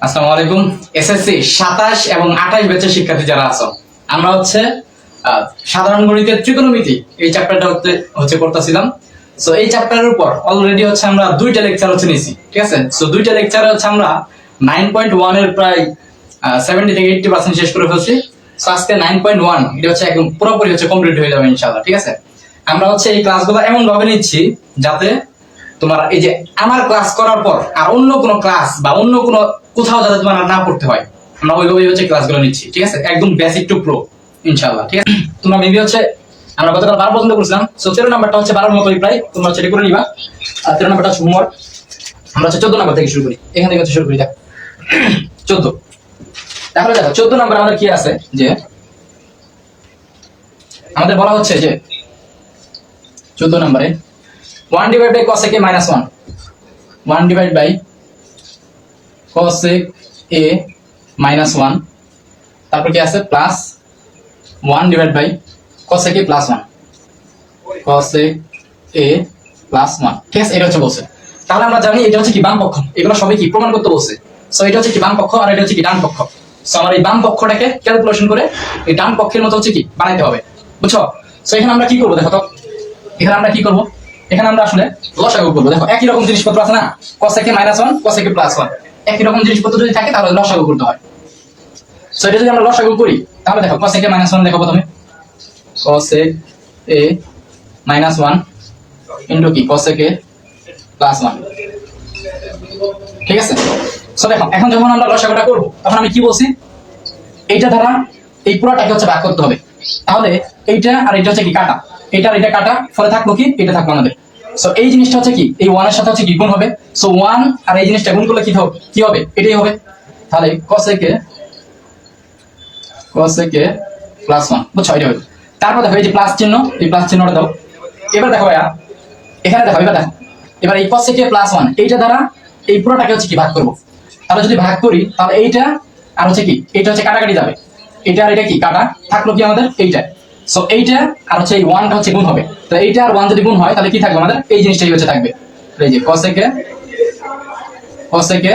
আসসালামু আলাইকুম। এসএসসি 27 এবং 28 ব্যাচের শিক্ষার্থী যারা আছো, আমরা হচ্ছে সাধারণ গণিতের ত্রিকোণমিতি এই চ্যাপ্টারটা হচ্ছে করতেছিলাম। সো এই চ্যাপ্টারের উপর অলরেডি হচ্ছে আমরা দুইটা লেকচার হচ্ছে নিছি, ঠিক আছে। সো দুইটা লেকচারে হচ্ছে আমরা 9.1 এর প্রায় 70 থেকে 80% শেষ করে ফেলছি। সো আজকে 9.1 এটা হচ্ছে একদম পুরোপুরি হচ্ছে কমপ্লিট হয়ে যাবে ইনশাআল্লাহ, ঠিক আছে। আমরা হচ্ছে এই ক্লাসগুলো এমন ভাবে নিচ্ছি যাতে তোমার এই যে আমার ক্লাস করার পর আর অন্য কোনো ক্লাস বা অন্য কোনো কোথাও যাতে তোমার না পড়তে হয়, আমরা ওইভাবেই হচ্ছে ক্লাসগুলো নিচ্ছি, ঠিক আছে। একদম বেসিক টু প্রো ইনশাআল্লাহ, ঠিক আছে। তোমরা মেবি হচ্ছে আমরা গতকাল 12 পর্যন্ত করছিলাম। সো 13 নাম্বারটা হচ্ছে 12 এর মতোই প্রায়, তোমরা হচ্ছে এটা করে নিবা। আর 13 নাম্বারটা হচ্ছে হোমওয়ার্ক। আমরা হচ্ছে 14 নাম্বার থেকে শুরু করি, এখান থেকে হচ্ছে শুরু করি। দেখো 14, তাহলে দেখো 14 নাম্বার আমাদের কি আছে, যে আমাদের বলা হচ্ছে যে 14 নম্বরে 1 divide by cosec a minus 1, 1 divide by cosec a minus 1, তারপর কি আছে plus 1 divide by cosec a plus 1, cosec a plus 1, ঠিক আছে। এটা হচ্ছে বলছে। তাহলে আমরা জানি এটা হচ্ছে কি বাম পক্ষ, এগুলো সবই কি প্রমাণ করতে বলছে। সো এটা হচ্ছে কি বাম পক্ষ আর এটা হচ্ছে কি ডান পক্ষ। সো আমার এই বাম পক্ষটাকে ক্যালকুলেশন করে এই ডান পক্ষের মতো হচ্ছে কি বানাইতে হবে, বুঝছো। সো এখানে আমরা কি করব, দেখো তো এখানে আমরা কি করব, এখানে আমরা আসলে লসাগু করব। দেখো একই রকম জিনিসপত্র আছে না, cosec a minus 1 cosec a plus 1, একই রকম জিনিসপত্র যদি থাকে তাহলে লসাগু করতে হয়। সো এটা যদি আমরা লসাগু করি তাহলে দেখো cosec a minus 1 দেখো প্রথমে cosec a minus 1 ইনটু কি cosec a plus 1, ঠিক আছে। সো দেখো এখন যখন আমরা লসাগুটা করব তখন আমি কি বলছি, এইটা দ্বারা এই পুরোটাকে হচ্ছে ভাগ করতে হবে। তাহলে এইটা আর এটা হচ্ছে কি কাটা, এটা আর এটা কাটা, ফলে থাকলো কি এটা থাকলো আমাদের। সো এই জিনিসটা হচ্ছে কি এই 1 এর সাথে হচ্ছে কি গুণ হবে। সো 1 আর এই জিনিসটা গুণ করলে কি হবে এটাই হবে। তাহলে cosec a plus 1, বুঝছো, এটা হবে। তারপর দেখো এই যে প্লাস চিহ্ন, এই প্লাস চিহ্নটা দাও। এবার দেখো ভাইয়া এখানে দেখো, এবার এই cosec a plus 1 এইটা দ্বারা এই পুরোটাকে হচ্ছে কি ভাগ করব। তাহলে যদি ভাগ করি তাহলে এইটা আর হচ্ছে কি এটা হচ্ছে কাটাকাটি যাবে, এটা আর এটা কি কাটা, থাকলো কি আমাদের এইটা। সো এইটা আর হচ্ছে এই 1টা হচ্ছে গুণ হবে। তো এইটা আর 1 যদি গুণ হয় তাহলে কি থাকবে আমাদের, এই জিনিসটাই হচ্ছে থাকবে, এই যে cosec a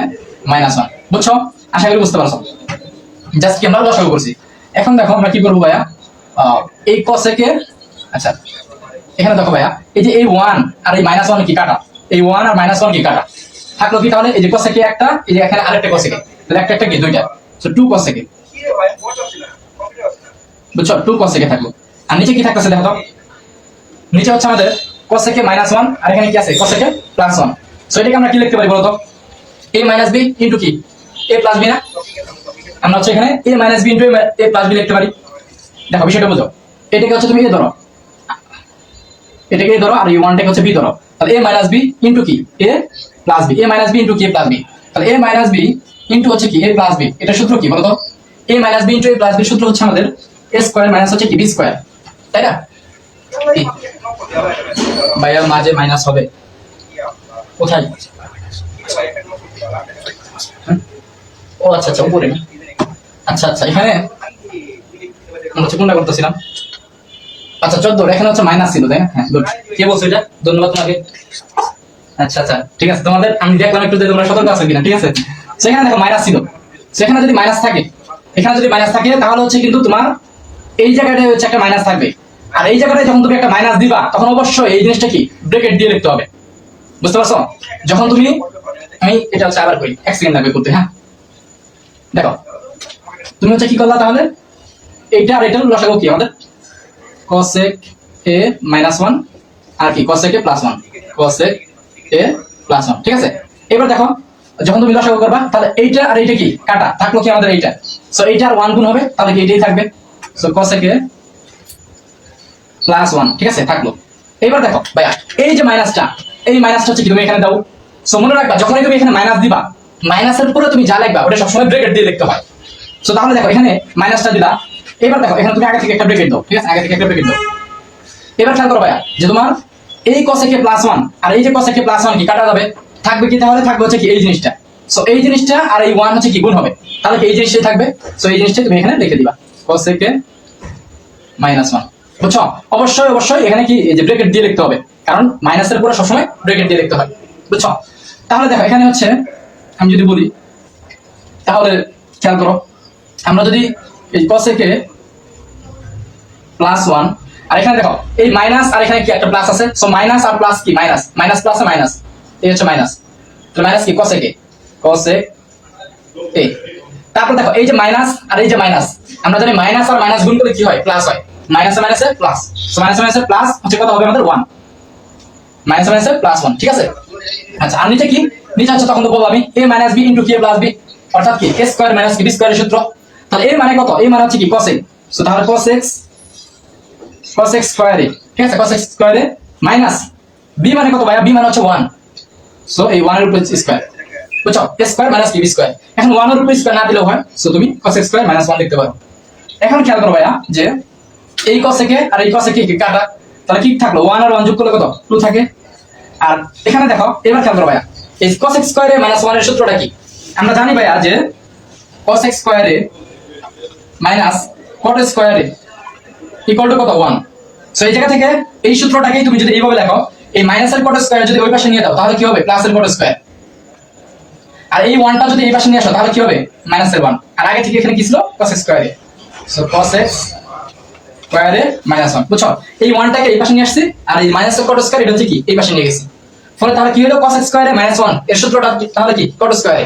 minus 1, বুঝছো। আশা করি বুঝতে পারছো। জাস্ট কি আমরা লসাগু করছি। এখন দেখো আমরা কি করব ভাইয়া, এই cosec a, আচ্ছা এখানে দেখো ভাইয়া এই যে এই 1 আর এই -1 কি কাটা, এই 1 আর -1 কি কাটা, থাকলো কি তাহলে এই যে cosec a একটা, এই যে এখানে আরেকটা cosec a, তাহলে একটা কি দুইটা। সো 2 cosec a, বুঝছো, 2 cosec a থাকলো। আর নিচে কি থাকতেছে দেখো তো, নিচে হচ্ছে আমাদের cosec a minus 1 আর এখানে কি আছে cosec a plus 1। সো এটাকে আমরা কি লিখতে পারি বলো তো, a minus b ইনটু কি a plus b না, আমরা হচ্ছে এখানে a minus b into a plus b লিখতে পারি। দেখো বিষয়টা বুঝো, এটাকে হচ্ছে তুমি a ধরো, এটাকে a ধরো আর এই 1টাকে হচ্ছে b ধরো। তাহলে a minus b ইনটু কি a plus b, a minus b into কি a plus b। তাহলে a minus b ইনটু হচ্ছে কি a plus b, এটা সূত্র কি বলো তো, a minus b into a plus b সূত্র হচ্ছে আমাদের a স্কয়ার মাইনাস হচ্ছে কি b স্কয়ার, তাই না। ভাইয়া মাঝে মাইনাস হবে কোথায়, ও আচ্ছা আচ্ছা উপরে, আচ্ছা আচ্ছা এখানে আমরা হচ্ছে কোনটা করতেছিলাম, আচ্ছা 14 এখানে হচ্ছে মাইনাস ছিল, তাই না। হ্যাঁ গুড, কে বলছো এটা, ধন্যবাদ তোমাকে। আচ্ছা আচ্ছা ঠিক আছে, তোমাদের আমি দেখলাম একটু যে তোমরা সতর্ক আছো কিনা, ঠিক আছে। সেখানে দেখো মাইনাস ছিল, সেখানে যদি মাইনাস থাকে, এখানে যদি মাইনাস থাকে তাহলে হচ্ছে কিন্তু তোমার এই জায়গাটায় হচ্ছে একটা মাইনাস থাকবে। আর এই জায়গাটায় যখন তুমি একটা মাইনাস দিবা তখন অবশ্যই এই জিনিসটা কি ব্র্যাকেট দিয়ে লিখতে হবে, বুঝতে পারছো। যখন তুমি, আমি এটা হচ্ছে আবার করি, এক সেকেন্ড লাগবে করতে। হ্যাঁ দেখো তুমি হচ্ছে কি করলা তাহলে, এইটা আর এটা লসাগু কি আমাদের cosec a minus 1 আর কি cosec a plus 1, cosec a plus 1, ঠিক আছে। এবার দেখো যখন তুমি লসাগু করবা তাহলে এইটা আর এইটা কি কাটা, থাকলো কি আমাদের এইটা। সো এইটা আর 1 গুণ হবে তাহলে কি এইটাই থাকবে। সো cosec a plus 1, ঠিক আছে থাকলো। এবার দেখো ভাইয়া এই যে মাইনাসটা, এই মাইনাসটা হচ্ছে কি তুমি এখানে দাও। সো মনে রাখবা যখনই তুমি এখানে মাইনাস দিবা, মাইনাসের পরে তুমি যা লিখবা ওটা সবসময় ব্র্যাকেট দিয়ে লিখতে হয়। সো তাহলে দেখো এখানে মাইনাসটা দিলা, এবার দেখো এখানে তুমি আগে থেকে একটা ব্র্যাকেট দাও, ঠিক আছে, আগে থেকে একটা ব্র্যাকেট দাও। এবার খেয়াল করো ভাইয়া যে তোমার এই cosec a plus 1 আর এই যে cosec a plus 1 কি কাটা যাবে, থাকবে কি তাহলে থাকবে হচ্ছে কি এই জিনিসটা। সো এই জিনিসটা আর এই 1 হচ্ছে কি গুণ হবে, তাহলে কি এই জিনিসটাই থাকবে। সো এই জিনিসটা তুমি এখানে লিখে দিবা cosec a minus 1, বুঝছো। অবশ্যই অবশ্যই এখানে কি এই যে ব্র্যাকেট দিয়ে লিখতে হবে, কারণ মাইনাসের পুরো সবসময় ব্র্যাকেট দিয়ে লিখতে হয়, বুঝছো। তাহলে দেখো এখানে হচ্ছে আমি যদি বলি তাহলে খেয়াল করো, আমরা যদি এই cosec এ প্লাস 1 আর এখানে দেখো এই মাইনাস আর এখানে কি একটা প্লাস আছে, সো মাইনাস আর প্লাস কি মাইনাস, মাইনাস প্লাসে মাইনাস, এই হচ্ছে মাইনাস, তো মাইনাস কি cosec এ। তারপর দেখো এই যে মাইনাস আর এই যে মাইনাস, আমরা জানি মাইনাস আর মাইনাস গুণ করলে কি হয়, প্লাস হয়, মাইনাস আর মাইনাসে প্লাস, সো মাইনাস আর মাইনাসে প্লাস হচ্ছে কত হবে আমাদের 1, মাইনাস আর মাইনাসে প্লাস 1, ঠিক আছে। আচ্ছা আর নিচে কি, নিচে হচ্ছে তখন তো বলবো আমি a minus b into k plus b, অর্থাৎ কি a স্কয়ার মাইনাস b স্কয়ারের সূত্র। তাহলে এর মানে কত, এর মানে হচ্ছে কি cosec, সো তাহলে cosec স্কয়ারে, ঠিক আছে, cosec স্কয়ারে মাইনাস b মানে কত ভাইয়া, b মানে হচ্ছে 1, সো এই 1 এর উপর স্কয়ার, বুঝছো, a square minus b square. এখন 1 এর উপর স্কয়ার না দিলেও হয়, সো তুমি cosec স্কয়ার মাইনাস 1 লিখতে পারো। এখন খেয়াল করো ভাইয়া যে এই cosec এ আর এই cosec এ কি কাটা, তাহলে কি থাকলো 1 আর 1 যোগ করলে কত 2 থাকে। আর এখানে দেখো এবার খেয়াল করো ভাইয়া এই cosec স্কয়ারে মাইনাস 1 এর সূত্রটা কি, আমরা জানি ভাইয়া যে cosec স্কয়ারে মাইনাস cot স্কয়ারে ইকুয়াল টু কত 1, সো এই জায়গা থেকে এই সূত্রটাকেই তুমি যদি এইভাবে লেখো, এই মাইনাসের cot স্কয়ার যদি ওই পাশে নিয়ে দাও তাহলে কি হবে প্লাসের cot স্কয়ার, আর এই 1টা যদি এই পাশে নিয়ে আসো তাহলে কি হবে মাইনাসের 1, আর আগে থেকে এখানে কি ছিল cosec স্কয়ারে, সো cosec স্কয়ারে মাইনাস 1, বুঝছো, এই 1টাকে এই পাশে নিয়ে আসছি আর এই মাইনাসের cot স্কয়ার এটা হচ্ছে কি এই পাশে নিয়ে গেছি, ফলে তাহলে কি হলো cosec স্কয়ারে মাইনাস 1 এর সূত্রটা তাহলে কি cot স্কয়ারে,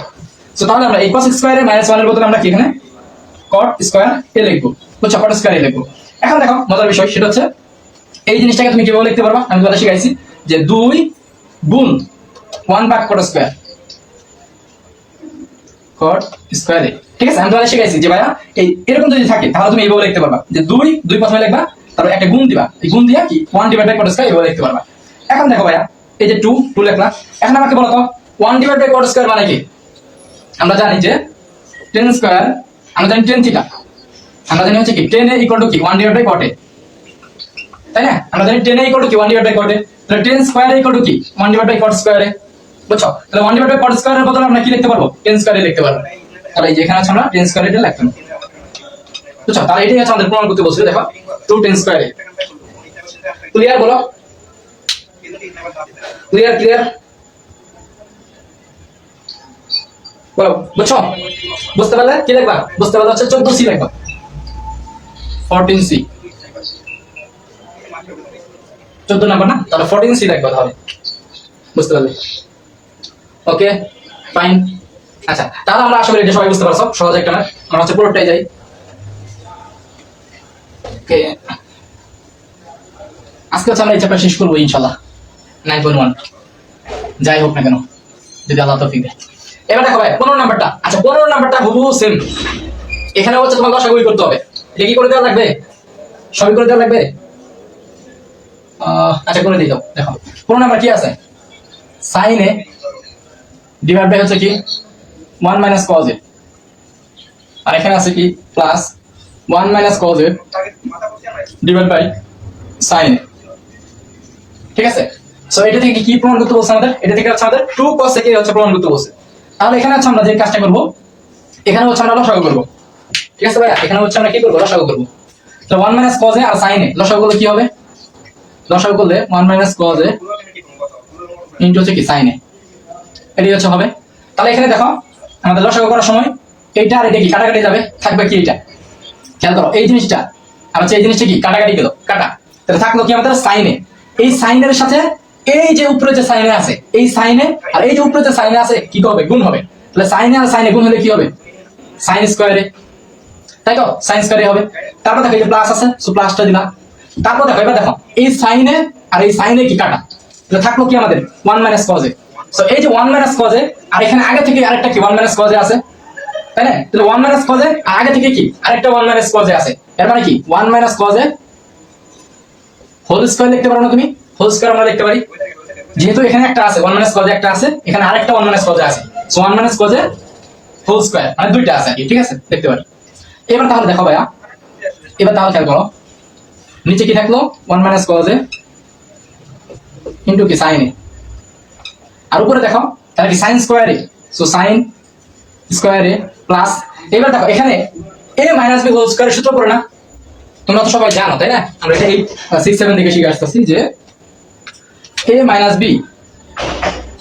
সো তাহলে আমরা এই cosec স্কয়ারে মাইনাস 1 এর বদলে আমরা কি এখানে cot স্কয়ার এ লিখবো, বুঝছো, cot স্কয়ার এ লিখবো। এখন দেখো মজার বিষয় সেটা হচ্ছে এই জিনিসটাকে তুমি কিভাবে লিখতে পারবা, আমি তোমাদের শিখাইছি যে 2 গুণ 1 ভাগ cot স্কয়ার, cot স্কয়ারে, ঠিক আছে, আমি তোমাদের শিখাইছি যে ভাইয়া এই এরকম যদি থাকে তাহলে তুমি এইভাবে লিখতে পারবা যে 2 প্রথমে লিখবা, তারপর একটা গুণ দিবা, এই গুণ দিয়া কি 1 ডিভাইড বাই cot স্কয়ার এইভাবে লিখতে পারবা। এখন দেখো ভাইয়া এই যে 2 লিখলা, এখন আমাকে বলো তো 1 ডিভাইড বাই cot স্কয়ার মানে কি, আমরা জানি যে tan স্কয়ার, আমরা জানি tan থিটা, আমরা জানি হচ্ছে কি tan a ইকুয়াল টু কি 1 ডিভাইড বাই cot a, তাই না, আমরা জানি tan a ইকুয়াল টু কি 1 ডিভাইড বাই cot a, তাহলে tan স্কয়ার ইকুয়াল টু কি 1 divide by cot square a, বুঝছো, তাহলে 1 ডিভাইড বাই cot স্কয়ার এর বদলে আমরা কি লিখতে পারবো tan স্কয়ার a লিখতে পারবো, তাহলে এই যে এখানে আছে আমরা tan স্কয়ার এটা লিখলাম, বুঝছো, তাহলে এটাই হচ্ছে আমাদের প্রমাণ করতে বলছিল, দেখো 2 tan স্কয়ার a, ক্লিয়ার বলো, ক্লিয়ার বলো, বুঝছো, বুঝতে পারলে কি লিখবা, বুঝতে পারলে হচ্ছে 14c লিখবা, 14c 14 নাম্বার না, তাহলে 14c লিখবা তাহলে, বুঝতে পারলে, ওকে ফাইন। আচ্ছা তাহলে আমরা আশা করি এটা সবাই বুঝতে পারছো, সহজ একটা না, আমরা হচ্ছে পুরোটাই যাই, ওকে আজকে হচ্ছে আমরা এই চ্যাপ্টার শেষ করবো ইনশাআল্লাহ 9.1 যাই হোক না কেন যদি আল্লাহ তৌফিক দেয়। এবার দেখো ভাই 15 নাম্বারটা, আচ্ছা 15 নাম্বারটা হুবহু সেম, এখানে হচ্ছে তোমার লসাগুই করতে হবে, এটা কি করে দেওয়া লাগবে, সবই করে দেওয়া লাগবে, আচ্ছা করে দিই, দেখো 15 নাম্বার কি আছে, sin a ডিভাইড বাই হচ্ছে কি 1 মাইনাস cos a, আর এখানে আছে কি plus 1 minus cos a divide by sin a, ঠিক আছে, সো এটা থেকে কি প্রমাণ করতে বলছে আমাদের, এটা থেকে হচ্ছে আমাদের 2 cos a কে হচ্ছে প্রমাণ করতে বলছে। তাহলে এখানে হচ্ছে আমরা যে কাজটা করব, এখানে হচ্ছে আমরা লসাগু করব, ঠিক আছে ভাইয়া, এখানে হচ্ছে আমরা কি করব লসাগু করব, তো 1 মাইনাস cos a আর sin a লসাগু করলে কি হবে, লসাগু করলে 1 মাইনাস cos a ইনটু হচ্ছে কি sin a, এটাই হচ্ছে হবে। তাহলে এখানে দেখো আমাদের লসাগু করার সময় এইটা আর এটা কি কাটাকাটি যাবে, থাকবে কি এটা, খেয়াল করো এই জিনিসটা আর হচ্ছে এই জিনিসটা কি কাটাকাটি গেল কাটা, তাহলে থাকলো কি আমাদের sin a, এই sin এর সাথে এই যে উপরে যে sin a আছে এই sin a আর এই যে উপরে যে sin a আছে কি হবে গুণ হবে, তাহলে sin a আর sin a গুণ হলে কি হবে sin স্কয়ার a, তাই তো sin স্কয়ার a হবে। তারপর দেখো এই যে প্লাস আছে, সো প্লাসটা দিলাম, তারপর দেখো এবার দেখো এই sin a আর এই sin a কি কাটা, তাহলে থাকলো কি আমাদের 1 মাইনাস cos a, সো এই যে 1 মাইনাস cos a আর এখানে আগে থেকে আরেকটা কি 1 মাইনাস cos a আছে, তাই না, তাহলে 1 মাইনাস cos a আর আগে থেকে কি আরেকটা 1 মাইনাস cos a আছে, এর মানে কি 1 minus cos a whole square লিখতে পারো না তুমি, হোল স্কয়ার আমরা লিখতে পারি, যেহেতু এখানে একটা আছে 1 মাইনাস cos a একটা আছে, এখানে আরেকটা 1 মাইনাস cos a আছে, so 1 minus cos a whole square মানে দুইটা আছে কি, ঠিক আছে দেখতে পারি। এবার তাহলে দেখো ভাইয়া, এবার তাহলে খেয়াল করো নিচে কি থাকলো 1 মাইনাস cos a ইনটু কি sin a, আর উপরে দেখো তাহলে কি sin square a, so sin square a plus, এবার দেখো এখানে a মাইনাস b হোল স্কয়ারের সূত্র পড়ে না, তোমরা তো সবাই জানো তাই না, আমরা এটা 6 7 থেকে শিখে আসতেছি যে a minus b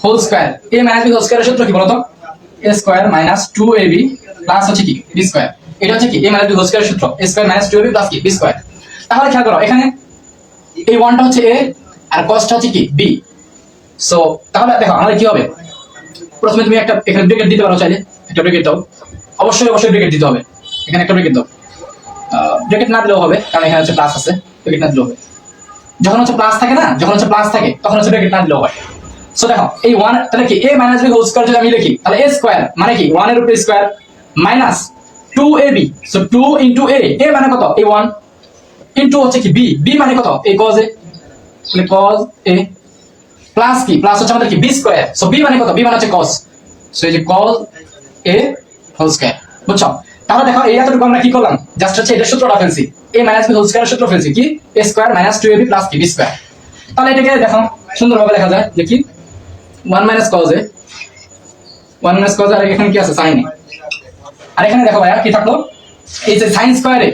whole square, a minus b whole স্কয়ারের সূত্র কি বলতো, a a square minus 2ab plus হচ্ছে কি b স্কয়ার। এটা হচ্ছে কি a মাইনাস b হোল স্কয়ারের সূত্র, a square minus 2ab plus কি b স্কয়ার। তাহলে খেয়াল করো এখানে এই 1টা হচ্ছে a আর cosটা হচ্ছে কি b। সো তাহলে দেখো আমাদের কি হবে, প্রথমে তুমি একটা এখানে ব্র্যাকেট দিতে পারো, চাইলে একটা ব্র্যাকেট দাও, অবশ্যই ব্র্যাকেট দিতে হবে, এখানে একটা ব্র্যাকেট দাও। ব্র্যাকেট না দিলেও হবে কারণ এখানে হচ্ছে প্লাস আছে, ব্র্যাকেট না দিলেও হবে। যখন হচ্ছে প্লাস থাকে না, যখন হচ্ছে প্লাস থাকে তখন হচ্ছে ব্র্যাকেট না দিলেও হয়। সো দেখো এই 1 তাহলে কি a minus b whole square যদি আমি লিখি তাহলে a স্কয়ার মানে কি 1 এর উপরে square minus 2ab। So 2 into a, a মানে কত এই 1 ইনটু হচ্ছে কি b, b মানে কত এই cos a, তাহলে cos a প্লাস কি প্লাস হচ্ছে আমাদের কি b স্কয়ার। সো b মানে কত, b মানে হচ্ছে cos। সো এই যে cos a হোল স্কয়ার, বুঝছো? তাহলে দেখো এই এতটুকু আমরা কি করলাম, জাস্ট হচ্ছে এটা সূত্রটা ফেলছি, a মাইনাস b হোল স্কয়ারের সূত্র ফেলছি কি a square minus 2ab plus কি b স্কয়ার। তাহলে এটাকে দেখো সুন্দরভাবে লেখা যায় যে কি 1 minus cos a, 1 minus cos a, আর এখানে কি আছে sin a। আর এখানে দেখো ভাইয়া কি থাকলো, এই যে sin স্কয়ারে,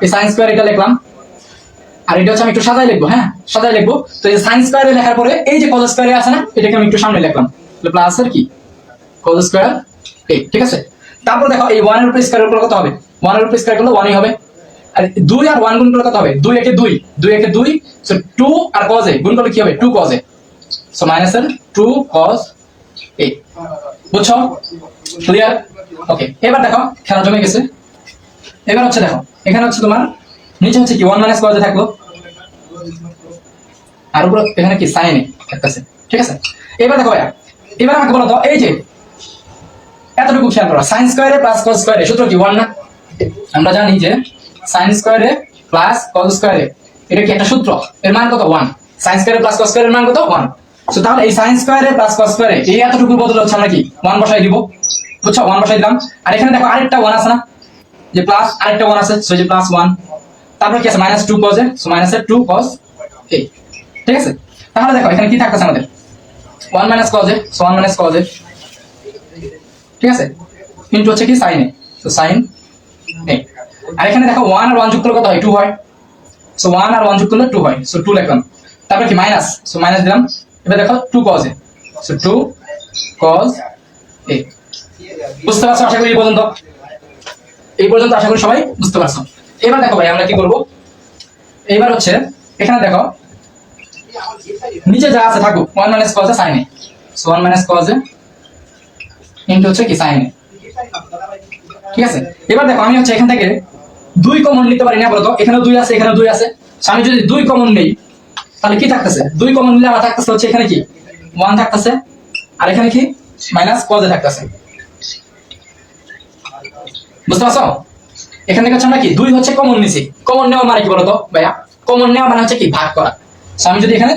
এই sin স্কয়ার এটা লিখলাম, আর এটা হচ্ছে আমি একটু সাজায় লিখবো, হ্যাঁ সাজায় লিখবো। তো এই sin স্কয়ারে লেখার পরে এই যে cos স্কয়ারে আছে না, এটাকে আমি একটু সামনে লিখলাম, তাহলে প্লাস এর কি cos স্কয়ার a, ঠিক আছে? তারপর দেখো এই 1 এর উপর স্কয়ার করলে কত হবে, 1 এর উপর স্কয়ার করলে 1ই হবে। আর 2 আর 1 গুণ করলে কত হবে, 2 একে 2, 2 একে 2, সো 2 আর cos a গুণ করলে কি হবে 2 cos a, সো মাইনাস এর 2 cos a, বুঝছো? ক্লিয়ার? ওকে, এবার দেখো খেলা জমে গেছে। এবার হচ্ছে দেখো এখানে হচ্ছে তোমার নিচে হচ্ছে কি 1 মাইনাস cos a থাকলো, আর উপর এখানে কি sin a থাকতেছে, ঠিক আছে? এবার দেখো ভাইয়া, এবার আমাকে বলো তো এই যে এতটুকু খেয়াল করো, sin স্কয়ারে প্লাস cos স্কয়ারে সূত্র কি 1 না? আমরা জানি যে sin স্কয়ারে প্লাস cos স্কয়ারে এটা কি একটা সূত্র, এর মান কত 1, sin স্কয়ারে প্লাস cos স্কয়ারের মান কত 1। সো তাহলে এই sin স্কয়ারে প্লাস cos স্কয়ারে এই এতটুকু বদলে হচ্ছে আমরা কি 1 বসাই দিব, বুঝছো? 1 বসাই দিলাম। আর এখানে দেখো আরেকটা 1 আছে না, যে প্লাস আরেকটা 1 আছে, সো যে প্লাস 1, তারপর কি আছে minus 2 cos a, so minus এর 2 cos a, ঠিক আছে? তাহলে দেখো এখানে কি থাকতেছে আমাদের 1 minus cos a, so 1 minus cos a, ঠিক আছে, ইনটু হচ্ছে কি sin a, so sin a। আর এখানে দেখো 1 আর 1 যোগ করলে কত হয় 2 হয়, সো 1 আর 1 যোগ করলে 2 হয়, সো 2 লিখলাম। তারপর কি মাইনাস, সো মাইনাস দিলাম। এবার দেখো 2 cos a, so 2 cos a। বুঝতে পারছো আশা করি এই পর্যন্ত আশা করি সবাই বুঝতে পারছো। এবার দেখো ভাই আমরা কি করব, এবার হচ্ছে এখানে দেখো নিচে যা আছে থাকুক 1 minus cos a sin a, so 1 minus cos a into হচ্ছে কি sin a, ঠিক আছে? এবার দেখো আমি হচ্ছে এখান থেকে 2 কমন নিতে পারি না, বলতো এখানেও 2 আছে এখানেও 2 আছে, সো আমি যদি 2 কমন নেই তাহলে কি থাকতেছে, 2 কমন নিলে আমার থাকতেছে হচ্ছে এখানে কি 1 থাকতেছে, আর এখানে কি মাইনাস cos a থাকতেছে, বুঝতে পারছো? এখানে হচ্ছে আমরা কি 2 হচ্ছে কমন নিছি, কমন নেওয়া মানে কি বলতো ভাইয়া, কমন নেওয়া মানে হচ্ছে কি ভাগ করা। সো আমি যদি এখানে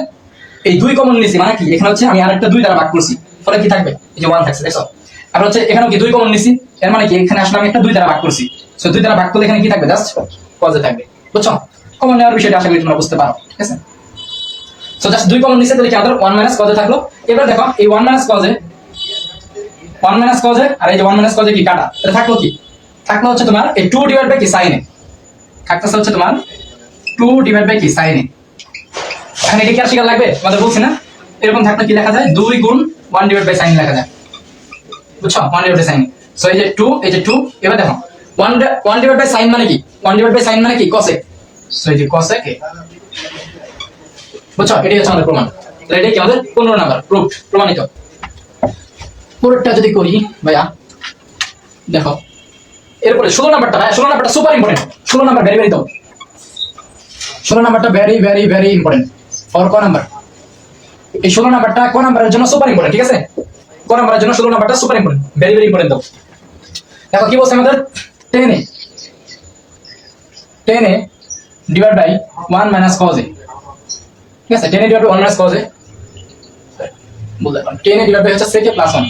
এই 2 কমন নিছি মানে কি এখানে হচ্ছে আমি আরেকটা 2 দ্বারা ভাগ করছি, ফলে কি থাকবে এই যে 1 থাকছে, দেখছো? আর হচ্ছে এখানেও কি 2 কমন নিছি, এর মানে কি এখানে আসলে আমি একটা 2 দ্বারা ভাগ করছি, সো 2 দ্বারা ভাগ করলে এখানে কি থাকবে জাস্ট cos a থাকবে, বুঝছো? কমন নেওয়ার বিষয়টা আশা করি তোমরা বুঝতে পারো, ঠিক আছে? সো জাস্ট 2 কমন নিছে তাহলে কি আমাদের 1 মাইনাস cos a থাকলো। এবার দেখো এই 1 minus cos a, 1 minus cos a আর এই যে 1 মাইনাস cos a কি কাটা, তাহলে থাকলো কি, থাকলো হচ্ছে তোমার এই 2 ডিভাইড বাই কি sin a, থাকতেছে হচ্ছে তোমার 2 ডিভাইড বাই কি sin a। এখানে কি আর শিকার লাগবে, আমাদের বলছি না এরকম থাকলে কি লেখা যায় 2 গুণ 1 ডিভাইড বাই sin লেখা যায়, বুঝছো? 1 ডিভাইড বাই sin, সো এই যে 2 এই যে 2। এবার দেখো 1 ডিভাইড বাই sin মানে কি, 1 ডিভাইড বাই sin মানে কি cos a, সো এই যে cos a, বুঝছো? এটাই হচ্ছে আমাদের প্রমাণ। তাহলে এটাই কি আমাদের 15 নাম্বার প্রুফড, প্রমাণিত। পুরোটা যদি করি ভাইয়া দেখো এরপরে 16 নাম্বারটা, ভাই 16 নাম্বারটা super important, 16 number very very দাও, 16 নাম্বারটা very very very important for ক নাম্বার। এই 16 নাম্বারটা ক নাম্বারের জন্য সুপার ইম্পর্টেন্ট, ঠিক আছে? ক নাম্বারের জন্য 16 নাম্বারটা super important, very very important দাও। দেখো কি বলছে আমাদের 10 a divide by 1 minus cos a, ঠিক আছে? 10 a divide by 1 minus cos a, বলতে পারলাম 10 a ডিভাইড বাই হচ্ছে sec a plus 1,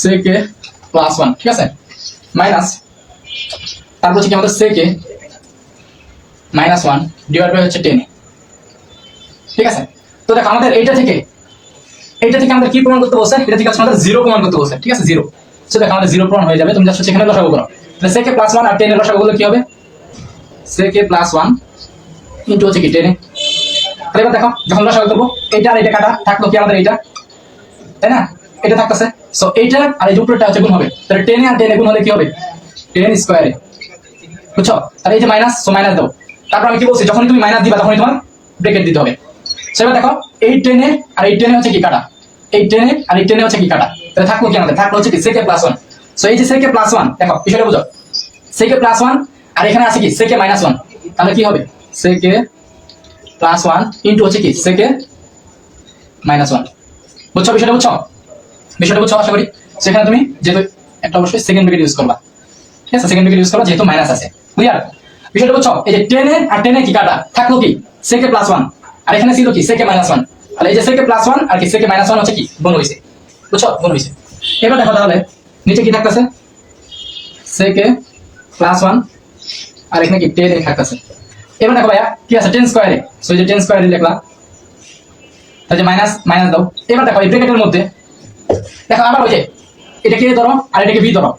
sec a plus 1, ঠিক আছে? মাইনাস তারপর হচ্ছে কি আমাদের sec a minus 1 divide by হচ্ছে 10 a, ঠিক আছে? তো দেখো আমাদের এইটা থেকে আমাদের কি প্রমাণ করতে বলছে, এটা থেকে হচ্ছে আমাদের 0 প্রমাণ করতে বলছে, ঠিক আছে? 0, সো দেখো আমাদের 0 প্রমাণ হয়ে যাবে, তুমি জাস্ট হচ্ছে এখানে লসাগু করো, তাহলে sec a প্লাস 1 আর 10 এর লসাগু করলে কি হবে, sec a প্লাস 1 ইনটু হচ্ছে কি 10 a। তাহলে এবার দেখো যখন লসাগু করব এইটা আর এটা কাটা থাকলো কি আমাদের এইটা, তাই না? এটা থাকতেছে। সো এইটা আর এই উপরেরটা হচ্ছে গুণ হবে, তাহলে 10 আর 10 গুণ হলে কি হবে 10 স্কয়ারে, বুঝছো? তাহলে এই যে মাইনাস, সো মাইনাস দাও। তারপর আমি কি বলছি, যখন তুমি মাইনাস দিবা তখনই তোমার ব্র্যাকেট দিতে হবে। সেটা দেখো এই 10 আর এই 10 হচ্ছে কি কাটা, এই 10 আর এই 10 হচ্ছে কি কাটা, তাহলে থাকলো কি আমাদের, থাকলো হচ্ছে কি sec + 1। সো এই যে sec + 1, দেখো বিষয়টা বুঝো, sec + 1 আর এখানে আছে কি sec - 1, তাহলে কি হবে sec + 1 ইনটু হচ্ছে কি sec - 1। বুঝছো বিষয়টা, বুঝছো বিষয়টা, বুঝছো আশা করি। সেখানে তুমি যেহেতু একটা অবশ্যই সেকেন্ড ব্র্যাকেট ইউজ করবা, ঠিক আছে, সেকেন্ড ব্র্যাকেট ইউজ করবা যেহেতু মাইনাস আছে, ক্লিয়ার বিষয়টা, বুঝছো? এই যে 10 আর 10 কি কাটা, থাকলো কি sec + 1 আর এখানে ছিল কি sec - 1, তাহলে এই যে sec + 1 আর কি sec - 1 হচ্ছে কি গুণ হইছে, বুঝছো, গুণ হইছে। এবার দেখো তাহলে নিচে কি থাকতেছে sec + 1 আর এখানে কি 10 থাকতেছে। এবার দেখো ভাইয়া কি আছে 10 স্কয়ারে, সো এই যে 10 স্কয়ারে লিখলাম, তাহলে যে মাইনাস মাইনাস দাও। এবার দেখো এই ব্র্যাকেটের মধ্যে দেখো আবার ওই যে এটা কে ধরো আর এটাকে বি ধরো,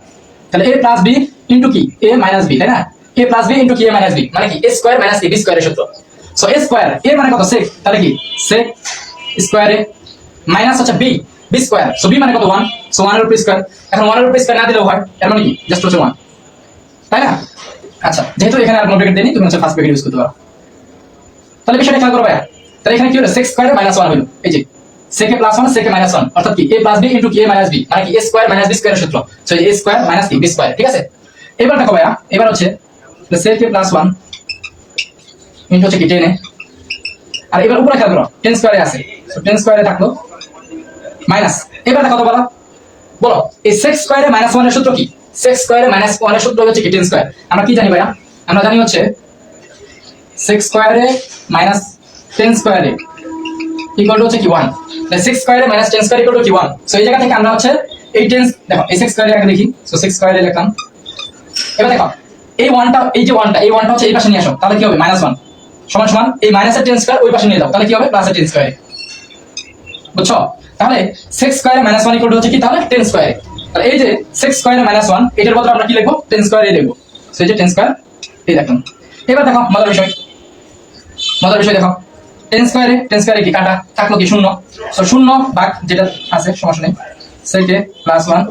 তাহলে a + b ইনটু কি a - b, তাই না, a + b ইনটু কি a - b মানে কি a স্কয়ার মাইনাস b স্কয়ারের সূত্র। সো a স্কয়ার, a মানে কত sec, তাহলে কি sec স্কয়ারে মাইনাস হচ্ছে b b square, so b মানে কত 1, সো 1 এর উপর স্কয়ার। এখন 1 এর উপর স্কয়ার না দিলেও হয়, এর মানে কি জাস্ট হচ্ছে 1, তাই না? আচ্ছা, যেহেতু এখানে আর কোনো ব্র্যাকেট দেইনি, তুমি হচ্ছে ফার্স্ট ব্র্যাকেট ইউজ করতে পারো। তাহলে বিষয়টা খেয়াল করো ভাইয়া, তাহলে এখানে কি হলো sec স্কয়ারে -1 হলো, এই যে sec + 1 sec - 1 অর্থাৎ কি a + b ইনটু কি a - b মানে কি a স্কয়ার মাইনাস b স্কয়ারের সূত্র, so a square minus b square, ঠিক আছে। এবার দেখো ভাইয়া, এবার হচ্ছে sec + 1 ইনটু হচ্ছে কি 10 আর এবার উপরে খেয়াল করো 10 স্কয়ারে আছে, সো 10 স্কয়ারে থাকলো মাইনাস। এবার দেখো তো বলো বলো এই sec স্কয়ারে -1 এর সূত্র কি, sec স্কয়ারে -1 এর সূত্র হচ্ছে কি 10 স্কয়ার। আমরা কি জানি ভাইয়া, আমরা জানি হচ্ছে sec স্কয়ারে -10 স্কয়ারে ইকুয়াল টু হচ্ছে কি 1, তাহলে sec স্কয়ারে -10 স্কয়ার ইকুয়াল টু কি 1। সো এই জায়গা থেকে আমরা হচ্ছে এই 10 দেখো এই sec স্কয়ারে আগে দেখি, সো sec স্কয়ারে লিখলাম। এবার দেখো এই 1টা, এই যে 1টা, এই 1টা হচ্ছে এই পাশে নিয়ে আসো, তাহলে কি হবে -1 সমান সমান এই -10 স্কয়ার ওই পাশে নিয়ে যাও, তাহলে কি হবে +10 স্কয়ারে, বুঝছো? তাহলে sec স্কয়ারে -1 ইকুয়াল টু হচ্ছে কি তাহলে 10 স্কয়ারে, তাহলে এই যে sec স্কয়ারে -1 এটার বদলে আমরা কি লিখবো 10 স্কয়ারে লিখবো, সো এই যে 10 স্কয়ার এই দেখুন। এবার দেখো মজার বিষয়, মজার বিষয় দেখো 10 স্কয়ারে কি কাটা, থাকলো কি 0, সো 0 ভাগ যেটা আছে সমস্যা নেই sec + 1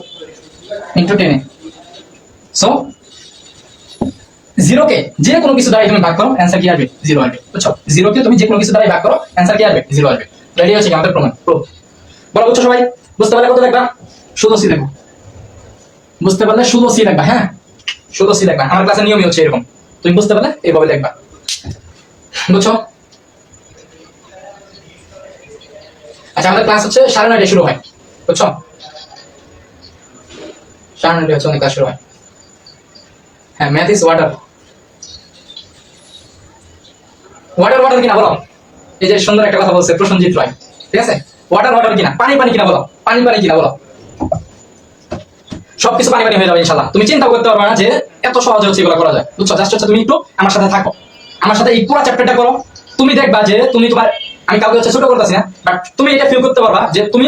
ইনটু 10, সো 0 কে যে কোনো কিছু দ্বারা তুমি ভাগ করো অ্যানসার কি আসবে 0 আসবে, বুঝছো? 0 কে তুমি যে কোনো কিছু দ্বারা ভাগ করো অ্যানসার কি আসবে 0 আসবে। রেডি হচ্ছে কি আমাদের প্রমাণ, প্রুফ। বলো বুঝছো সবাই, বুঝতে পারলে কত লিখবা, শুধু সি লিখো, বুঝতে পারলে শুধু সি লিখবা, হ্যাঁ শুধু সি লিখবা, আমার ক্লাসের নিয়মই হচ্ছে এরকম, তুমি বুঝতে পারলে এইভাবে লিখবা, বুঝছো? আচ্ছা আমাদের ক্লাস হচ্ছে 9:30 শুরু হয়, বুঝছো? 9:30 হচ্ছে আমাদের ক্লাস শুরু হয়। হ্যাঁ math is water, water water কিনা বলো, এই যে সুন্দর একটা কথা বলছে প্রসেনজিৎ রায়, ঠিক আছে, ওয়াটার ওয়াটার কিনা, পানি পানি কিনা বলো, পানি পানি কিনা বলো, সবকিছু পানি পানি হয়ে যাবে ইনশাআল্লাহ। তুমি চিন্তা করতে পারবে না যে এত সহজে হচ্ছে এগুলো করা যায়, বুঝছো? জাস্ট হচ্ছে তুমি একটু আমার সাথে থাকো, আমার সাথে এই পুরো চ্যাপ্টারটা করো, তুমি দেখবা যে তুমি তোমার, আমি কাউকে হচ্ছে ছোট করতেছি না, বাট তুমি এটা ফিল করতে পারবা যে তুমি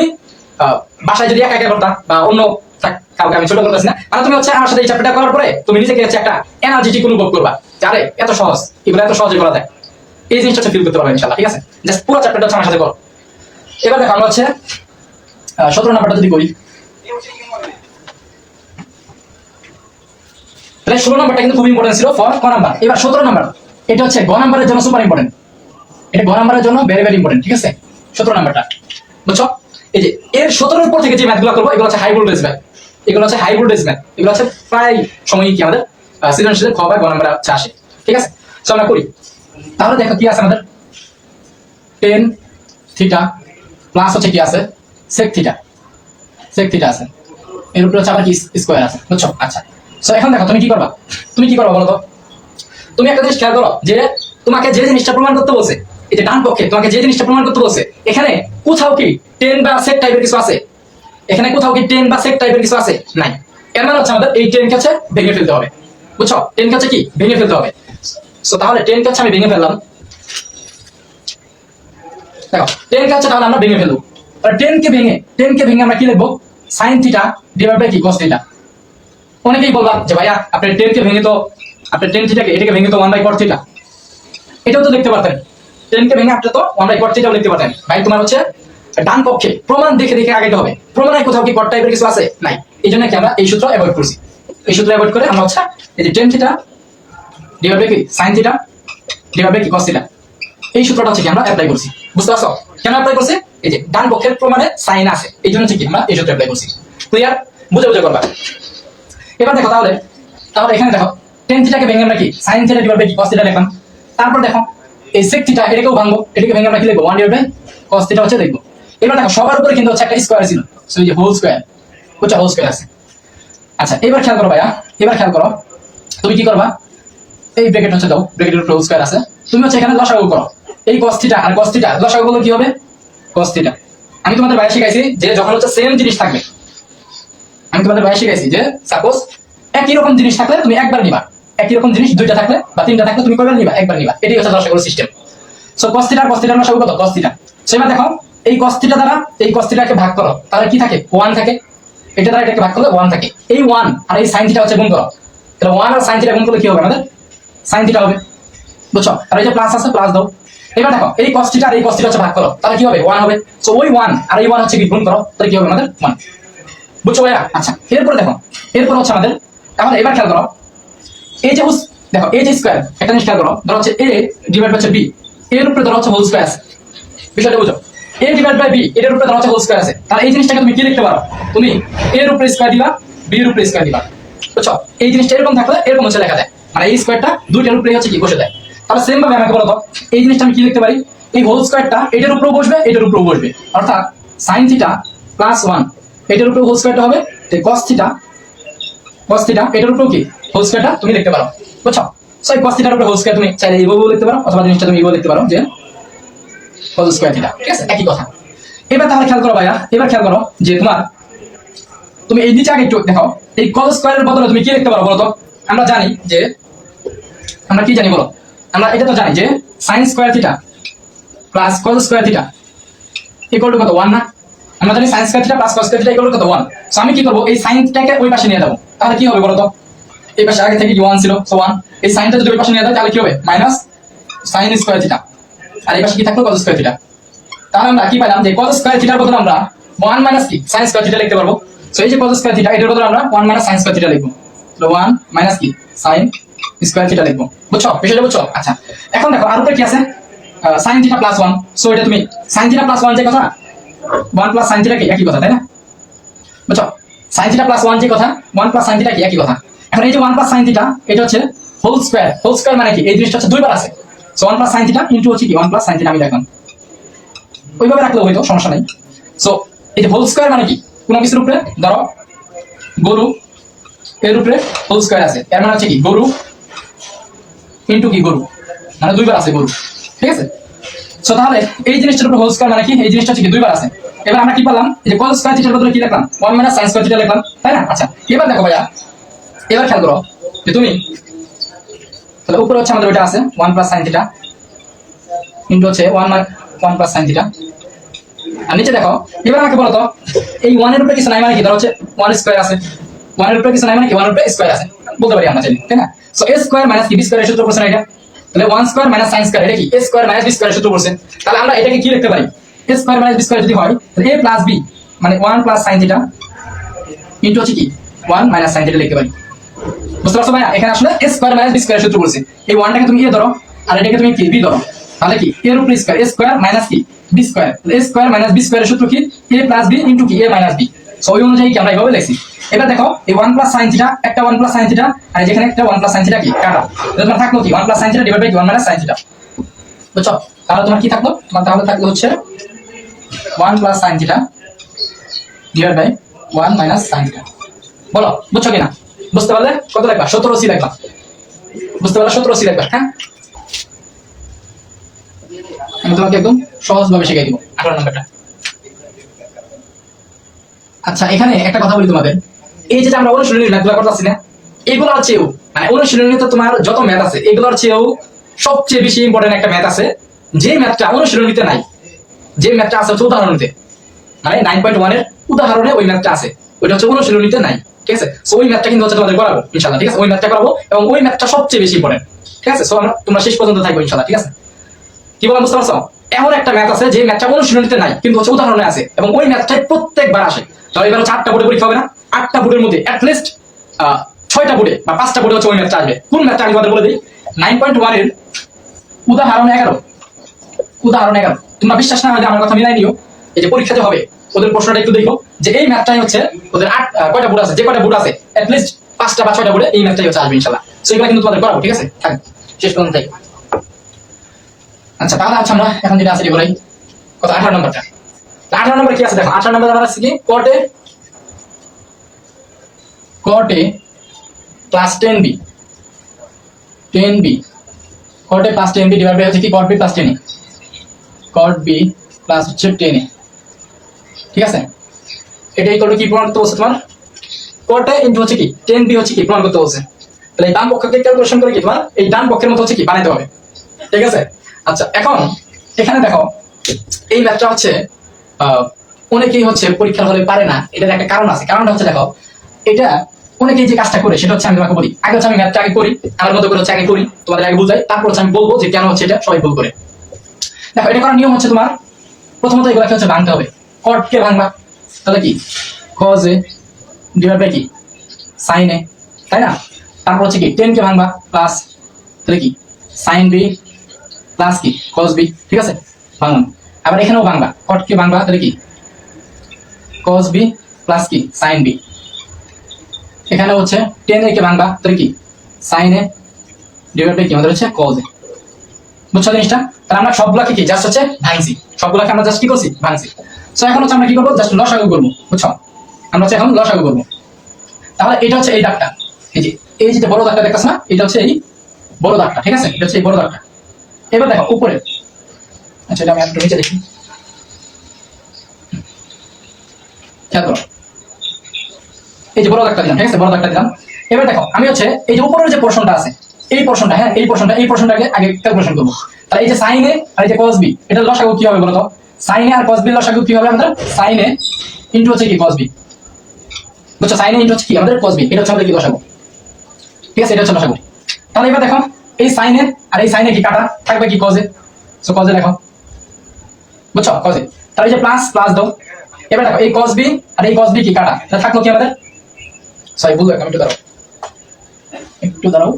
বাসায় যদি একা একা করতা বা অন্য কাউকে আমি ছোট করতেছি না, মানে তুমি হচ্ছে আমার সাথে এই চ্যাপ্টারটা করার পরে তুমি নিজেকে হচ্ছে একটা এনার্জেটিক অনুভব করবা যে আরে এত সহজ, এগুলো এত সহজে করা যায়, এই জিনিসটা হচ্ছে ফিল করতে পারবে ইনশাআল্লাহ, ঠিক আছে? জাস্ট পুরো চ্যাপ্টারটা হচ্ছে আমার সাথে করো। এবার দেখো আমরা হচ্ছে 17 নাম্বারটা যদি করি, তাহলে 16 নাম্বারটা কিন্তু খুব ইম্পর্টেন্ট ছিল ফর ক নাম্বার। এবার 17 নাম্বার এটা হচ্ছে গ নাম্বারের জন্য সুপার ইম্পর্টেন্ট, এটা গ নাম্বারের জন্য ভেরি ভেরি ইম্পর্টেন্ট, ঠিক আছে? 17 নাম্বারটা বুঝছো? এই যে এর 17 এর পর থেকে যে ম্যাথগুলো করবো এগুলো হচ্ছে হাই ভোল্টেজ ম্যাথ, এগুলো হচ্ছে হাই ভোল্টেজ ম্যাথ, এগুলো হচ্ছে প্রায় সময়ই কি আমাদের সৃজনশীলের খ বা গ নাম্বার হচ্ছে আসে, ঠিক আছে? সো আমরা করি, তাহলে দেখো কি আছে আমাদের tan থিটা প্লাস হচ্ছে কি আছে sec থিটা আছে, এর উপরে হচ্ছে আবার কি স্কয়ার আছে, বুঝছো? আচ্ছা সো এখন দেখো তুমি কি করবা, তুমি কি করবা বলো তো? তুমি একটা জিনিস খেয়াল করো যে তোমাকে যে জিনিসটা প্রমাণ করতে বলছে, এই যে ডান পক্ষে তোমাকে যে জিনিসটা প্রমাণ করতে বলছে, এখানে কোথাও কি tan বা sec টাইপের কিছু আছে, এখানে কোথাও কি tan বা sec টাইপের কিছু আছে নাই, এর মানে হচ্ছে আমাদের এই tan কে হচ্ছে ভেঙে ফেলতে হবে, বুঝছো? tan কে হচ্ছে কি ভেঙে ফেলতে হবে। সো তাহলে tan কে হচ্ছে আমি ভেঙে ফেললাম, দেখো tan কে হচ্ছে তাহলে আমরা ভেঙে ফেলবো, আর tan কে ভেঙে আমরা কি লিখবো sin থিটা ডিভাইড বাই কি cos থিটা। অনেকেই বলবা যে ভাইয়া আপনি tan কে ভেঙে তো, আপনি tan থিটাকে এটাকে ভেঙে তো 1 বাই cot থিটা, এটাও তো লিখতে পারতেন, tan কে ভেঙে আপনি তো 1 বাই cot থিটাও লিখতে পারতেন। ভাই তোমার হচ্ছে ডান পক্ষে প্রমাণ দেখে দেখে আগাইতে হবে। প্রমাণের কোথাও কি কট টাইপের কিছু আছে? নাই। এই জন্য কি আমরা এই সূত্র অ্যাভয়েড করছি। এই সূত্র অ্যাভয়েড করে আমরা হচ্ছে এই যে টেন থিটা ডিভাইড বাই কি সাইন থিটা ডিভাইড বাই কি কস থিটা, এই সূত্রটা হচ্ছে কি আমরা অ্যাপ্লাই করছি। বুঝতে পারছো কেন অ্যাপ্লাই করছি? এই যে ডান পক্ষের প্রমাণে সাইন আছে, এই জন্য হচ্ছে কি আমরা এই সূত্র অ্যাপ্লাই করছি। ক্লিয়ার? বুঝে বুঝে করবা। এবার দেখো তাহলে এখানে দেখো টেন থিটাকে ভেঙে আমরা কি সাইন থিটা ডিভাইড বাই কি কস থিটা লিখলাম। তারপর দেখো এই সেক থিটা এটাকেও ভাঙবো, এটাকে ভেঙে আমরা কি লিখবো 1 ডিভাইড বাই cos থিটা হচ্ছে লিখবো। এবার দেখো সবার উপরে কিন্তু হচ্ছে একটা স্কয়ার ছিল, সো এই যে হোল স্কয়ার, বুঝছো হোল স্কয়ার আছে। আচ্ছা এবার খেয়াল করো ভাইয়া, এবার খেয়াল করো তুমি কি করবা, এই ব্র্যাকেট হচ্ছে দাও, ব্র্যাকেটের উপরে হোল স্কয়ার আছে, তুমি হচ্ছে এখানে লসাগু করো। এই cos থিটা আর cos থিটা লসাগু করলে কি হবে cos থিটা। আমি তোমাদের বাইরে শিখাইছি যে যখন হচ্ছে সেম জিনিস থাকবে, আমি তোমাদের বাইরে শিখাইছি যে সাপোজ একই রকম জিনিস থাকলে তুমি একবার নিবা, একই রকম জিনিস দুইটা থাকলে বা তিনটা থাকলে তুমি কয়বার নিবা? একবার নিবা। এটাই হচ্ছে লসাগুর সিস্টেম। সো cos থিটা আর cos থিটার লসাগু কত? cos theta. সো এবার দেখো এই cos থিটা দ্বারা এই cos থিটাকে ভাগ করো, তাহলে কি থাকে? 1 থাকে। এটা দ্বারা এটাকে ভাগ করলে 1 থাকে। এই 1 আর এই sin থিটা হচ্ছে গুণ করো, তাহলে 1 আর sin থিটা গুণ করলে কি হবে? আমাদের sin থিটা হবে, বুঝছো? আর এই যে প্লাস আছে প্লাস দাও। এবার দেখো এই cos থিটা আর এই cos থিটা হচ্ছে ভাগ করো, তাহলে কি হবে? 1 হবে। সো ওই 1 আর এই 1 হচ্ছে কি গুণ করো, তাহলে কি হবে আমাদের 1। বুঝছো ভাইয়া? আচ্ছা এরপর দেখো, এরপর হচ্ছে আমাদের, তাহলে এবার খেয়াল করো এই যে দেখো এই যে স্কয়ার, একটা জিনিস খেয়াল করো, ধরো হচ্ছে a ডিভাইড হচ্ছে b, এর উপরে ধরো হচ্ছে হোল স্কয়ার আছে, বিষয়টা বুঝো। a ডিভাইড বাই b এর উপরে ধরো হচ্ছে হোল স্কয়ার আছে, তাহলে এই জিনিসটাকে তুমি কি লিখতে পারো? তুমি a এর উপরে স্কয়ার দিবা, b এর উপরে স্কয়ার দিবা, বুঝছো? এই জিনিসটা এরকম থাকলে এরকম হচ্ছে লেখা যায়, মানে এই স্কয়ারটা দুইটার উপরে হচ্ছে কি বসে যায়। তাহলে সেম ভাবে আমাকে বলো তো এই জিনিসটা আমি কি লিখতে পারি? এই হোল স্কয়ারটা এটার উপরেও বসবে, এটার উপরেও বসবে, অর্থাৎ sin থিটা প্লাস 1 এটার উপরে হোল স্কয়ারটা হবে, তো cos থিটা এটার উপরেও কি হোল স্কয়ারটা তুমি লিখতে পারো, বুঝছো? সো এই cos থিটার উপরে হোল স্কয়ার তুমি চাইলে এইভাবেও লিখতে পারো, অথবা জিনিসটা তুমি এইভাবে লিখতে পারো যে হোল স্কয়ার থিটা, ঠিক আছে? একই কথা। এবার তাহলে খেয়াল করো ভাইয়া, এবার খেয়াল করো যে তুমি এই নিচে আগে একটু দেখো এই cos স্কয়ারের বদলে তুমি কি লিখতে পারো বলো তো? আমরা জানি যে, আমরা কি জানি বলো? আমরা এটা তো জানি যে sin square theta plus cos square theta equal to কত? 1 না? আমরা জানি sin square theta plus cos square theta equal to কত? 1। সো আমি কি করব? এই sin টাকে ওই পাশে নিয়ে যাব, তাহলে কি হবে বলো তো? এই পাশে আগে থেকে কি 1 ছিল, সো 1, এই সাইনটা যদি ওই পাশে নিয়ে যাই তাহলে কি হবে? মাইনাস sin স্কয়ার থিটা, আর এই পাশে কি থাকলো? cos square theta. তাহলে আমরা কি পেলাম যে cos স্কয়ার থিটার বদলে আমরা 1 মাইনাস কি sin স্কয়ার থিটা লিখতে পারবো। সো এই যে cos স্কয়ার থিটা এটার বদলে আমরা 1 মাইনাস sin স্কয়ার থিটা লিখবো, তো 1 মাইনাস কি sin স্কয়ার থিটা লিখবো, বুঝছো বিষয়টা? বুঝছো? আচ্ছা এখন দেখো আর উপরে কি আছে? sin theta plus 1। সো এটা তুমি sin থিটা প্লাস 1 যে কথা, 1 প্লাস sin থিটা কি একই কথা, তাই না? বুঝছো? sin থিটা প্লাস 1 যে কথা, 1 প্লাস sin থিটা কি একই কথা। এখন এই যে 1 প্লাস sin থিটা এটা হচ্ছে হোল স্কয়ার, হোল স্কয়ার মানে কি এই জিনিসটা হচ্ছে দুইবার আছে। So 1 plus sin theta into হচ্ছে কি 1 প্লাস sin থিটা, আমি দেখলাম ওইভাবে রাখলেও হয়তো সমস্যা নাই। সো এই যে হোল স্কয়ার মানে কি কোন কিছুর উপরে ধরো গরু, এর উপরে হোল স্কয়ার আছে, এর মানে হচ্ছে কি গরু ইনটু কি গরু, মানে দুইবার আছে গরু, ঠিক আছে? সো তাহলে এই জিনিসটার উপরে হোল স্কয়ার মানে কি এই জিনিসটা হচ্ছে কি দুইবার আছে। এবার আমরা কি পেলাম? এই যে cos স্কয়ার থিটার বদলে কি লিখলাম? 1 মাইনাস sin স্কয়ার থিটা লিখলাম, তাই না? আচ্ছা এবার দেখো ভাইয়া, এবার খেয়াল করো যে তুমি তাহলে উপরে হচ্ছে আমাদের ওইটা আছে 1 প্লাস sin থিটা ইনটু হচ্ছে 1 প্লাস sin থিটা, আর নিচে দেখো এবার আমাকে বলো তো এই 1 এর উপরে কিছু নাই মানে কি? ধরো হচ্ছে 1 স্কয়ার আছে, 1 এর উপরে কিছু নাই মানে কি 1 এর উপরে স্কয়ার আছে বলতে পারি আমরা চাইলে, তাই না? So a square minus b square এর সূত্র পড়ছে না এটা, তাহলে 1 স্কয়ার মাইনাস sin স্কয়ার এটা কি a square minus b square এর সূত্র পড়ছে। তাহলে আমরা এটাকে কি লিখতে পারি? a square minus b square যদি হয় তাহলে a প্লাস b মানে 1 প্লাস sin থিটা ইনটু হচ্ছে কি 1 মাইনাস sin থিটা লিখতে পারি। বুঝতে পারছো ভাইয়া? এখানে আসলে a square minus b square এর সূত্র পড়ছে, এই 1 টাকে তুমি a ধরো আর এটাকে তুমি কি b ধরো, তাহলে কি এর উপরে স্কয়ার a স্কয়ার মাইনাস কি b square, a square minus b square এর সূত্র কি a প্লাস b ইনটু কি a মাইনাস b। সো ওই অনুযায়ী কি আমরা এইভাবে লিখছি। এবার দেখো এই 1 প্লাস sin থিটা একটা 1 প্লাস sin থিটা, আর যেখানে একটা 1 প্লাস sin থিটা কি কাটা, তাহলে তোমার থাকলো কি 1 plus sin theta divide by 1 minus sin theta, বুঝছো? তাহলে তোমার কি থাকলো? তোমার তাহলে থাকলো হচ্ছে 1 plus sin theta divide by 1 minus sin theta. বলো বুঝছো কিনা? বুঝতে পারলে কত লিখবা? 17c লিখবা। বুঝতে পারলে 17c লিখবা। হ্যাঁ আমি তোমাকে একদম সহজ ভাবে শিখিয়ে দিব 18 নম্বরটা। আচ্ছা এখানে একটা কথা বলি তোমাদের, এই যে আমরা অনুশীলনী ম্যাথগুলো করতেছি না, এগুলোর চেয়েও মানে অনুশীলনীতে তোমার যত ম্যাথ আছে এগুলোর চেয়েও সবচেয়ে বেশি ইম্পর্টেন্ট একটা ম্যাথ আছে, যে ম্যাথটা অনুশীলনীতে নাই, যে ম্যাথটা আছে হচ্ছে উদাহরণীতে, মানে 9.1 এর উদাহরণে ওই ম্যাথটা আছে, ওইটা হচ্ছে অনুশীলনীতে নাই, ঠিক আছে? সো ওই ম্যাথটা কিন্তু হচ্ছে তোমাদের করাবো ইনশাআল্লাহ, ঠিক আছে? ওই ম্যাথটা করাবো এবং ওই ম্যাথটা সবচেয়ে বেশি ইম্পর্টেন্ট, ঠিক আছে? সো তোমরা শেষ পর্যন্ত থাকবো ইনশাআল্লাহ, ঠিক আছে? কি বললাম বুঝতে পারছো? এমন একটা ম্যাথ আছে যে ম্যাথটা অনুশীলনীতে নাই কিন্তু হচ্ছে উদাহরণে আছে এবং ওই ম্যাথটাই প্রত্যেকবার আসে। তাহলে এবার হচ্ছে 8টা বোর্ডে পরীক্ষা হবে না, 8টা বোর্ডের মধ্যে অ্যাটলিস্ট 6টা বোর্ডে বা 5টা বোর্ডে হচ্ছে ওই ম্যাথটা আসবে। কোন ম্যাথটা আমি তোমাদের বলে দিই, 9.1 এর উদাহরণ 11। উদাহরণ 11 তোমরা বিশ্বাস না হলে আমার কথা মিলাই নিও, এই যে পরীক্ষাতে হবে ওদের প্রশ্নটা একটু দেখো যে এই ম্যাথটাই হচ্ছে ওদের কয়টা বোর্ড আছে, যে কয়টা বোর্ড আছে অ্যাটলিস্ট 5টা বা 6টা বোর্ডে এই ম্যাথটাই হচ্ছে আসবে ইনশাআল্লাহ। সো এগুলো কিন্তু তোমাদের করাবো, ঠিক আছে? থাক শেষ পর্যন্ত থাক। আচ্ছা তাহলে আচ্ছা আমরা এখন যেটা আছে বলাই কত 18 নম্বরটা। 18 নম্বরে কি আছে দেখো, 18 নম্বরে আমার আছে কি cot a plus 10b 10b cot a plus 10b divide by হচ্ছে কি cot b plus 10a cot b plus হচ্ছে 10a, ঠিক আছে? এটাই করলে কি প্রমাণ করতে বলছে তোমার, cot a ইনটু হচ্ছে কি 10b হচ্ছে কি প্রমাণ করতে বলছে। তাহলে এই বাম পক্ষকে ক্যালকুলেশন করে কি তোমার এই ডান পক্ষের মতো হচ্ছে কি বানাইতে হবে, ঠিক আছে? আচ্ছা এখন এখানে দেখো এই ম্যাথটা হচ্ছে অনেকেই হচ্ছে পরীক্ষার হলে পারে না, এটার একটা কারণ আছে। কারণটা হচ্ছে দেখো এটা অনেকেই যে কাজটা করে সেটা হচ্ছে আমি তোমাকে বলি। আগে হচ্ছে আমি ম্যাথটা আগে করি, আমার মতো করে হচ্ছে আগে করি, তোমাদের আগে বুঝাই, তারপর হচ্ছে আমি বলবো যে কেন হচ্ছে এটা সবাই ভুল করে। দেখো এটা করার নিয়ম হচ্ছে তোমার প্রথমত এগুলোকে হচ্ছে ভাঙতে হবে। cot কে ভাঙবা তাহলে কি cos a ডিভাইড বাই কি sin a, তাই না? তারপর হচ্ছে কি 10 কে ভাঙবা প্লাস তাহলে কি sin b প্লাস কি cos b, ঠিক আছে? ভাঙুন। আবার এখানেও ভাঙবা, cot কে ভাঙবা তাহলে কি cos b প্লাস কি sin b। এখানে হচ্ছে 10 কে ভাঙবা তাহলে কি sin a ডিভাইড বাই কি আমাদের হচ্ছে cos a। বুঝছো জিনিসটা? তাহলে আমরা সবগুলোকে কি জাস্ট হচ্ছে ভাঙছি, সবগুলোকে আমরা জাস্ট কি করছি ভাঙছি। সো এখন হচ্ছে আমরা কি করব, জাস্ট লসাগু করব, বুঝছো? আমরা হচ্ছে এখন লসাগু করব। তাহলে এটা হচ্ছে এই দাগটা, এই যে বড় দাগটা দেখতেছ না, এটা হচ্ছে এই বড় দাগটা, ঠিক আছে? এটা হচ্ছে এই বড় দাগটা। এবার দেখো উপরে, আচ্ছা এটা আমি একটু নিচে দেখি, খেয়াল করো এই যে বড় দাগটা দিলাম, ঠিক আছে? বড় দাগটা দিলাম। এবার দেখো আমি হচ্ছে এই যে উপরের যে পোরশনটা আছে এই পোরশনটা, হ্যাঁ এই পোরশনটাকে আগে ক্যালকুলেশন করব। তাহলে এই যে sin a আর এই যে cos b এটা লসাগু কি হবে বলো তো? sin a R cos b লসাগু কি হবে আমাদের? sin a ইনটু হচ্ছে কি cos b, বুঝছো? sin a ইনটু হচ্ছে কি আমাদের cos b, এটা হচ্ছে আমাদের কি লসাগু, ঠিক আছে? এটা হচ্ছে লসাগু। তাহলে এবার দেখো এই sin a আর এই sin a কি কাটা থাকবে কি cos a, so cos a লেখো, বুঝছো? cos a। তাহলে এই যে প্লাস প্লাস দাও। এবার দেখো এই cos b আর এই cos b কি কাটা, তাহলে থাকলো কি আমাদের, সরি ভুল একটু দাঁড়াও, একটু দাঁড়াও।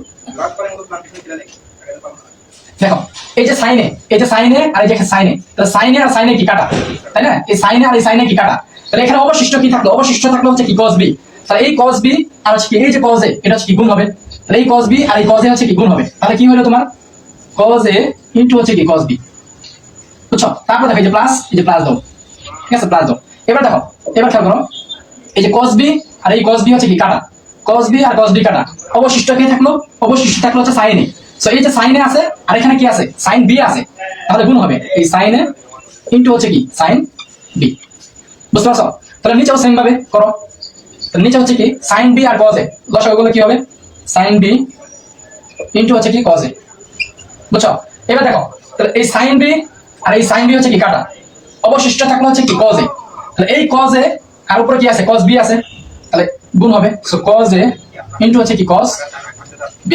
দেখো এই যে sin a, এই যে sin a আর এই যে sin a, তাহলে sin a আর sin a কি কাটা, তাই না? এই sin a আর এই sin a কি কাটা, তাহলে এখানে অবশিষ্ট কি থাকলো, অবশিষ্ট থাকলো হচ্ছে কি cos b। তাহলে এই cos b আর হচ্ছে কি এই যে cos a এটা হচ্ছে কি গুণ হবে, তাহলে এই cos b আর এই cos a হচ্ছে কি গুণ হবে। তাহলে কি হলো তোমার cos a ইনটু হচ্ছে কি cos b, বুঝছো? তারপর দেখো এই যে প্লাস দাও, ঠিক আছে? প্লাস দাও। এবার দেখো এবার খেয়াল করো এই যে cos b আর এই cos b হচ্ছে কি কাটা, cos b আর cos b কাটা, অবশিষ্ট কি থাকলো, অবশিষ্ট থাকলো হচ্ছে sin a। সো এই যে sin a আছে আর এখানে কি আছে sin b আছে, তাহলে গুণ হবে এই sin a ইনটু হচ্ছে কি sin b, বুঝতে পারছো? তাহলে নিচেও সেম ভাবে করো, তাহলে নিচে হচ্ছে কি sin b R cos a লসাগু করলে কি হবে sin b ইনটু হচ্ছে কি cos a, বুঝছো? এবার দেখো তাহলে এই sin b আর এই sin b হচ্ছে কি কাটা, অবশিষ্ট থাকলো হচ্ছে কি cos a, তাহলে এই cos a আর উপরে কি আছে cos b আছে, তাহলে গুণ হবে। সো cos a ইনটু হচ্ছে কি cos b,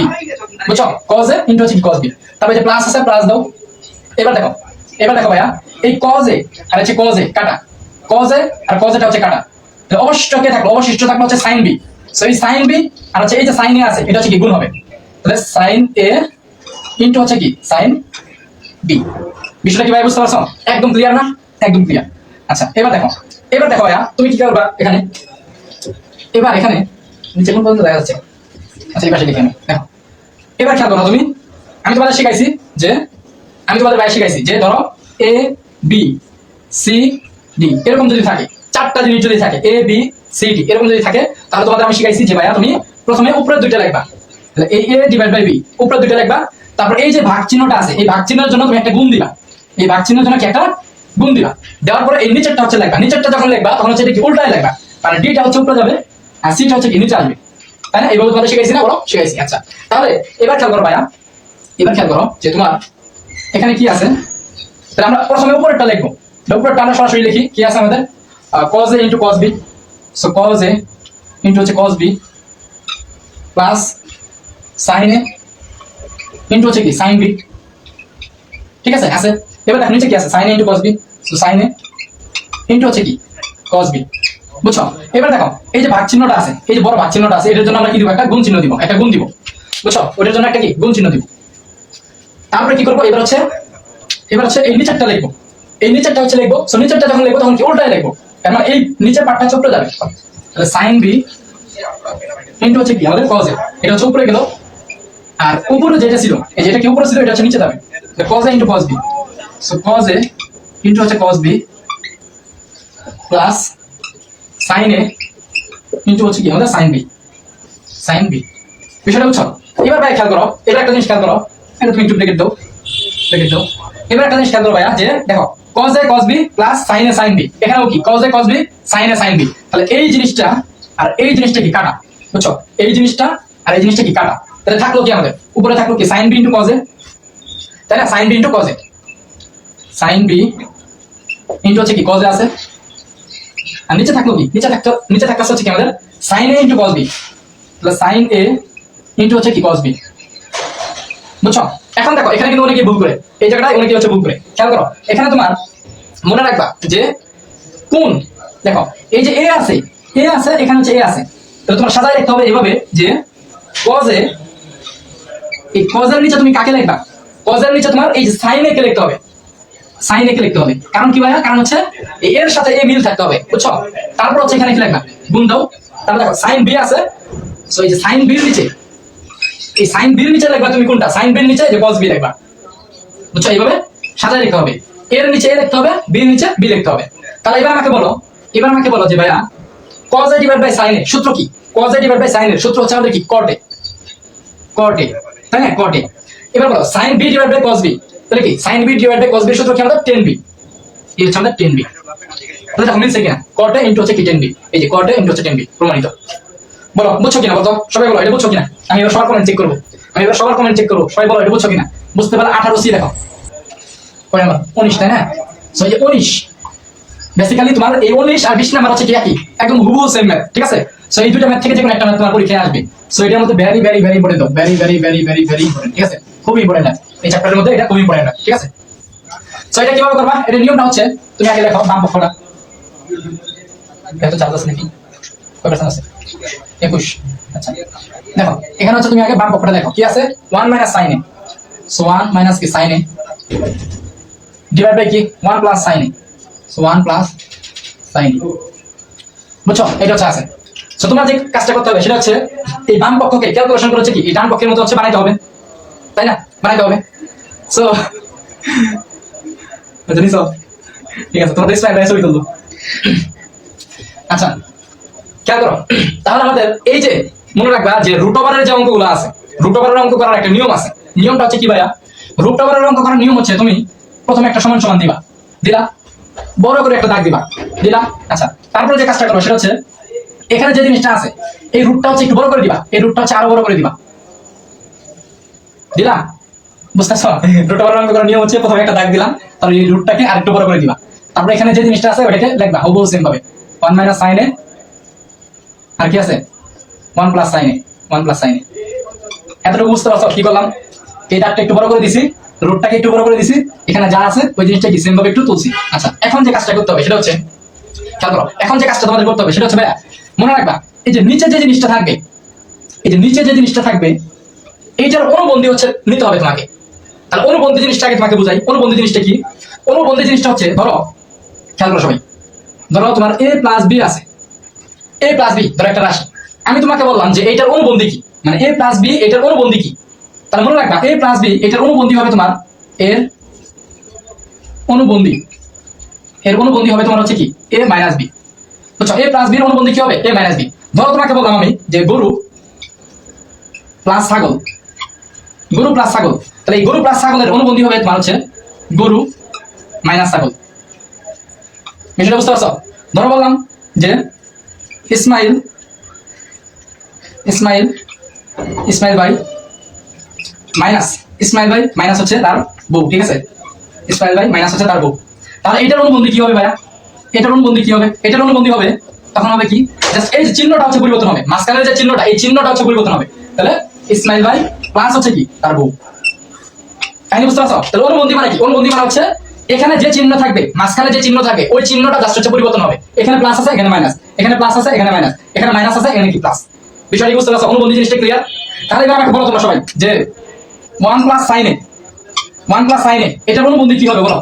বুঝছো? cos a ইনটু হচ্ছে কি cos b। তারপরে যে প্লাস আছে প্লাস দাও। এবার দেখো ভাইয়া এই cos a আর হচ্ছে cos a কাটা, cos a R cos a টা হচ্ছে কাটা, তাহলে অবশিষ্ট কে থাকলো, অবশিষ্ট থাকলো হচ্ছে sin b। সো এই sin b আর হচ্ছে এই যে sin a আছে এটা হচ্ছে কি গুণ হবে, তাহলে sin a ইনটু হচ্ছে কি sin b। বিষয়টা কি ভাই বুঝতে পারছো? একদম ক্লিয়ার না? একদম ক্লিয়ার। আচ্ছা এবার দেখো ভাইয়া তুমি কি করবা এখানে, এবার এখানে নিচে কোন পর্যন্ত দেখা যাচ্ছে, আচ্ছা এই পাশে লিখে নাও। দেখো এবার খেয়াল করো তুমি, আমি তোমাদের শিখাইছি যে ধরো a b c d এরকম যদি থাকে, চারটা জিনিস যদি থাকে a b c d এরকম যদি থাকে, তাহলে তোমাদের আমি শিখাইছি যে ভাইয়া তুমি প্রথমে উপরে দুইটা লিখবা, তাহলে এই a ডিভাইড বাই b উপরে দুইটা লিখবা, তারপর এই যে ভাগ চিহ্নটা আছে এই ভাগ চিহ্নের জন্য তুমি একটা গুণ দিবা, এই ভাগ চিহ্নের জন্য কি একটা গুণ দিবা, দেওয়ার পরে এই নিচেরটা হচ্ছে লিখবা, নিচেরটা যখন লিখবা তখন হচ্ছে এটা কি উল্টায় লিখবা, মানে d টা হচ্ছে উপরে যাবে আর c টা হচ্ছে কি নিচে আসবে, তাই না? এইভাবে তোমাদের শিখাইছি না, বলো শিখাইছি। আচ্ছা তাহলে এবার খেয়াল করো ভাইয়া, এবার খেয়াল করো যে তোমার এখানে কি আছে, তাহলে আমরা প্রথমে উপরেরটা লিখবো, উপরেরটা আমরা সরাসরি লিখি কি আছে আমাদের cos a into cos b, so cos a into হচ্ছে cos b plus sin a into হচ্ছে কি sin b, ঠিক আছে? এবার দেখো নিচে কি আছে sin a into cos b, so sin a into হচ্ছে কি cos b, বুঝছো? এবার দেখো এই যে ভাগ চিহ্নটা আছে, এই যে বড় ভাগ চিহ্নটা আছে, এটার জন্য আমরা কি দিব, একটা গুণ চিহ্ন দিব, একটা গুণ দিব, বুঝছো? ওটার জন্য একটা কি গুণ চিহ্ন দিব। তারপরে কি করবো, এবার হচ্ছে এই নিচেরটা লিখবো, এই নিচেরটা হচ্ছে লিখবো, সো নিচেরটা যখন লিখবো তখন কি উল্টায় লিখবো, তার মানে এই নিচের পার্টটা চক্র যাবে, তাহলে sin b ইনটু হচ্ছে কি আমাদের cos a, এটা হচ্ছে উপরে গেল, আর উপরে যেটা ছিল, এই যেটা কি উপরে ছিল এটা হচ্ছে নিচে যাবে, cos a into cos b, so cos a into হচ্ছে cos b plus sin a into হচ্ছে কি আমাদের sin b, বিষয়টা বুঝছো? এবার ভাই খেয়াল করো, এটা একটা জিনিস খেয়াল করো, এটা তুমি একটু ব্রেকেট দাও। এবার একটা জিনিস খেয়াল করো ভাইয়া, যে দেখো cos a cos b plus sin a sin b, এখানেও কি cos a cos b sin a sin b, তাহলে এই জিনিসটা আর এই জিনিসটা কি কাটা, বুঝছো? এই জিনিসটা আর এই জিনিসটা কি কাটা, তাহলে থাকলো কি আমাদের উপরে থাকলো কি sin b into cos a, তাই না? sin b into cos a, sin b into হচ্ছে কি cos a আছে, আর নিচে থাকলো কি, নিচে থাকতে হচ্ছে কি আমাদের sin a into cos b, তাহলে sin a ইনটু হচ্ছে কি cos b, বুঝছো? এখন দেখো এখানে কিন্তু অনেকে ভুল করে, এই জায়গাটায় অনেকে হচ্ছে ভুল করে, খেয়াল করো এখানে তোমার মনে রাখবা যে কোন, দেখো এই যে a আছে এখানে হচ্ছে a আছে, তাহলে তোমার সাজায় লিখতে হবে এভাবে যে cos a, এই cos এর নিচে তুমি কাকে লিখবা, cos এর নিচে তোমার এই যে sin a কে লিখতে হবে, sin a কে লিখতে হবে, কারণ কি ভাইয়া, কারণ হচ্ছে এই এর সাথে a মিল থাকতে হবে, বুঝছো? তারপর হচ্ছে এখানে কি লিখবা, গুণ দাও, তারপর দেখো sin b আছে, সো এই যে sin b এর নিচে, এই sin b এর নিচে লিখবা তুমি কোনটা, sin b এর নিচে যে cos b লিখবা, বুঝছো? এইভাবে সাজায় লিখতে হবে, এর নিচে a লিখতে হবে, b এর নিচে b লিখতে হবে। তাহলে এবার আমাকে বলো যে ভাইয়া cos a divide by sin a সূত্র কি, cos a divide by sin a সূত্র হচ্ছে আমাদের কি cot a, তাই না, cot a। এবার বলো sin b divide by cos b, তাহলে কি sin b divide by cos b সূত্র কি আমাদের tan b, এই হচ্ছে আমাদের tan b, তাহলে দেখো মিলছে কিনা, cot a ইনটু হচ্ছে কি tan b, এই যে cot a ইনটু হচ্ছে tan b, প্রমাণিত। বলো বুঝছো কিনা, বলো সবাই বলো এটা বুঝছো কিনা, আমি এবার সবার কমেন্ট চেক করবো, সবাই বলো এটা বুঝছো কিনা, বুঝতে পারলে 18 সি দেখো, কয় নাম্বার 19, তাই না? সো এই যে 19 বেসিক্যালি তোমার এই 19 আর 20 নাম্বার হচ্ছে কি একই, একদম হুবহু সেম ম্যাথ, ঠিক আছে? সো এই দুটো ম্যাথ থেকে যে কোনো একটা ম্যাথ তোমার পরীক্ষায় আসবে, সো এটার মধ্যে very very very important, very important, ঠিক আছে? খুবই ইম্পর্টেন্ট, এই চ্যাপ্টারের মধ্যে এটা খুবই ইম্পর্টেন্ট, ঠিক আছে? সো এটা কিভাবে করবা, এটা নিয়মটা হচ্ছে তুমি আগে লেখো বাম পক্ষটা, এটা চার্জ আছে নাকি, কয় পার্সেন্ট আছে, 21, আচ্ছা দেখো এখানে হচ্ছে তুমি আগে বাম পক্ষটা দেখো কি আছে, 1 minus sin a, so 1 minus কি sin a ডিভাইড বাই কি 1 plus sin a, so 1 plus sin a, বুঝছো? এটা হচ্ছে আছে। সো তোমার যে কাজটা করতে হবে সেটা হচ্ছে এই বাম পক্ষকে ক্যালকুলেশন করে হচ্ছে কি এই ডান পক্ষের মতো হচ্ছে বানাইতে হবে, তাই না? বানাইতে হবে। সো জানিস, ঠিক আছে তোমাদের স্লাইড ছবি তুলবো, আচ্ছা খেয়াল করো। তাহলে আমাদের এই যে মনে রাখবা যে রুট ওভারের যে অঙ্কগুলো আছে, রুট ওভারের অঙ্ক করার একটা নিয়ম আছে, নিয়মটা হচ্ছে কি ভাইয়া, রুট ওভারের অঙ্ক করার নিয়ম হচ্ছে তুমি প্রথমে একটা সমান সমান দিলা, বড় করে একটা দাগ দিলা, আচ্ছা তারপরে যে কাজটা করো সেটা হচ্ছে এখানে যে জিনিসটা আছে এই রুটটা হচ্ছে একটু বড় করে দিবা, এই রুটটা হচ্ছে আরো বড় করে দিলা, বুঝতেছ? রুট ওভারের অঙ্ক করার নিয়ম হচ্ছে প্রথমে একটা দাগ দিলাম, তারপর এই রুটটাকে আরেকটু বড় করে দিবা, তারপরে এখানে যে জিনিসটা আছে ওটাকে লিখবা হুবহু সেম ভাবে 1 মাইনাস sin a, আর কি আছে 1 প্লাস sin a, এতটুকু বুঝতে পারছো কি করলাম, এই দাগটা একটু বড় করে দিছি, রুটটাকে একটু বড় করে দিছি, এখানে যা আছে ওই জিনিসটা কি সেম ভাবে একটু তুলছি। আচ্ছা এখন যে কাজটা করতে হবে সেটা হচ্ছে খেয়াল করো, এখন যে কাজটা তোমাদের করতে হবে সেটা হচ্ছে ভাইয়া মনে রাখবা এই যে নিচে যে জিনিসটা থাকবে, এইটার অনুবন্ধী হচ্ছে নিতে হবে তোমাকে। তাহলে অনুবন্ধী জিনিসটা আগে তোমাকে বুঝাই, অনুবন্ধী জিনিসটা কি, অনুবন্ধী জিনিসটা হচ্ছে ধরো খেয়াল করো সবাই, ধরো তোমার a প্লাস b আছে, a প্লাস b ধরো একটা রাশি, আমি তোমাকে বললাম যে এইটার অনুবন্ধী কি, মানে a প্লাস b এটার অনুবন্ধী কি, তাহলে মনে রাখবা a প্লাস b এটার অনুবন্ধী হবে তোমার এর অনুবন্ধী হবে তোমার হচ্ছে কি a মাইনাস b, বুঝছো? a প্লাস b এর অনুবন্ধী কি হবে a মাইনাস b। ধরো তোমাকে বললাম আমি যে গরু প্লাস ছাগল, তাহলে এই গরু প্লাস ছাগলের অনুবন্ধী হবে তোমার হচ্ছে গরু মাইনাস ছাগল, বিষয়টা বুঝতে পারছো? ধরো বললাম যে ইসমাইল ভাই মাইনাস হচ্ছে তার বউ, ঠিক আছে? ইসমাইল ভাই মাইনাস হচ্ছে তার বউ, তাহলে এটার অনুবন্ধী কি হবে ভাইয়া, এটার অনুবন্ধী হবে তখন হবে কি, জাস্ট এই যে চিহ্নটা হচ্ছে পরিবর্তন হবে, মাঝখানের যে চিহ্নটা এই চিহ্নটা হচ্ছে পরিবর্তন হবে, তাহলে ইসমাইল ভাই প্লাস হচ্ছে কি তার বউ, কাহিনী বুঝতে পারছো? তাহলে অনুবন্ধী মানে কি, অনুবন্ধী মানে হচ্ছে এখানে যে চিহ্ন থাকবে, মাঝখানে যে চিহ্ন থাকবে, ওই চিহ্নটা জাস্ট হচ্ছে পরিবর্তন হবে। এখানে প্লাস আছে, এখানে মাইনাস, এখানে প্লাস আছে, এখানে মাইনাস, এখানে মাইনাস আছে, এখানে কি প্লাস। বিষয়টি বুঝতে পারছো? অনুবন্ধী জিনিসটা ক্লিয়ার? তাহলে এবার আমাকে বলো তোমরা সবাই যে 1 প্লাস সাইনে, 1 প্লাস সাইনে এটার অনুবন্ধী কি হবে বলো?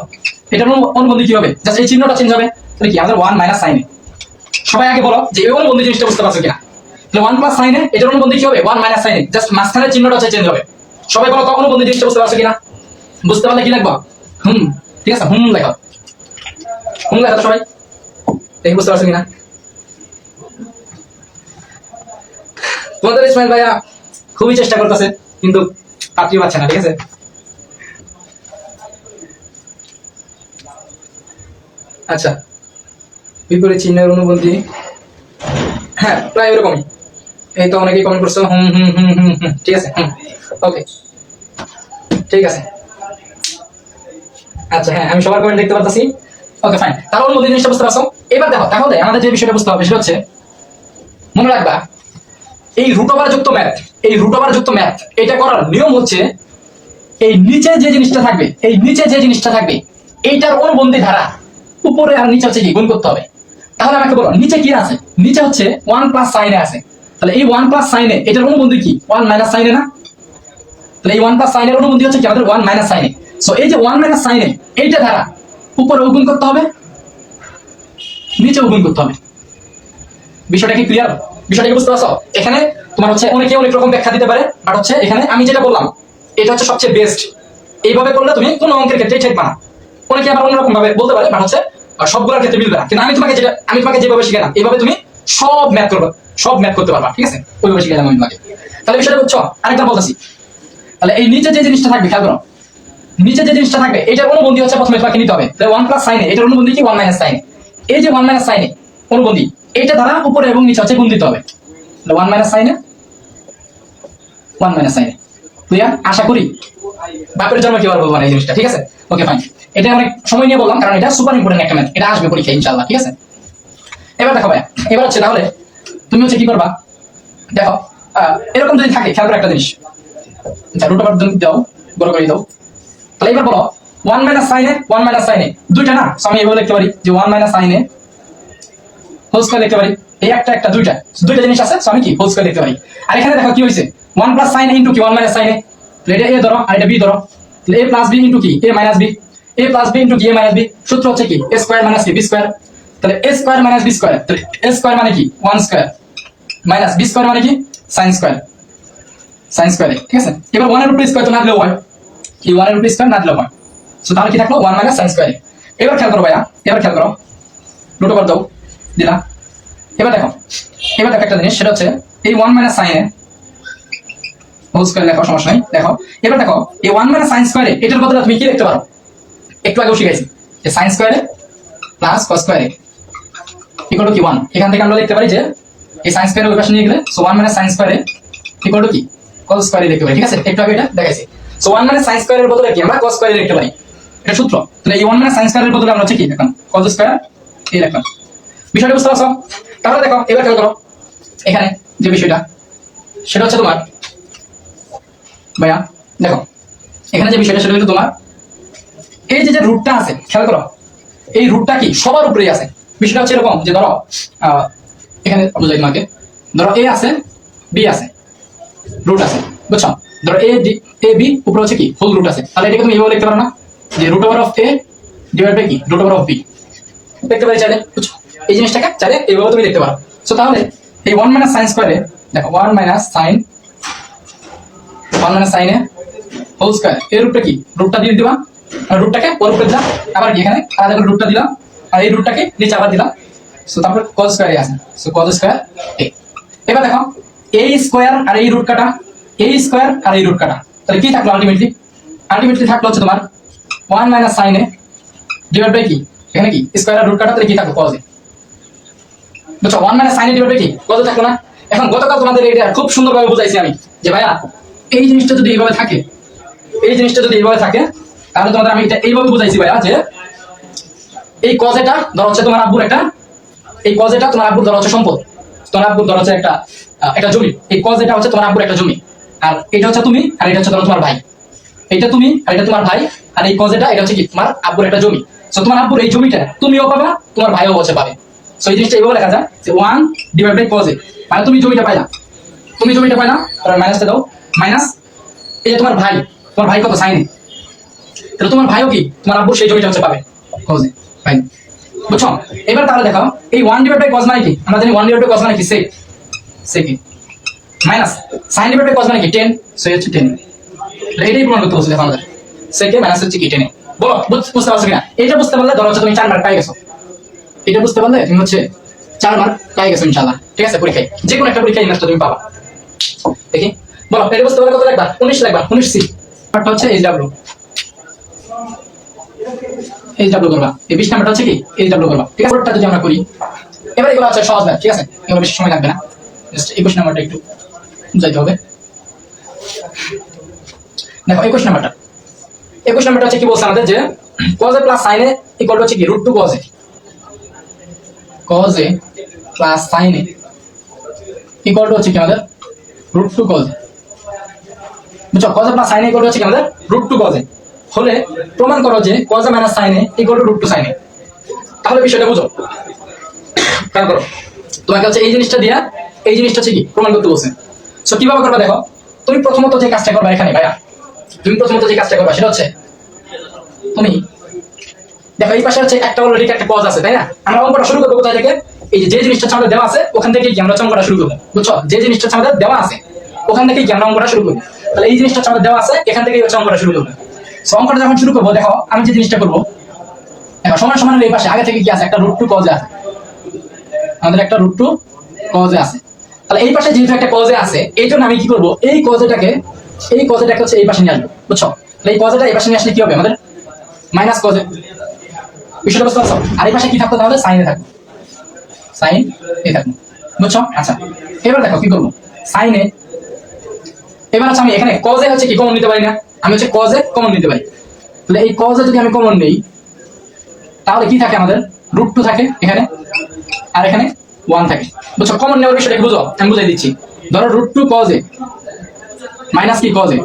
এটার অনুবন্ধী কি হবে? জাস্ট এই চিহ্নটা চেঞ্জ হবে। তাহলে কি আমাদের 1 মাইনাস সাইনে। সবাই আগে বলো যে এই অনুবন্ধী জিনিসটা বুঝতে পারছো কিনা? তাহলে 1 প্লাস সাইনে এটার অনুবন্ধী কি হবে? 1 মাইনাস সাইনে, জাস্ট মাঝখানের চিহ্নটা হচ্ছে চেঞ্জ হবে। সবাই বলো তো অনুবন্ধী জিনিসটা বুঝতে পারছো কিনা? বুঝতে পারলে কি লিখবা? ঠিক আছে, লেখো, লেখো তো সবাই। দেখি বুঝতে পারছো কিনা। তোমাদের ইসমাইল ভাইয়া খুবই চেষ্টা করতেছে কিন্তু পাত্রী পাচ্ছে না। ঠিক আছে, আচ্ছা, বিপরীত চিহ্নের অনুবন্ধী, হ্যাঁ প্রায় এরকমই। এই তো অনেকেই কমেন্ট করছো ঠিক আছে, ওকে ঠিক আছে। আচ্ছা হ্যাঁ, আমি সবার কমেন্ট দেখতে পাচ্ছি। ওকে ফাইন, তাহলে অনুবন্ধী জিনিসটা বুঝতে পারছো। এবার দেখো, তাহলে আমাদের যে বিষয়টা বুঝতে হবে সেটা হচ্ছে, মনে রাখবা এই রুট ওভার যুক্ত ম্যাথ, এই রুট ওভার যুক্ত ম্যাথ এটা করার নিয়ম হচ্ছে এই নিচে যে জিনিসটা থাকবে, এই নিচে যে জিনিসটা থাকবে এইটার অনুবন্ধী ধারা উপরে আর নিচে হচ্ছে কি গুণ করতে হবে। তাহলে আমাকে বলো নিচে কি আছে? নিচে হচ্ছে 1 প্লাস সাইনে আছে। তাহলে এই 1 প্লাস সাইনে এটার অনুবন্ধী কি? 1 মাইনাস সাইনে না? তাহলে এই 1 প্লাস সাইনের অনুবন্ধী হচ্ছে কি আমাদের 1 মাইনাস সাইনে। সো এই যে 1 মাইনাস সাইনে এইটা ধারা উপরে গুণ করতে হবে, নিচে গুণ করতে হবে। বিষয়টা কি ক্লিয়ার? বিষয়টা কি বুঝতে পারছো? এখানে তোমার হচ্ছে অনেকে অনেক রকম ব্যাখ্যা দিতে পারে, বাট হচ্ছে এখানে আমি যেটা বললাম এটা হচ্ছে সবচেয়ে বেস্ট। এইভাবে করলে তুমি কোনো অঙ্কের ক্ষেত্রেই ঠিক পানা। অনেকে আবার অন্যরকম ভাবে বলতে পারে, বাট হচ্ছে সবগুলোর ক্ষেত্রে মিলবে না। কিন্তু আমি তোমাকে যেভাবে শিখালাম এইভাবে তুমি সব ম্যাথ করবে, সব ম্যাথ করতে পারবা। ঠিক আছে, ওইভাবে শিখালাম আমি তোমাকে। তাহলে বিষয়টা বুঝছো? আরেকবার বলতেছি, তাহলে এই নিচে যে জিনিসটা থাকবে, খেয়াল করো, নিচে যে জিনিসটা থাকবে এটার অনুবন্ধী হচ্ছে প্রথমে তোমাকে নিতে হবে। তাহলে 1 প্লাস সাইনে এটার অনুবন্ধী কি? 1 মাইনাস সাইনে। এই যে 1 মাইনাস সাইনে অনুবন্ধী এইটা দ্বারা উপরে এবং নিচে হচ্ছে গুণ দিতে হবে। তাহলে 1 মাইনাস সাইনে, 1 মাইনাস সাইনে। ক্লিয়ার? আশা করি বাপের জন্ম কি আর বলবো না এই জিনিসটা। ঠিক আছে, ওকে ফাইন। এটা অনেক সময় নিয়ে বললাম কারণ এটা সুপার ইম্পর্টেন্ট একটা ম্যাথ, এটা আসবে পরীক্ষায় ইনশাআল্লাহ। ঠিক আছে, এবার দেখো ভাই, এবার হচ্ছে তাহলে তুমি হচ্ছে কি করবা, দেখো এরকম যদি থাকে, খেয়াল করো একটা জিনিস, আচ্ছা রুট ওভার দাও, বড় করে দাও। তাহলে এবার বলো 1 মাইনাস সাইনে, 1 মাইনাস সাইনে দুইটা না? সো আমি এভাবে লিখতে পারি যে 1 মাইনাস সাইনে হোল স্কয়ার লিখতে পারি। এই একটা দুইটা জিনিস আছে, সো আমি কি হোল স্কয়ার লিখতে পারি। আর এখানে দেখো কি হইছে, 1 প্লাস সাইনে ইনটু কি 1 মাইনাস সাইনে। তাহলে এটা a ধরো আর এটা b ধরো। তাহলে a প্লাস b ইনটু কি a minus b, a plus b into কি a মাইনাস b। সূত্র হচ্ছে কি a square minus b square. তাহলে a square minus b square, তাহলে a স্কয়ার মানে কি 1 স্কয়ার মাইনাস b স্কয়ার মানে কি sin স্কয়ার, sin স্কয়ার। ঠিক আছে, এবার 1 এর উপর স্কয়ার তো না দিলেও হয়, এই 1 এর উপর স্কয়ার না দিলেও হয়। সো তাহলে কি থাকলো 1 মাইনাস sin স্কয়ার। এবার খেয়াল করো ভাইয়া, এবার খেয়াল করো, রুট ওভার দাও, দিলা। এবার দেখো একটা জিনিস, সেটা হচ্ছে এই 1 মাইনাস সাইনে হোল স্কয়ার লেখো, সমস্যা নাই। দেখো এবার দেখো এই 1 মাইনাস sin স্কয়ারে এটার বদলে তুমি কি লিখতে পারো? একটু আগেও শিখাইছি যে sin স্কয়ারে প্লাস cos স্কয়ারে ইকুয়াল টু কি 1। এখান থেকে আমরা লিখতে পারি যে এই sin স্কয়ারে ওই পাশে নিয়ে গেলে সো 1 মাইনাস sin স্কয়ারে ইকুয়াল টু কি cos স্কয়ারে লিখতে পারি। ঠিক আছে, একটু আগে এটা দেখাইছি। সো 1 মাইনাস sin স্কয়ারের বদলে কি আমরা cos স্কয়ারে লিখতে পারি, এটা সূত্র। তাহলে এই 1 মাইনাস sin স্কয়ারের বদলে আমরা হচ্ছে কি লিখলাম cos স্কয়ার এই লিখলাম। বিষয়টা বুঝতে পারছো? তাহলে দেখো এবার খেয়াল করো, এখানে যে বিষয়টা সেটা হচ্ছে তোমার ভাইয়া, দেখো এখানে যে বিষয়টা সেটা হলো তোমার এই যে রুটটা আছে, খেয়াল করো এই রুটটা কি সবার উপরেই আছে। বিষয়টা হচ্ছে এরকম যে ধরো এখানে বুঝাই তোমাকে, ধরো a আছে b আছে, রুট আছে, বুঝছো? ধরো a b উপরে হচ্ছে কি হোল রুট আছে। তাহলে এটাকে তুমি এইভাবে লিখতে পারো না যে root over of a divide by কি রুট ওভার অফ b লিখতে পারি চাইলে, বুঝছো? এই জিনিসটাকে চাইলে এইভাবে তুমি লিখতে পারো। সো তাহলে এই 1 মাইনাস sin স্কয়ারে দেখো 1 মাইনাস sin এ হোল স্কয়ার এর রুটটা কি রুটটা দিয়ে দিবা, আর রুটটাকে ওর উপরে দিলাম, আবার কি এখানে আলাদা করে রুটটা দিলাম, আর এই রুটটাকে নিচে আবার দিলাম। সো তারপর cos স্কয়ার আছে, সো cos স্কয়ার a। এবার দেখো a স্কয়ার আর এই রুট কাটা, a স্কয়ার আর এই রুট কাটা, তাহলে কি থাকলো আলটিমেটলি থাকলো হচ্ছে তোমার 1 minus sin a divide by কি এখানে কি স্কয়ার আর রুট কাটা, তাহলে কি থাকলো cos a। বুঝছো? 1 minus sin a divide by কি কত থাকলো না? এখন গতকাল তোমাদের এটা খুব সুন্দরভাবে বুঝাইছি আমি যে ভাইয়া এই জিনিসটা যদি এইভাবে থাকে, তাহলে তোমাদের আমি এটা এইভাবে বুঝাইছি ভাইয়া যে এই cos এটা ধর হচ্ছে তোমার আব্বুর একটা, এই cos এটা তোমার আব্বুর ধর হচ্ছে সম্পদ, তোমার আব্বুর ধর হচ্ছে একটা জমি, এই cos এটা হচ্ছে তোমার আব্বুর একটা জমি, আর এটা হচ্ছে তুমি, আর এটা হচ্ছে ধরো তোমার ভাই। এটা তুমি আর এটা তোমার ভাই, আর এই কজ এটা হচ্ছে কি তোমার আব্বুর একটা জমি। সো তোমার আব্বুর এই জমিটা তুমিও পাবা, তোমার ভাইও হচ্ছে পাবে। সো এই জিনিসটা এইভাবে লেখা যায় যে 1 ডিভাইড বাই কজ এ, মানে তুমি জমিটা পাইলা, তুমি জমিটা পাইলা, তারপর মাইনাসটা দাও, মাইনাস এই যে তোমার ভাই কত সাইনে, তাহলে তোমার ভাইও কি তোমার আব্বু সেই জমিটা হচ্ছে পাবে কজ এ, ফাইন। বুঝছো? এবার তাহলে দেখো এই 1 ডিভাইড বাই কজ মানে কি, আমরা জানি 1 ডিভাইড বাই কজ মানে কি sec minus sin divide by cos মানে কি 10, সো এই হচ্ছে 10। এইটাই প্রমাণ করতে বলছি দেখো আমাদের sec মাইনাস হচ্ছে কি 10। বলো বুঝতে পারছো কিনা? এটা বুঝতে পারলে ধরো হচ্ছে তুমি 4 মার্ক পেয়ে গেছো, এটা বুঝতে পারলে তুমি হচ্ছে 4 মার্ক পেয়ে গেছো ইনশাআল্লাহ, ঠিক আছে? পরীক্ষায় যে কোনো একটা পরীক্ষায় ইনশাআল্লাহ তুমি পাবা। দেখি বলো এটা বুঝতে পারলে কত লিখবা? 19 লিখবা, 19 সি পার্টটা হচ্ছে HW, HW করবা। এই 20 নাম্বারটা হচ্ছে কি HW করবা, ঠিক আছে? পরেরটা যদি আমরা করি, এবার এগুলো আছে সহজ না, ঠিক আছে? এগুলো বেশি সময় লাগবে না, জাস্ট 21 নাম্বারটা একটু বুঝাইতে হবে। দেখো 21 নাম্বারটা হচ্ছে কি বলছে আমাদের যে cos a plus sin a equal to হচ্ছে কি √2 cos a, cos a plus sin a equal to হচ্ছে কি আমাদের √2 cos a। বুঝছো? cos a plus sin a equal to হচ্ছে কি আমাদের √2 cos a হলে প্রমাণ করো যে cos a minus sin a equal two √2 sin a। তাহলে বিষয়টা বুঝো, কারণ করো তোমাকে হচ্ছে এই জিনিসটা দিয়া এই জিনিসটা হচ্ছে কি প্রমাণ করতে বলছে। সো কিভাবে করবা দেখো, তুমি প্রথমত যে কাজটা করবা এখানে ভাইয়া, তুমি প্রথমত যে কাজটা করবা সেটা হচ্ছে তুমি দেখো এই পাশে হচ্ছে একটা অলরেডি একটা কজ আছে, তাই না? আমরা অঙ্কটা শুরু করবো কোথা থেকে? এই যে জিনিসটা আমাদের দেওয়া আছে ওখান থেকে কি আমরা অঙ্কটা শুরু করবো। বুঝছো? যে জিনিসটা আমাদের দেওয়া আছে ওখান থেকে কি আমরা অঙ্কটা শুরু করবো। তাহলে এই জিনিসটা আমাদের দেওয়া আছে এখান থেকেই হচ্ছে অঙ্কটা শুরু করবো। সো অঙ্কটা যখন শুরু করবো দেখো আমি যে জিনিসটা করবো, দেখো সমান সমান এই পাশে আগে থেকে কি আছে একটা √2 cos a আছে, আমাদের একটা √2 cos a আছে। তাহলে এই পাশে যেহেতু একটা cos a আছে এই জন্য আমি কি করবো, এই cos aটাকে হচ্ছে এই পাশে নিয়ে আসবো। বুঝছো? তাহলে এই cos aটা এই পাশে নিয়ে আসলে কি হবে আমাদের মাইনাস cos a, বিষয়টা বুঝতে পারছো? আর এই পাশে কি থাকতো তাহলে sin a থাকবে, sin a থাকবে। বুঝছো? আচ্ছা এবার দেখো কি করবো, sin a এবার হচ্ছে আমি এখানে cos a হচ্ছে কি কমন নিতে পারি না, আমি হচ্ছে cos a কমন নিতে পারি। তাহলে এই cos a যদি আমি কমন নেই তাহলে কি থাকে আমাদের √2 থাকে এখানে, আর এখানে 1 থাকে। বুঝছো? কমন নেওয়ার বিষয়টা কি বুঝো, আমি বুঝাই দিচ্ছি। ধরো √2 cos a মাইনাস কি cos a,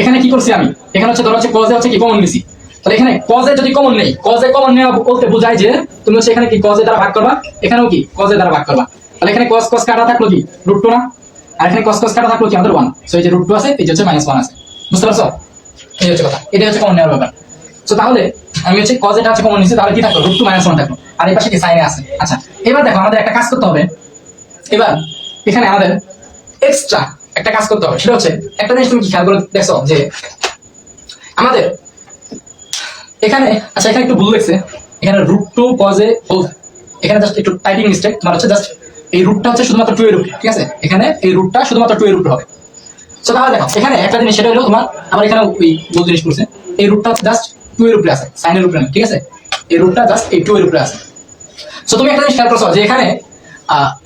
এখানে কি করছি আমি, এখানে হচ্ছে ধরো হচ্ছে cos a হচ্ছে কি কমন নিছি। তাহলে এখানে cos a যদি কমন নেই, cos a কমন নেওয়া বলতে বোঝায় যে তুমি হচ্ছে এখানে কি cos a দ্বারা ভাগ করবা, এখানেও কি cos a দ্বারা ভাগ করবা। তাহলে এখানে cos কাটা থাকলো কি √2 না, আর এখানে cos কাটা থাকলো কি আমাদের 1। সো এই যে √2 আছে এই যে হচ্ছে -1 আছে। বুঝতে পারছো? এই হচ্ছে কথা, এটা হচ্ছে কমন নেওয়ার ব্যাপার। সো তাহলে আমি হচ্ছে cos এটা হচ্ছে কমন নিছি, তাহলে কি থাকলো √2 -1 থাকলো, আর এই পাশে কি sin a আছে। আচ্ছা এবার দেখো আমাদের একটা কাজ করতে হবে, এবার এখানে আমাদের এক্সট্রা একটা কাজ করতে হবে, সেটা হচ্ছে একটা জিনিস তুমি কি খেয়াল করে দেখছো যে আমাদের এখানে, আচ্ছা এখানে একটু ভুল লিখছে, এখানে √2 cos a এখানে জাস্ট একটু টাইপিং মিস্টেক, মানে হচ্ছে জাস্ট এই রুটটা হচ্ছে শুধুমাত্র 2 এর উপরে, ঠিক আছে? এখানে এই রুটটা শুধুমাত্র 2 এর উপরে হবে। সো তাহলে দেখো এখানে একটা জিনিস সেটা হলো তোমার আমার এখানে ওই ভুল জিনিস করছে, এই রুটটা হচ্ছে জাস্ট 2 এর উপরে আছে, sin এর উপরে না, ঠিক আছে? এই রুটটা জাস্ট এই 2 এর উপরে আছে। সো তুমি একটা জিনিস খেয়াল করছো যে এখানে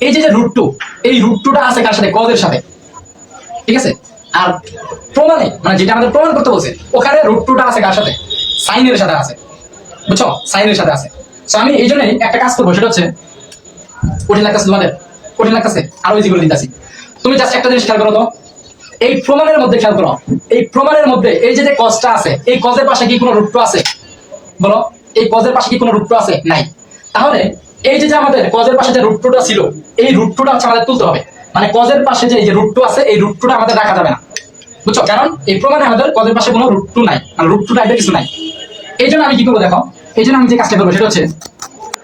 এই যে √2, এই √2টা আছে কার সাথে? cos এর সাথে, ঠিক আছে? আর প্রমাণে মানে যেটা আমাদের প্রমাণ করতে বলছে ওখানে √2টা আছে কার সাথে? sin এর সাথে আছে। বুঝছো? sin এর সাথে আছে। সো আমি এই জন্যই একটা কাজ করবো, সেটা হচ্ছে কঠিন লাগতেছে তোমাদের, কঠিন লাগতেছে, আরো ইজি করে দিতেছি। তুমি জাস্ট একটা জিনিস খেয়াল করো তো, এই প্রমাণের মধ্যে খেয়াল করো, এই প্রমাণের মধ্যে এই যে cosটা আছে, এই cos এর পাশে কি কোনো √2 আছে? বলো, এই cos এর পাশে কি কোনো √2 আছে? নাই। তাহলে এই যে আমাদের cos এর পাশে যে √2টা ছিল, এই √2টা হচ্ছে আমাদের তুলতে হবে। মানে cos এর পাশে যে এই যে √2 আছে, এই √2টা আমাদের রাখা যাবে না। বুঝছো? কারণ এই প্রমাণে আমাদের cos এর পাশে কোনো √2 নাই, মানে √2 টাইপের কিছু নাই। এই জন্য আমি কি করবো দেখো, এই জন্য আমি যে কাজটা করবো সেটা হচ্ছে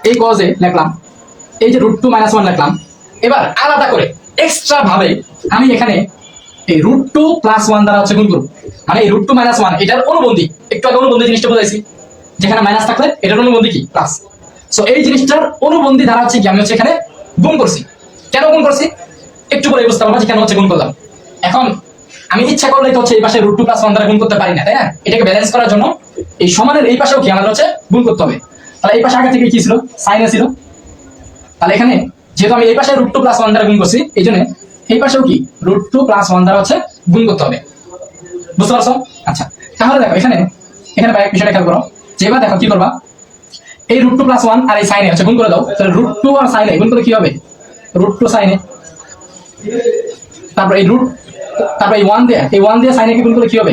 এই cos a লিখলাম, এই যে √2 -1 লিখলাম। এবার আলাদা করে এক্সট্রা ভাবে আমি এখানে এই √2 + 1 দ্বারা হচ্ছে গুণ করব। মানে এই √2 - 1 এটার অনুবন্ধী, একটু আগে অনুবন্ধী জিনিসটা বলেছি, যেখানে মাইনাস থাকলে এটার অনুবন্ধী কি প্লাস। সো এই জিনিসটার অনুবন্ধী দ্বারা হচ্ছে কি আমি হচ্ছে এখানে গুণ করছি। কেন গুণ করছি একটু পরে বুঝতে পারবা যে কেন হচ্ছে গুণ করলাম। এখন আমি ইচ্ছা করলে তো হচ্ছে এই পাশে √2 + 1 দ্বারা গুণ করতে পারি না, তাই না? এটাকে ব্যালেন্স করার জন্য এই সমানের এই পাশেও কি আমাদের হচ্ছে গুণ করতে হবে। তাহলে এই পাশে আগে থেকে কি ছিল? sin a ছিল। তাহলে এখানে যেহেতু আমি এই পাশে √2 + 1 দ্বারা গুণ করছি, এই জন্য এই পাশেও কি √2 + 1 দ্বারা হচ্ছে গুণ করতে হবে। বুঝতে পারছো? আচ্ছা তাহলে দেখো এখানে ভাই বিষয়টা খেয়াল করো, যে এবার দেখো কি করবা, এই √2 + 1 আর এই sin a হচ্ছে গুণ করে দাও। তাহলে √2 আর sin a গুণ করলে কি হবে? √2 sin a, তারপর এই তারপর এই 1 দিয়ে sin a কে গুণ করলে কি হবে?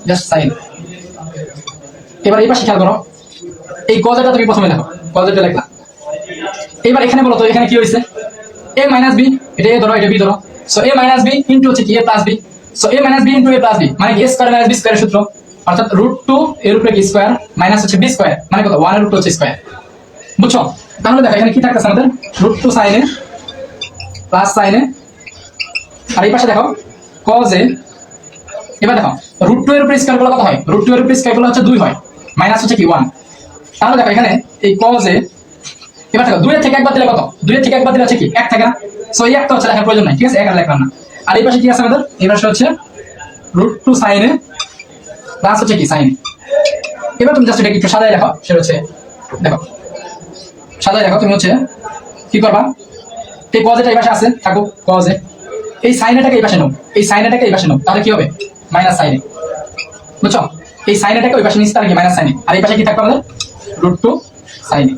Just sine. এবার এই পাশে খেয়াল করো, এই কজটা তুমি প্রথমে লেখো, কজটা লেখলা। এবার এখানে বলো তো এখানে কি হয়েছে, a মাইনাস বি, এটা a ধরো এটা b ধরো। So a minus b into হচ্ছে কি a plus b. So a minus b into a plus b মানে কি a স্কয়ার মাইনাস b স্কয়ারের সূত্র, অর্থাৎ √2 এর উপরে কি স্কয়ার মাইনাস হচ্ছে b স্কয়ার মানে কত 1 এর √2 হচ্ছে স্কয়ার। বুঝছো? তাহলে দেখো এখানে কি থাকতেছে আমাদের √2 sin a plus sin a, আর এই পাশে দেখো cos a। এবার দেখো √2 এর উপরে স্কয়ার করলে কত হয়, √2 এর উপরে স্কয়ার করলে হচ্ছে 2 হয়, মাইনাস হচ্ছে কি 1। তাহলে দেখো এখানে এই cos a, এবার দেখো 2 এর থেকে একবার দিলে কত, 2 এর থেকে একবার দিলে হচ্ছে কি 1 থাকে না। সো এই একটা হচ্ছে লেখার প্রয়োজন নাই, ঠিক আছে, 1 আর লিখলাম না। আর এই পাশে কি আছে আমাদের, এই পাশে হচ্ছে √2 sin a প্লাস হচ্ছে কি sin a। এবার তুমি জাস্ট এটা একটু সাজায় লেখো, সেটা হচ্ছে দেখো সাজায় লেখো, তুমি হচ্ছে কি করবা, এই cos এটা এই পাশে আছে থাকো, cos a, এই sin এটাকে এই পাশে নাও, এই sin এটাকে এই পাশে নাও, তাহলে কি হবে মাইনাস sin a। বুঝছো? এই sin এটাকে ওই পাশে নিচে তাহলে কি মাইনাস sin a, আর এই পাশে কি থাকবে আমাদের √2 sin a।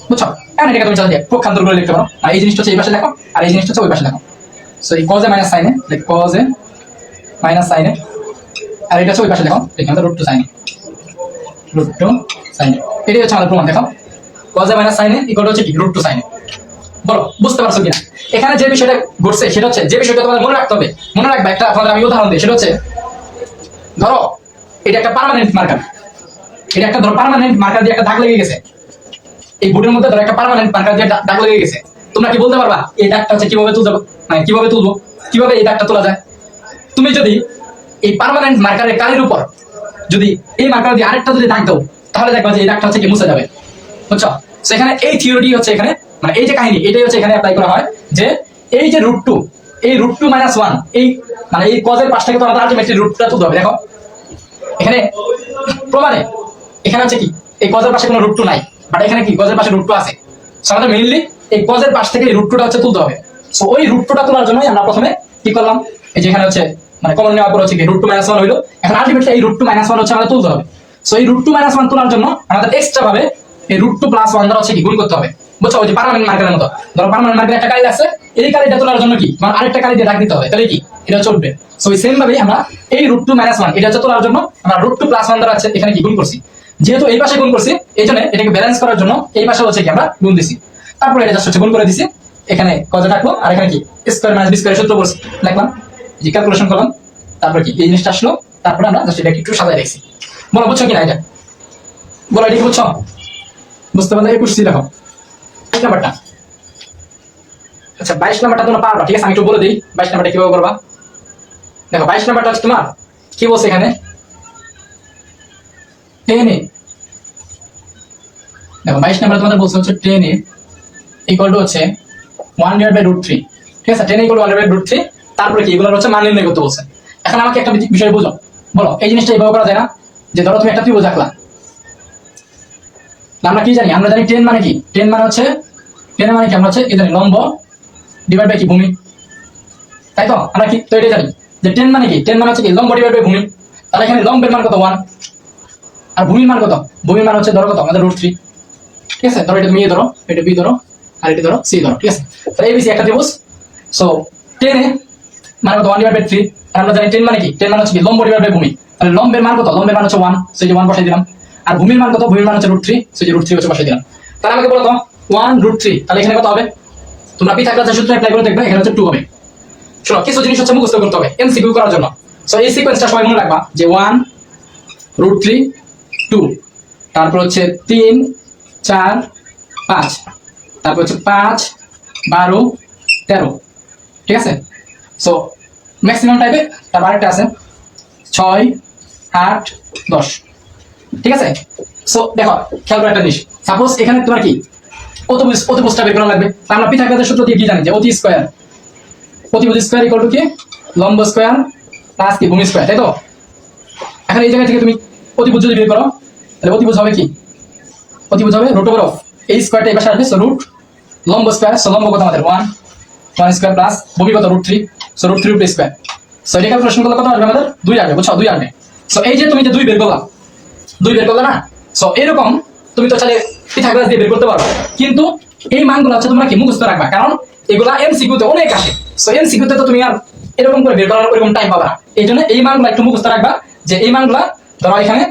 বুঝছো? এখন এটাকে তুমি চাইলে পক্ষান্তর করে লিখতে পারো, আর এই জিনিসটা হচ্ছে এই পাশে লেখো, আর এই জিনিসটা হচ্ছে ওই পাশে লেখো। সো এই cos a minus sin a, like cos a minus sin a, আর এটা হচ্ছে ওই পাশে লেখো, এখানে √2 sin a, √2 sin a। এটাই হচ্ছে আমাদের প্রমাণ। দেখো cos a minus sin a equal হচ্ছে কি √2 sin a। বলো বুঝতে পারছো কিনা? এখানে যে বিষয়টা ঘটছে সেটা হচ্ছে, যে বিষয়টা তোমাদের মনে রাখতে হবে, মনে রাখবা একটা তোমাদের আমি উদাহরণ দিই, সেটা হচ্ছে ধরো এটা একটা পার্মানেন্ট মার্কার, এটা একটা ধরো পার্মানেন্ট মার্কার দিয়ে একটা দাগ লেগে গেছে, এই বোর্ডের মধ্যে ধরো একটা পার্মানেন্ট মার্কার দিয়ে দাগ লেগে গেছে। তোমরা কি বলতে পারবা এই দাগটা হচ্ছে কিভাবে তুলবো, মানে কিভাবে তুলবো, কিভাবে এই দাগটা তোলা যায়? তুমি যদি এই পার্মানেন্ট মার্কারের কালির উপর যদি এই মার্কার দিয়ে আরেকটা যদি দাগ দাও, তাহলে দেখবা যে এই দাগটা হচ্ছে কি মুছে যাবে। বুঝছো? সেখানে এই থিওরি হচ্ছে এখানে, মানে এই যে কাহিনী এটাই হচ্ছে এখানে অ্যাপ্লাই করা হয়, যে এই যে √2, এই √2 - 1, এই মানে এই কজের পাশ থেকে তো আমাদের আলটিমেটলি √2টা তুলতে হবে। দেখো এখানে প্রমাণে এখানে হচ্ছে কি এই কজের পাশে কোনো √2 নাই, বাট এখানে কি কজের পাশে √2 আছে। সো আমাদের মেইনলি এই কজের পাশ থেকে এই √2টা হচ্ছে তুলতে হবে। সো ওই √2টা তোলার জন্যই আমরা প্রথমে কি করলাম, এই যে এখানে হচ্ছে মানে কমন নেওয়ার পর হচ্ছে কি √2 - 1 হইলো, এখন আলটিমেটলি এই √2 - 1 হচ্ছে আমাদের তুলতে হবে। সো এই √2 - 1 তোলার জন্য আমাদের এক্সট্রা ভাবে এই √2 + 1 দ্বারা হচ্ছে কি গুণ করতে হবে। বুঝছো? ওই যে পার্মানেন্ট মার্কারের মতো, ধরো পার্মানেন্ট মার্কারে একটা কালি আছে, এই কালিটা তোলার জন্য কি মানে আরেকটা কালি দিয়ে দাগ দিতে হবে, তাহলে কি এটা চলবে। সো এই সেম ভাবেই আমরা এই √2 - 1 এটা হচ্ছে তোলার জন্য আমরা √2 + 1 দ্বারা আছে এখানে কি গুণ করছি, যেহেতু এই পাশে গুণ করছি এই জন্য এটাকে ব্যালেন্স করার জন্য এই পাশে হচ্ছে কি আমরা গুণ দিছি, তারপরে এটা জাস্ট হচ্ছে গুণ করে দিছি, এখানে কজে রাখবো, আর এখানে কি স্কয়ার মাইনাস বি স্কয়ারের সূত্র বলছি লিখলাম, যে ক্যালকুলেশন করলাম, তারপর কি এই জিনিসটা আসলো, তারপরে আমরা জাস্ট এটাকে একটু সাজায় রাখছি। বলো বুঝছো কিনা এটা? বলো এটা কি বুঝছো? বুঝতে পারলে 21 দেখো 22 নাম্বারটা। আচ্ছা 22 নাম্বারটা তোমরা পারবা, ঠিক আছে, আমি একটু বলে দিই 22 নাম্বারটা কিভাবে করবা। দেখো 22 নাম্বারটা হচ্ছে তোমার কি বলছে এখানে, tan a, দেখো 22 নাম্বার তোমাদের বলছে হচ্ছে tan a ইকুয়াল টু হচ্ছে 1/√3, ঠিক আছে, tan a ইকুয়াল 1/√3, তারপরে কি এগুলোর হচ্ছে মান নির্ণয় করতে বলছে। এখন আমাকে একটা বিষয় বুঝো, বলো এই জিনিসটা এইভাবে করা যায় না, যে ধরো তুমি একটা ত্রিভুজ আঁকলা, আমরা কি জানি, আমরা জানি tan মানে কি, tan মানে হচ্ছে tan মানে কি আমরা হচ্ছে এই জানি লম্ব ডিভাইড বাই কি ভূমি, তাই তো আমরা কি তো এটাই জানি যে tan মানে কি, tan মানে হচ্ছে কি লম্ব ডিভাইড বাই ভূমি। তাহলে এখানে লম্বের মান কত 1, আর ভূমির মান কত, ভূমির মান হচ্ছে ধরো কত আমাদের √3, ঠিক আছে, ধরো এটা তুমি এ ধরো, এটা বি ধরো, আর এটা ধরো সি ধরো, ঠিক আছে। তাহলে এবিসি একটা ত্রিভুজ। সো tan এ মানে কত 1/3, আর আমরা জানি tan মানে কি, tan মানে হচ্ছে কি লম্ব ডিভাইড বাই ভূমি, তাহলে লম্বের মান কত, লম্বের মান হচ্ছে 1, সো এই যে 1 বসাই দিলাম, আর ভূমির মান কত, ভূমির মান হচ্ছে √3, সো এই যে √3 হচ্ছে বসাই দিলাম। তাহলে আমাকে বলো তো 1√3, তাহলে এখানে কত হবে, তোমরা পিথাগোরাসের সূত্র অ্যাপ্লাই করে দেখবে এখানে হচ্ছে 2 হবে। শোনো কিছু জিনিস হচ্ছে মুখস্থ করতে হবে এমসিকিউ করার জন্য। সো এই সিকোয়েন্সটা সবাই মনে রাখবা যে 1√3 2, তারপর হচ্ছে 3 4 5, তারপর হচ্ছে 5 12 13, ঠিক আছে। সো ম্যাক্সিমাম টাইপে তারপর আরেকটা আছে 6 8 10, ঠিক আছে। সো দেখো খেয়াল করে একটা জিনিস, সাপোজ এখানে তোমার কি অতিভুজটা বের করা লাগবে, আমরা পিথাগোরাসের সূত্র দিয়ে কি জানি যে অতিভুজ স্কয়ার ইকুয়াল টু কি লম্ব স্কয়ার প্লাস কি ভূমি স্কয়ার, তাই তো। এখন এই জায়গা থেকে তুমি অতিভুজ যদি বের করো, তাহলে অতিভুজ হবে কি, অতিভুজ হবে √, এই স্কয়ারটা এই পাশে আসবে, সো রুট লম্ব স্কয়ার, সো লম্ব কত আমাদের 1 স্কয়ার প্লাস ভূমি কত √3, সো √3 স্কয়ার। সো এটা ক্যালকুলেশন করলে কত আসবে আমাদের 2 আসবে, বুঝছো, 2 আসবে। সো এই যে তুমি যে 2 বের করলা না, সো এরকম তুমি তো চাইলে পিথাগোরাস দিয়ে বের করতে পারো, কিন্তু এই মানগুলো হচ্ছে তোমরা কি মুখস্থ রাখবা, কারণ এগুলা এমসিকিউ তে অনেক আসে। সো এমসিকিউ তে তো তুমি আর এরকম করে বের করার ওরকম টাইম পাবে না, এই জন্য এই মানগুলো একটু মুখস্থ রাখবা। যে এই মানগুলা ধরো এখানে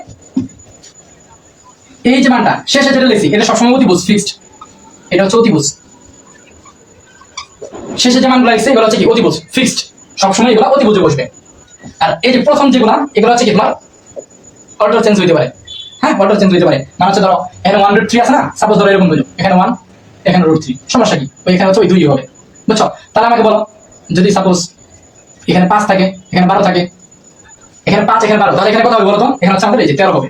এই যে মানটা শেষে যেটা লিখছি এটা সবসময় অতিভুজ ফিক্সড, এটা হচ্ছে অতিভুজ। শেষে যে মানগুলো লিখছে এগুলো হচ্ছে কি অতিভুজ ফিক্সড, সবসময় এগুলো অতিভুজে বসবে। আর এই যে প্রথম যেগুলা এগুলো হচ্ছে কি তোমার অর্ডার চেঞ্জ হইতে পারে। হ্যাঁ, অর্ডার চেঞ্জ হইতে পারে, মানে হচ্ছে ধরো এখানে 1√3 আছে না, সাপোজ ধরো এরকম বুঝো এখানে 1 এখানে √3, সমস্যা কি? ওই এখানে হচ্ছে ওই 2 হবে, বুঝছো? তাহলে আমাকে বলো যদি সাপোজ এখানে 5 থাকে, এখানে 12 থাকে, এখানে 5 এখানে 12, তাহলে এখানে কত হবে বলো তো? এখানে হচ্ছে আমাদের এই যে 13 হবে।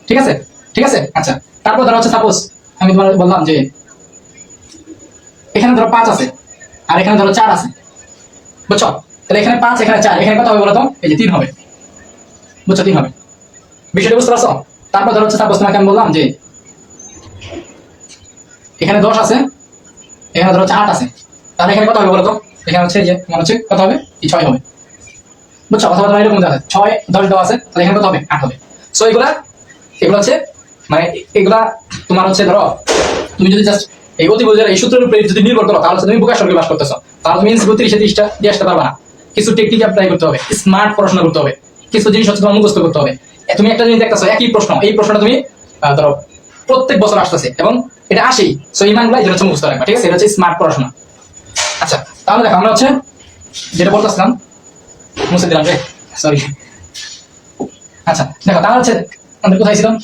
ঠিক আছে, ঠিক আছে। আচ্ছা, তারপর ধরো হচ্ছে সাপোজ আমি তোমার বললাম যে এখানে ধরো 5 আছে আর এখানে ধরো 4 আছে, বুঝছো? তাহলে এখানে 5 এখানে 4, এখানে কত হবে বলো তো? এই যে 3 হবে, বুঝছো? 3 হবে, বিষয়টা বুঝতে পারছো? তারপর ধরো হচ্ছে সাপোজ তোমাকে আমি বললাম যে এখানে 10 আছে, এখানে ধরো 8 আছে, তাহলে এখানে কত হবে বলো তো? এখানে হচ্ছে যে মনে হচ্ছে কত হবে? এই 6 হবে, বুঝছো? অথবা তোমার এরকম আছে 6 10 দেওয়া আছে, তাহলে এখানে কত হবে? 8 হবে। সো এগুলা হচ্ছে মানে এগুলা তোমার হচ্ছে ধরো তুমি যদি জাস্ট এই অতিভুজের এই সূত্রের উপরে যদি নির্ভর করো তাহলে তুমি বুকার সঙ্গে বাস করতেছো, তাহলে তুমি এমসিকিউ 30-30টা দিয়ে আসতে পারবে না। কিছু টেকনিক অ্যাপ্লাই করতে হবে, স্মার্ট পড়াশোনা করতে হবে, কিছু জিনিস হচ্ছে তোমার মুখস্থ করতে হবে। তুমি একটা জিনিস দেখতেছো একই প্রশ্ন, এই প্রশ্নটা তুমি ধরো প্রত্যেক বছর আসতেছে এবং এটা আসেই, সো এই মানগুলো এটা হচ্ছে মুখস্থ রাখবা, ঠিক আছে? এটা হচ্ছে স্মার্ট পড়াশোনা। আচ্ছা, তাহলে দেখো আমরা হচ্ছে যেটা বলতেছিলাম মুছে দিলাম রে, সরি। আচ্ছা দেখো, তাহলে হচ্ছে আমাদের কোথায় ছিলাম?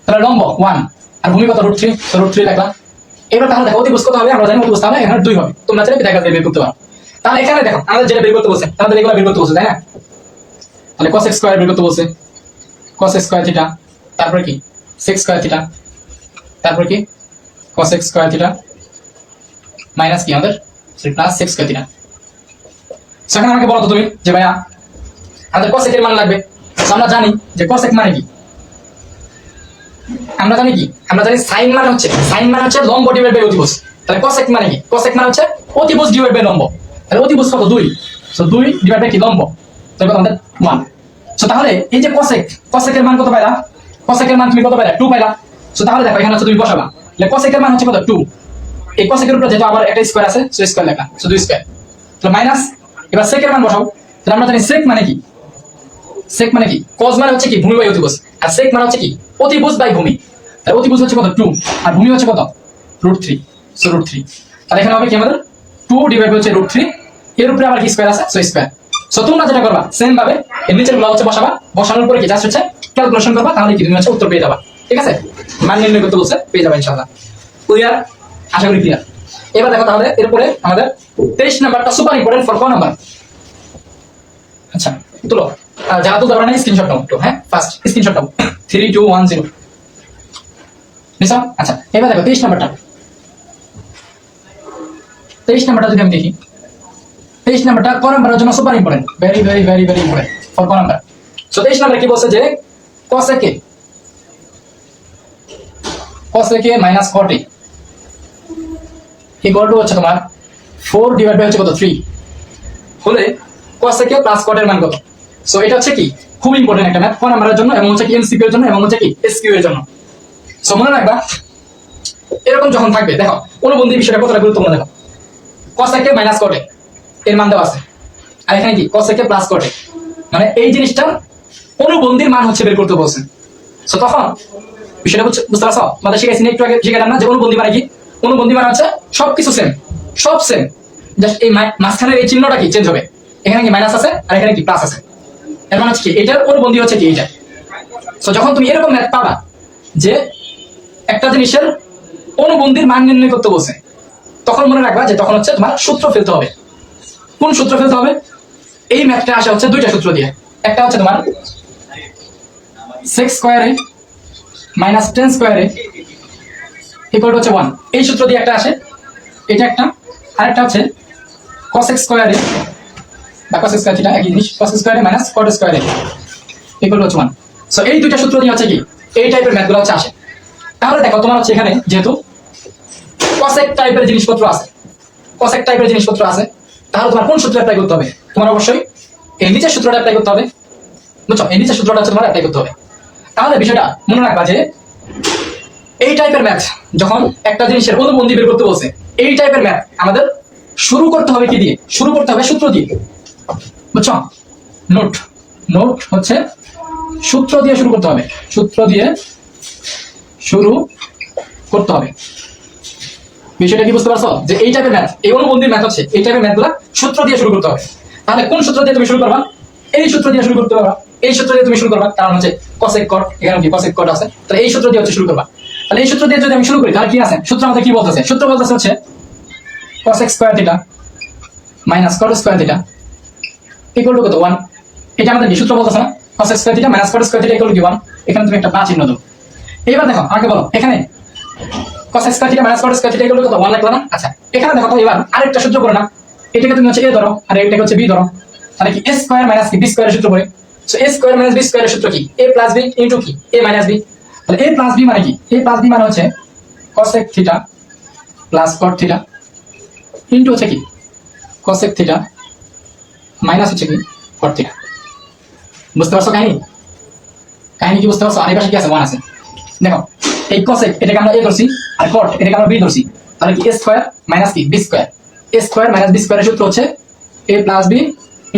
তাহলে লম্ব 1 আর ভূমি কত √3, তো √3 লিখলাম। এবার তাহলে দেখো অতিভুজ কত হবে? আমরা জানি অতিভুজ তাহলে এখানে 2 হবে, তোমরা চাইলে পিথাগোরাস বের করতে পারো। তাহলে এখানে দেখো আমাদের যেটা বের করতে বলছে, আমাদের এগুলো বের করতে বলছে, তাই না? তাহলে cos x স্কয়ার বের করতে বলছে, cos x স্কয়ার থিটা, তারপর কি sec স্কয়ার থিটা, তারপর কি cos x square theta minus কি আমাদের প্লাস sec স্কয়ার থিটা। সেখানে আমাকে বলো তো তুমি যে ভাইয়া আমাদের cos x এর মান লাগবে। আমরা জানি যে cos x মানে কি, আমরা জানি কি, আমরা জানি sin মানে হচ্ছে লম্ব ডিভাইড বাই অতিভুজ। তাহলে cos x মানে কি? cos x মানে হচ্ছে অতিভুজ ডিভাইড বাই লম্ব। তাহলে অতিভুজ কত? 2, সো 2 ডিভাইড বাই কি লম্ব, তাহলে কত আমাদের 1। সো তাহলে এই যে cos x এর মান কত পাইলা? cos x এর মান তুমি কত পাইলা? 2 পাইলা। সো তাহলে দেখো এখানে হচ্ছে তুমি বসাবা, তাহলে cos x এর মান হচ্ছে কত? 2। এই cos x এর উপরে যেহেতু আবার একটা স্কয়ার আছে, সো স্কয়ার লেখা, সো 2 স্কয়ার, তাহলে মাইনাস। এবার sec এর মান বসাও, তাহলে আমরা জানি sec মানে কি? sec মানে কি? cos মানে হচ্ছে কি ভূমি বাই অতিভুজ, আর sec মানে হচ্ছে কি অতিভুজ বাই ভূমি। তাহলে অতিভুজ হচ্ছে কত? 2 আর ভূমি হচ্ছে কত? √3, সো √3। তাহলে এখানে হবে কি আমাদের 2 ডিভাইড হচ্ছে √3, এর উপরে আবার কি স্কয়ার আছে, সো স্কয়ার। সো তোমরা যেটা করবা সেম ভাবে এর নিচের গুলো হচ্ছে বসাবা, বসানোর পরে কি জাস্ট হচ্ছে ক্যালকুলেশন করবা, তাহলে কি তুমি হচ্ছে উত্তর পেয়ে যাবা। ঠিক আছে, মান নির্ণয় করতে বলছে, পেয়ে যাবে ইনশাআল্লাহ। ক্লিয়ার? আশা করি ক্লিয়ার। এবার দেখো তাহলে এরপরে আমাদের 23 নাম্বারটা সুপার ইম্পর্টেন্ট ফর ক নাম্বার। আচ্ছা তুলো, যারা তো ধরো না স্ক্রিনশট নাও একটু, হ্যাঁ ফার্স্ট স্ক্রিনশট নাও 3 2 1 0 নিছো। আচ্ছা এবার দেখো 23 নাম্বারটা, 23 নাম্বারটা যদি আমি দেখি, 23 নাম্বারটা ক নাম্বারের জন্য super important, very very very very important for ক নাম্বার। সো 23 নাম্বারে কি বলছে যে cos a minus cot a equal to হচ্ছে তোমার 4 ডিভাইড বাই হচ্ছে কত 3 হলে cos a প্লাস cot এর মান কত। সো এটা হচ্ছে কি খুব ইম্পর্টেন্ট একটা ম্যাথ ক নাম্বারের জন্য, এবং হচ্ছে কি এমসিকিউ এর জন্য, এবং হচ্ছে কি এসকিউ এর জন্য। সো মনে রাখবা এরকম যখন থাকবে, দেখো অনুবন্ধী বিষয়টা কতটা গুরুত্বপূর্ণ। দেখো cos a minus cot a এর মান দেওয়া আছে, আর এখানে কি cos a plus cot a, মানে এই জিনিসটা অনুবন্ধীর মান হচ্ছে বের করতে বলছেন। সো তখন বিষয়টা বুঝতে পারছো? আমাদের শিখাইছি একটু আগে, শিখাইলাম না যে অনুবন্ধী মানে কি? অনুবন্ধী মানে হচ্ছে সবকিছু সেম, সব সেম, জাস্ট এই মাঝখানের এই চিহ্নটা কি চেঞ্জ হবে, এখানে কি মাইনাস আছে আর এখানে কি প্লাস আছে, এর মানে হচ্ছে কি এটার অনুবন্ধী হচ্ছে কি এইটা। সো যখন তুমি এরকম ম্যাথ পাবা যে একটা জিনিসের অনুবন্ধীর মান নির্ণয় করতে বলছে, তখন মনে রাখবা যে তখন হচ্ছে তোমার সূত্র ফেলতে হবে। কোন সূত্র ফেলতে হবে? এই ম্যাথটা আসে হচ্ছে দুইটা সূত্র দিয়ে। একটা হচ্ছে তোমার sec square a minus tan square a equal to হচ্ছে 1, এই সূত্র দিয়ে একটা আসে, এটা একটা। আরেকটা হচ্ছে cos x স্কয়ার a বা cos স্কয়ার থিটা, একই জিনিস, cos square a minus cot square a equal to হচ্ছে 1। সো এই দুইটা সূত্র দিয়ে হচ্ছে কি এই টাইপের ম্যাথগুলো হচ্ছে আসে। তাহলে দেখো তোমার হচ্ছে এখানে যেহেতু cosec টাইপের জিনিসপত্র আছে, cosec টাইপের জিনিসপত্র আছে, তাহলে তোমার কোন সূত্র অ্যাপ্লাই করতে হবে? তোমার অবশ্যই এই নিচের সূত্রটা অ্যাপ্লাই করতে হবে, বুঝছো? এই নিচের সূত্রটা হচ্ছে তোমার অ্যাপ্লাই করতে হবে। তাহলে বিষয়টা মনে রাখবা যে এই টাইপের ম্যাথ যখন একটা জিনিসের অনুবন্ধী বের করতে বলছে, এই টাইপের ম্যাথ আমাদের শুরু করতে হবে কি দিয়ে? শুরু করতে হবে সূত্র দিয়ে, বুঝছো? নোট নোট হচ্ছে সূত্র দিয়ে শুরু করতে হবে, সূত্র দিয়ে শুরু করতে হবে। বিষয়টা কি বুঝতে পারছো? যে এই টাইপের ম্যাথ, এই অনুবন্ধীর ম্যাথ হচ্ছে এই টাইপের ম্যাথগুলো সূত্র দিয়ে শুরু করতে হবে। তাহলে কোন সূত্র দিয়ে তুমি শুরু করবা? এই সূত্র দিয়ে শুরু করতে পারবা, এই সূত্র দিয়ে তুমি শুরু করবা, কারণ হচ্ছে cosec cot, এখানে কি cosec cot আছে, তাহলে এই সূত্র দিয়ে হচ্ছে শুরু করবা। তাহলে এই সূত্র দিয়ে যদি আমি শুরু করি তাহলে কি আছে? সূত্র আমাদের কি বলতেছে? সূত্র বলতেছে হচ্ছে cosec square theta minus cot square theta equal to কত? 1। এটা আমাদের কি সূত্র বলতেছে না? cosec square theta minus cot square theta equal to কি 1। এখানে তুমি একটা বা চিহ্ন দাও। এবার দেখো আমাকে বলো, এখানে cosec square theta minus cot square theta equal to কত? 1 লিখলা না? আচ্ছা, এখানে দেখো তো এবার আরেকটা সূত্র করে না, এটাকে তুমি হচ্ছে a ধরো আর এটাকে হচ্ছে b ধরো, তাহলে কি a স্কয়ার মাইনাস কি b স্কয়ারের সূত্র পড়ে। So a square minus b স্কয়ারের সূত্র কি? a প্লাস b ইনটু কি? a minus b। তাহলে a প্লাস b মানে কি? a প্লাস b মানে হচ্ছে cosec theta plus cot theta into হচ্ছে কি cosec থিটা মাইনাস হচ্ছে কি cot থিটা। বুঝতে পারছো কাহিনী? কাহিনী কি বুঝতে পারছো? আর এই পাশে কি আছে? 1 আছে। দেখো এই cosec এটাকে আমরা a ধরছি আর cot এটাকে আমরা b ধরছি, তাহলে কি a স্কয়ার মাইনাস কি b square. a square minus b স্কয়ারের সূত্র হচ্ছে a প্লাস b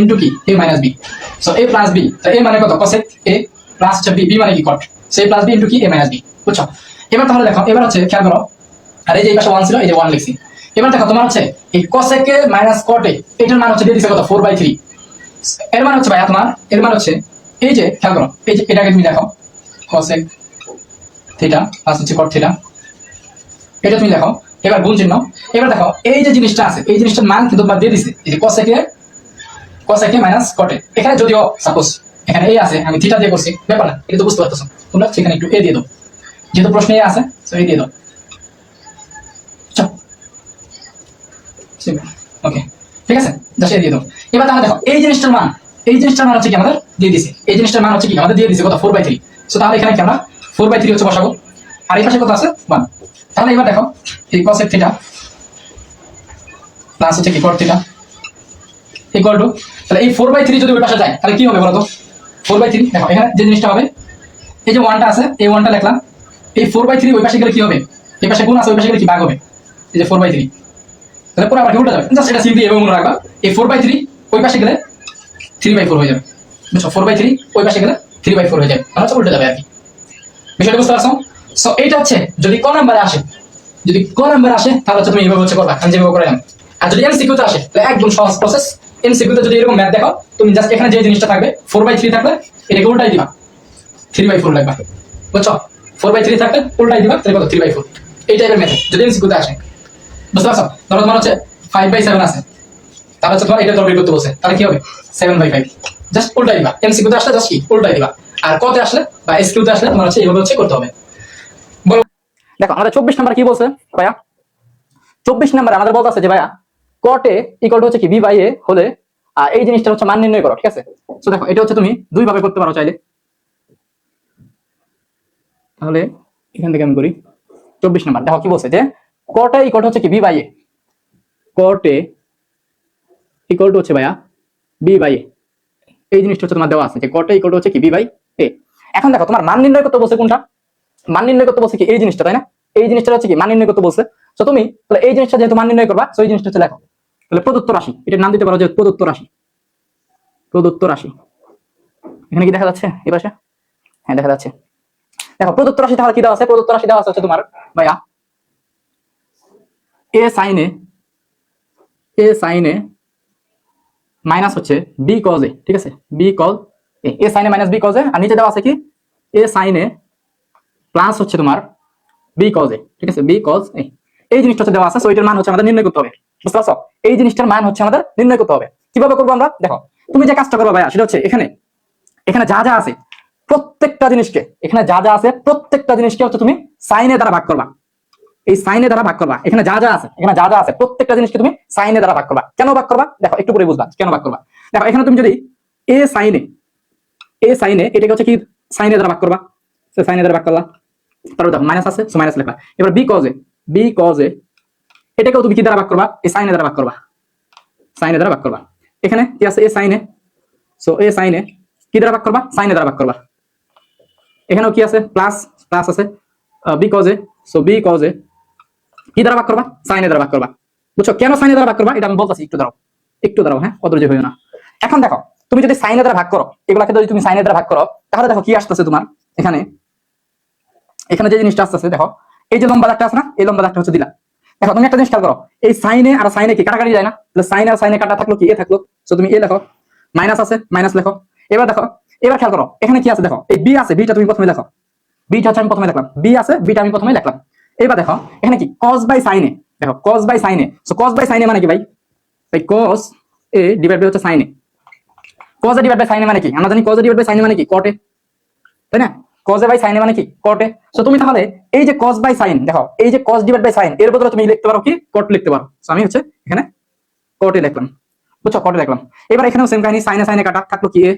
ইনটু কি a minus b। So a plus b, তাহলে a মানে কত? cosec a প্লাস হচ্ছে b, b মানে কি cot, so a plus b into কি a মাইনাস b। বুঝছো? এবার তাহলে দেখো, এবার হচ্ছে খেয়াল করো, আর এই যে এই পাশে 1 ছিল, এই যে 1 লিখছি। এবার দেখো তোমার হচ্ছে এই cosec এ মাইনাস cot এ এটার মান হচ্ছে দিয়ে দিছে কত? 4/3। এর মান হচ্ছে ভাইয়া তোমার, এর মান হচ্ছে এই যে খেয়াল করো, এই যে এটাকে তুমি দেখো cosec থিটা প্লাস হচ্ছে cot থিটা, এটা তুমি দেখো। এবার গুণ চিহ্ন। এবার দেখো এই যে জিনিসটা আছে, এই জিনিসটার মান কিন্তু তোমার দিয়ে দিছে, এই যে cosec এ মাইনাস cot এ। এখানে যদিও সাপোজ এখানে a আছে, আমি থিটা দিয়ে করছি, ব্যাপার না, এটা তো বুঝতে পারতেছো তোমরা, সেখানে একটু a দিয়ে দাও, যেহেতু প্রশ্নে a আছে, সো a দিয়ে দাও। ওকে, ঠিক আছে, জাস্ট a দিয়ে দাও। এবার তাহলে দেখো এই জিনিসটার মান, এই জিনিসটার মান হচ্ছে কি আমাদের দিয়ে দিছে, এই জিনিসটার মান হচ্ছে কি আমাদের দিয়ে দিছে কত? 4/3। সো তাহলে এখানে কি আমরা 4/3 হচ্ছে বসাবো, আর এই পাশে কত আছে? 1। তাহলে এবার দেখো এই cosec থিটা প্লাস হচ্ছে কি cot থিটা ইকুয়াল টু, তাহলে এই 4/3 যদি ওই পাশে যায় তাহলে কি হবে বলো তো? 4/3, দেখো এখানে যে জিনিসটা হবে, এই যে 1টা আছে, এই 1টা লিখলাম, এই 4/3 ওই পাশে গেলে কি হবে? এই পাশে গুণ আছে, ওই পাশে গেলে কি ভাগ হবে? এই যে 4/3, তাহলে পুরো আবার কি উল্টা যাবে, জাস্ট এটা সিম্পলি এভাবে মনে রাখবা, এই 4/3 ওই পাশে গেলে 3/4 হয়ে যাবে। বুঝছো? 4/3 ওই পাশে গেলে 3/4 হয়ে যাবে, মানে হচ্ছে উল্টা যাবে আর কি। বিষয়টা বুঝতে পারছো? সো এইটা হচ্ছে যদি ক নাম্বারে আসে, যদি ক নাম্বারে আসে তাহলে হচ্ছে তুমি এইভাবে হচ্ছে করবা, আমি যেভাবে করে দিলাম। আর যদি এমসিকিউ তে আসে তাহলে একদম সহজ প্রসেস। এমসিকিউ তে যদি এরকম ম্যাথ দেখো, তুমি জাস্ট এখানে যে জিনিসটা থাকবে 4/3 থাকলে এটাকে উল্টাই দিবা, 3/4 লাগবে। বুঝছো? 4/3 থাকলে উল্টাই দিবা, তাহলে কত? 3/4। এই টাইপের ম্যাথ যদি এমসিকিউ তে আসে, বুঝতে পারছো? ধরো তোমার হচ্ছে 5/7 আছে, তাহলে হচ্ছে তোমার এটা দরকার করতে বলছে, তাহলে কি হবে? 7/5, জাস্ট উল্টাই দিবা। এমসিকিউ তে আসলে জাস্ট কি উল্টাই দিবা, আর কতে আসলে বা এসকিউ তে আসলে তোমার হচ্ছে এইভাবে হচ্ছে করতে হবে। বলো, দেখো আমাদের 24 নাম্বার কি বলছে ভাইয়া? 24 নাম্বার আমাদের বলতে আছে যে ভাইয়া cot a ইকুয়াল টু হচ্ছে কি b বাই a হলে এই জিনিসটা হচ্ছে মান নির্ণয় করো, ঠিক আছে? সো দেখো এটা হচ্ছে তুমি দুই ভাবে করতে পারো চাইলে। তাহলে এখান থেকে আমি করি 24 নাম্বার। দেখো কি বলছে যে cot a ইকুয়াল টু হচ্ছে কি b by a, cot a equal to হচ্ছে ভাইয়া b বাই a, এই জিনিসটা হচ্ছে তোমার দেওয়া আছে যে cot a ইকুয়াল টু হচ্ছে কি b বাই a। এখন দেখো তোমার মান নির্ণয় করতে বলছে কোনটা? মান নির্ণয় করতে বলছে কি এই জিনিসটা, তাই না? এই জিনিসটা হচ্ছে কি মান নির্ণয় করতে বলছে। তো তুমি তাহলে এই জিনিসটা যেহেতু মান নির্ণয় করবা, সো এই জিনিসটা হচ্ছে লেখো। তাহলে প্রদত্ত রাশি, এটার নাম দিতে পারো যে প্রদত্ত রাশি। প্রদত্ত রাশি এখানে কি দেখা যাচ্ছে? এই পাশে হ্যাঁ দেখা যাচ্ছে। দেখো প্রদত্ত রাশি তাহলে কি দেওয়া আছে? প্রদত্ত রাশি দেওয়া আছে হচ্ছে তোমার ভাইয়া a sin a মাইনাস হচ্ছে b cos a, ঠিক আছে? b cos a sin a minus b cos a, আর নিচে দেওয়া আছে কি a sin a প্লাস হচ্ছে তোমার b cos a, ঠিক আছে? b cos a, এই জিনিসটা হচ্ছে দেওয়া আছে। সো এটার মান হচ্ছে আমাদের নির্ণয় করতে হবে, বুঝতে পারছো? এই জিনিসটার মান হচ্ছে আমাদের নির্ণয় করতে হবে। কিভাবে করবো আমরা? দেখো তুমি যে কাজটা করবে ভাইয়া সেটা হচ্ছে এখানে যা যা আছে প্রত্যেকটা জিনিসকে, এখানে যা যা আছে প্রত্যেকটা জিনিসকে হচ্ছে তুমি সাইনে দ্বারা ভাগ করবা। এই সাইনে দ্বারা ভাগ করবা, এখানে যা যা আছে, এখানে যা যা আছে প্রত্যেকটা জিনিসকে তুমি সাইনে দ্বারা ভাগ করবা। কেন ভাগ করবা? দেখো একটু পরে বুঝবা কেন ভাগ করবা। দেখো এখানে তুমি যদি a সাইনে এটাকে হচ্ছে কি সাইনে দ্বারা ভাগ করবা, সে সাইনে দ্বারা ভাগ করলা, তারপর দেখো মাইনাস আছে, সো মাইনাস লেখা। এবার b cos a এটাকেও তুমি কি দ্বারা ভাগ করবা? এই সাইনে দ্বারা ভাগ করবা, সাইনে দ্বারা ভাগ করবা। এখানে কি আছে? a সাইনে, সো a সাইনে কি দ্বারা ভাগ করবা? সাইনে দ্বারা ভাগ করবা। এখানেও কি আছে? প্লাস আছে b cos a, so b cos a কি দ্বারা ভাগ করবা, সাইন এ দ্বারা ভাগ করবা। বুঝছো কেন সাইন এ দ্বারা ভাগ করবা এটা আমি বলতেছি, একটু দাঁড়াও হ্যাঁ, অধৈর্য হইও না। এখন দেখো তুমি যদি সাইন এ দ্বারা ভাগ করো, এগুলাকে যদি তুমি সাইন এ দ্বারা ভাগ করো, তাহলে দেখো কি আসতেছে তোমার এখানে, এখানে যে জিনিসটা আসতেছে দেখো, এই যে লম্বা দাগটা আছে না, এই লম্বা দাগটা হচ্ছে দিলা। দেখো তুমি একটা জিনিস খেয়াল করো, এই সাইনে আর সাইনে কি কাটাকাটি যায় না, তাহলে সাইন আর সাইনে কাটা থাকলো কি এ থাকলো, সো তুমি এ লেখো, মাইনাস আছে মাইনাস লেখো। এবার দেখো, এবার খেয়াল করো এখানে কি আছে, দেখো এই বি আছে, বিটা তুমি প্রথমে লেখো, বিটা হচ্ছে আমি প্রথমে লিখলাম, বি আছে বিটা আমি প্রথমে লিখলাম। এবার দেখো এখানে কি cos বাই সাইনে, দেখো cos বাই সাইনে, সো cos বাই সাইনে মানে কি ভাই, cos এ ডিভাইড বাই হচ্ছে সাইনে। cos এ ডিভাইড বাই সাইনে মানে কি, আমরা জানি cos এ ডিভাইড বাই সাইনে মানে কি cot এ, তাই না? cos এ বাই সাইনে মানে কি cot এ। সো তুমি তাহলে এই যে cos বাই সাইন, দেখো এই যে cos ডিভাইড বাই সাইন এর বদলে তুমি লিখতে পারো কি cot লিখতে পারো। সো আমি হচ্ছে এখানে cot এ লিখলাম, বুঝছো cot এ লিখলাম। এবার এখানেও সেম কাহিনী, সাইনে সাইনে কাটা থাকলো কি a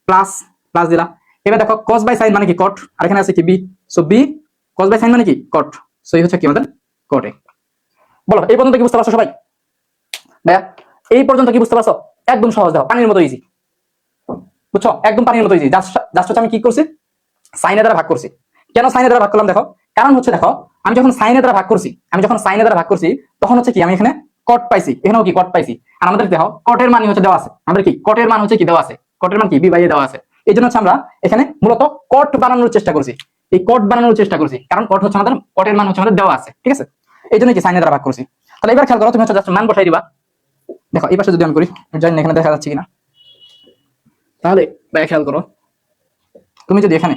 প্লাস প্লাস দিলা। এবার দেখো cos বাই সাইন মানে কি cot, আর এখানে আছে কি b, so b cos by sine মানে কি cot, সো এই হচ্ছে কি আমাদের cot এ। বলো এই পর্যন্ত কি বুঝতে পারছো সবাই? ভাইয়া এই পর্যন্ত কি বুঝতে পারছো? একদম সহজ, দাও পানির মতো ইজি, বুঝছো একদম পানির মতো ইজি। জাস্ট হচ্ছে আমি কি করছি, সাইনের দ্বারা ভাগ করছি। কেন সাইনের দ্বারা ভাগ করলাম দেখো, কারণ হচ্ছে দেখো আমি যখন সাইনের দ্বারা ভাগ করছি, তখন হচ্ছে কি আমি এখানে কট পাইছি, এখানেও কি কট পাইছি। আর আমাদের দেখো কটের মান হচ্ছে দেওয়া আছে, আমাদের কি কটের মান হচ্ছে কি দেওয়া আছে, কটের মান কি বি বাই এ দেওয়া আছে। এই জন্য হচ্ছে আমরা এখানে মূলত কট বানানোর চেষ্টা করছি, এই কট বানানোর চেষ্টা করছি, কারণ কট হচ্ছে আমাদের, কটের মান হচ্ছে আমাদের দেওয়া আছে, ঠিক আছে? এই জন্য কি সাইনের দ্বারা ভাগ করছি। তাহলে এবার খেয়াল করো, তুমি হচ্ছে জাস্ট মান বসাই দিবা। দেখো এই পাশে যদি আমি করি, আমি জানি না এখানে দেখা যাচ্ছে কিনা, তাহলে খেয়াল করো তুমি যদি এখানে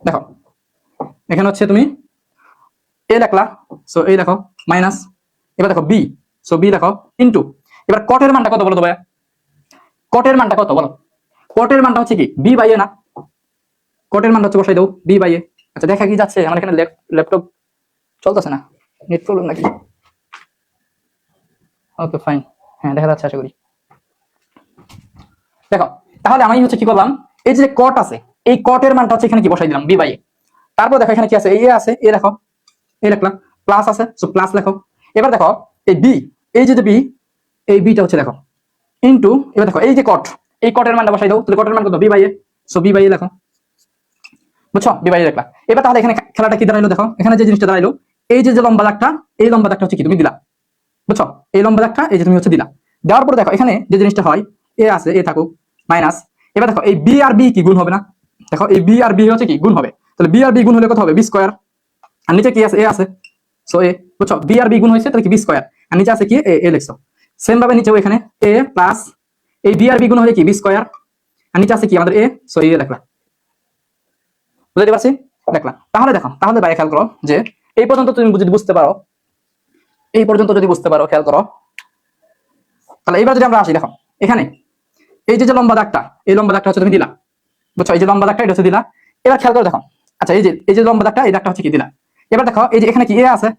দেখো, এখানে হচ্ছে তুমি এ লেখলা, সো এই দেখো মাইনাস, এবার দেখো বি, সো বি লেখো ইনটু, এবার কটের মানটা কত বলো তো ভাইয়া, কটের মানটা কত বলো, কটের মানটা হচ্ছে কি বি বাই এ না, কটের মানটা হচ্ছে বসাই দাও বি বাই এ। আচ্ছা দেখা কি যাচ্ছে, আমার এখানে ল্যাপটপ চলতেছে না, নেট প্রবলেম নাকি? ওকে ফাইন, হ্যাঁ দেখা যাচ্ছে আশা করি। দেখো তাহলে আমি হচ্ছে কি করলাম, এই যে কট আছে, এই কটের মানটা হচ্ছে এখানে কি বসাই দিলাম বি বাই এ। তারপর দেখো এখানে কি আছে, এই এ আছে, এ দেখো এই লিখলাম, প্লাস আছে, সো প্লাস লেখো। এবার দেখো এই বি, এই যে বি, এই বিটা হচ্ছে দেখো ইনটু, এবার দেখো এই যে কট, এই কটের মানটা বসাই দাও, তাহলে কটের মান কত B by A, so B by A লেখো, বুঝছো বি বাই এ লিখলা। এবার তাহলে এখানে খেলাটা কি দাঁড়াইলো, দেখো এখানে যে জিনিসটা দাঁড়াইলো, এই যে লম্বা দাগটা, এই লম্বা দাগটা হচ্ছে কি তুমি দিলা, বুঝছো এই লম্বা দাগটা এই যে তুমি হচ্ছে দিলা। দেওয়ার পরে দেখো এখানে যে জিনিসটা হয়, এ আছে এ থাকুক মাইনাস, এবার দেখো এই বি আর বি কি গুণ হবে না, দেখো এই বি আর বি হচ্ছে কি গুণ হবে, তাহলে বি আর বি গুণ হলে কত হবে বি স্কয়ার, আর নিচে কি আছে এ আছে, সো এ, বুঝছো বি আর বি গুণ হয়েছে তাহলে কি বি স্কয়ার, আর নিচে আছে কি এ লিখছো। সেম ভাবে নিচেও এখানে এ প্লাস এই বি আর বি গুণ হলে কি বি স্কয়ার, আর নিচে আছে কি আমাদের এ, সো এ লিখলাম, বুঝতে পারছি দেখলাম। তাহলে দেখো, তাহলে বাইরে খেয়াল করো যে এই পর্যন্ত তুমি যদি বুঝতে পারো, এই পর্যন্ত যদি বুঝতে পারো খেয়াল করো, তাহলে এইবার যদি আমরা আসি দেখো এখানে এই যে লম্বা দাগটা, এই লম্বা দাগটা হচ্ছে তুমি দিলা, বুঝছো এই যে লম্বা দাগটা এটা হচ্ছে দিলা। এবার খেয়াল করে দেখো, আচ্ছা এই যে লম্বা দাগটা, এই দাগটা হচ্ছে কি দিলা। এবার দেখো এই যে এখানে কি এ আছে,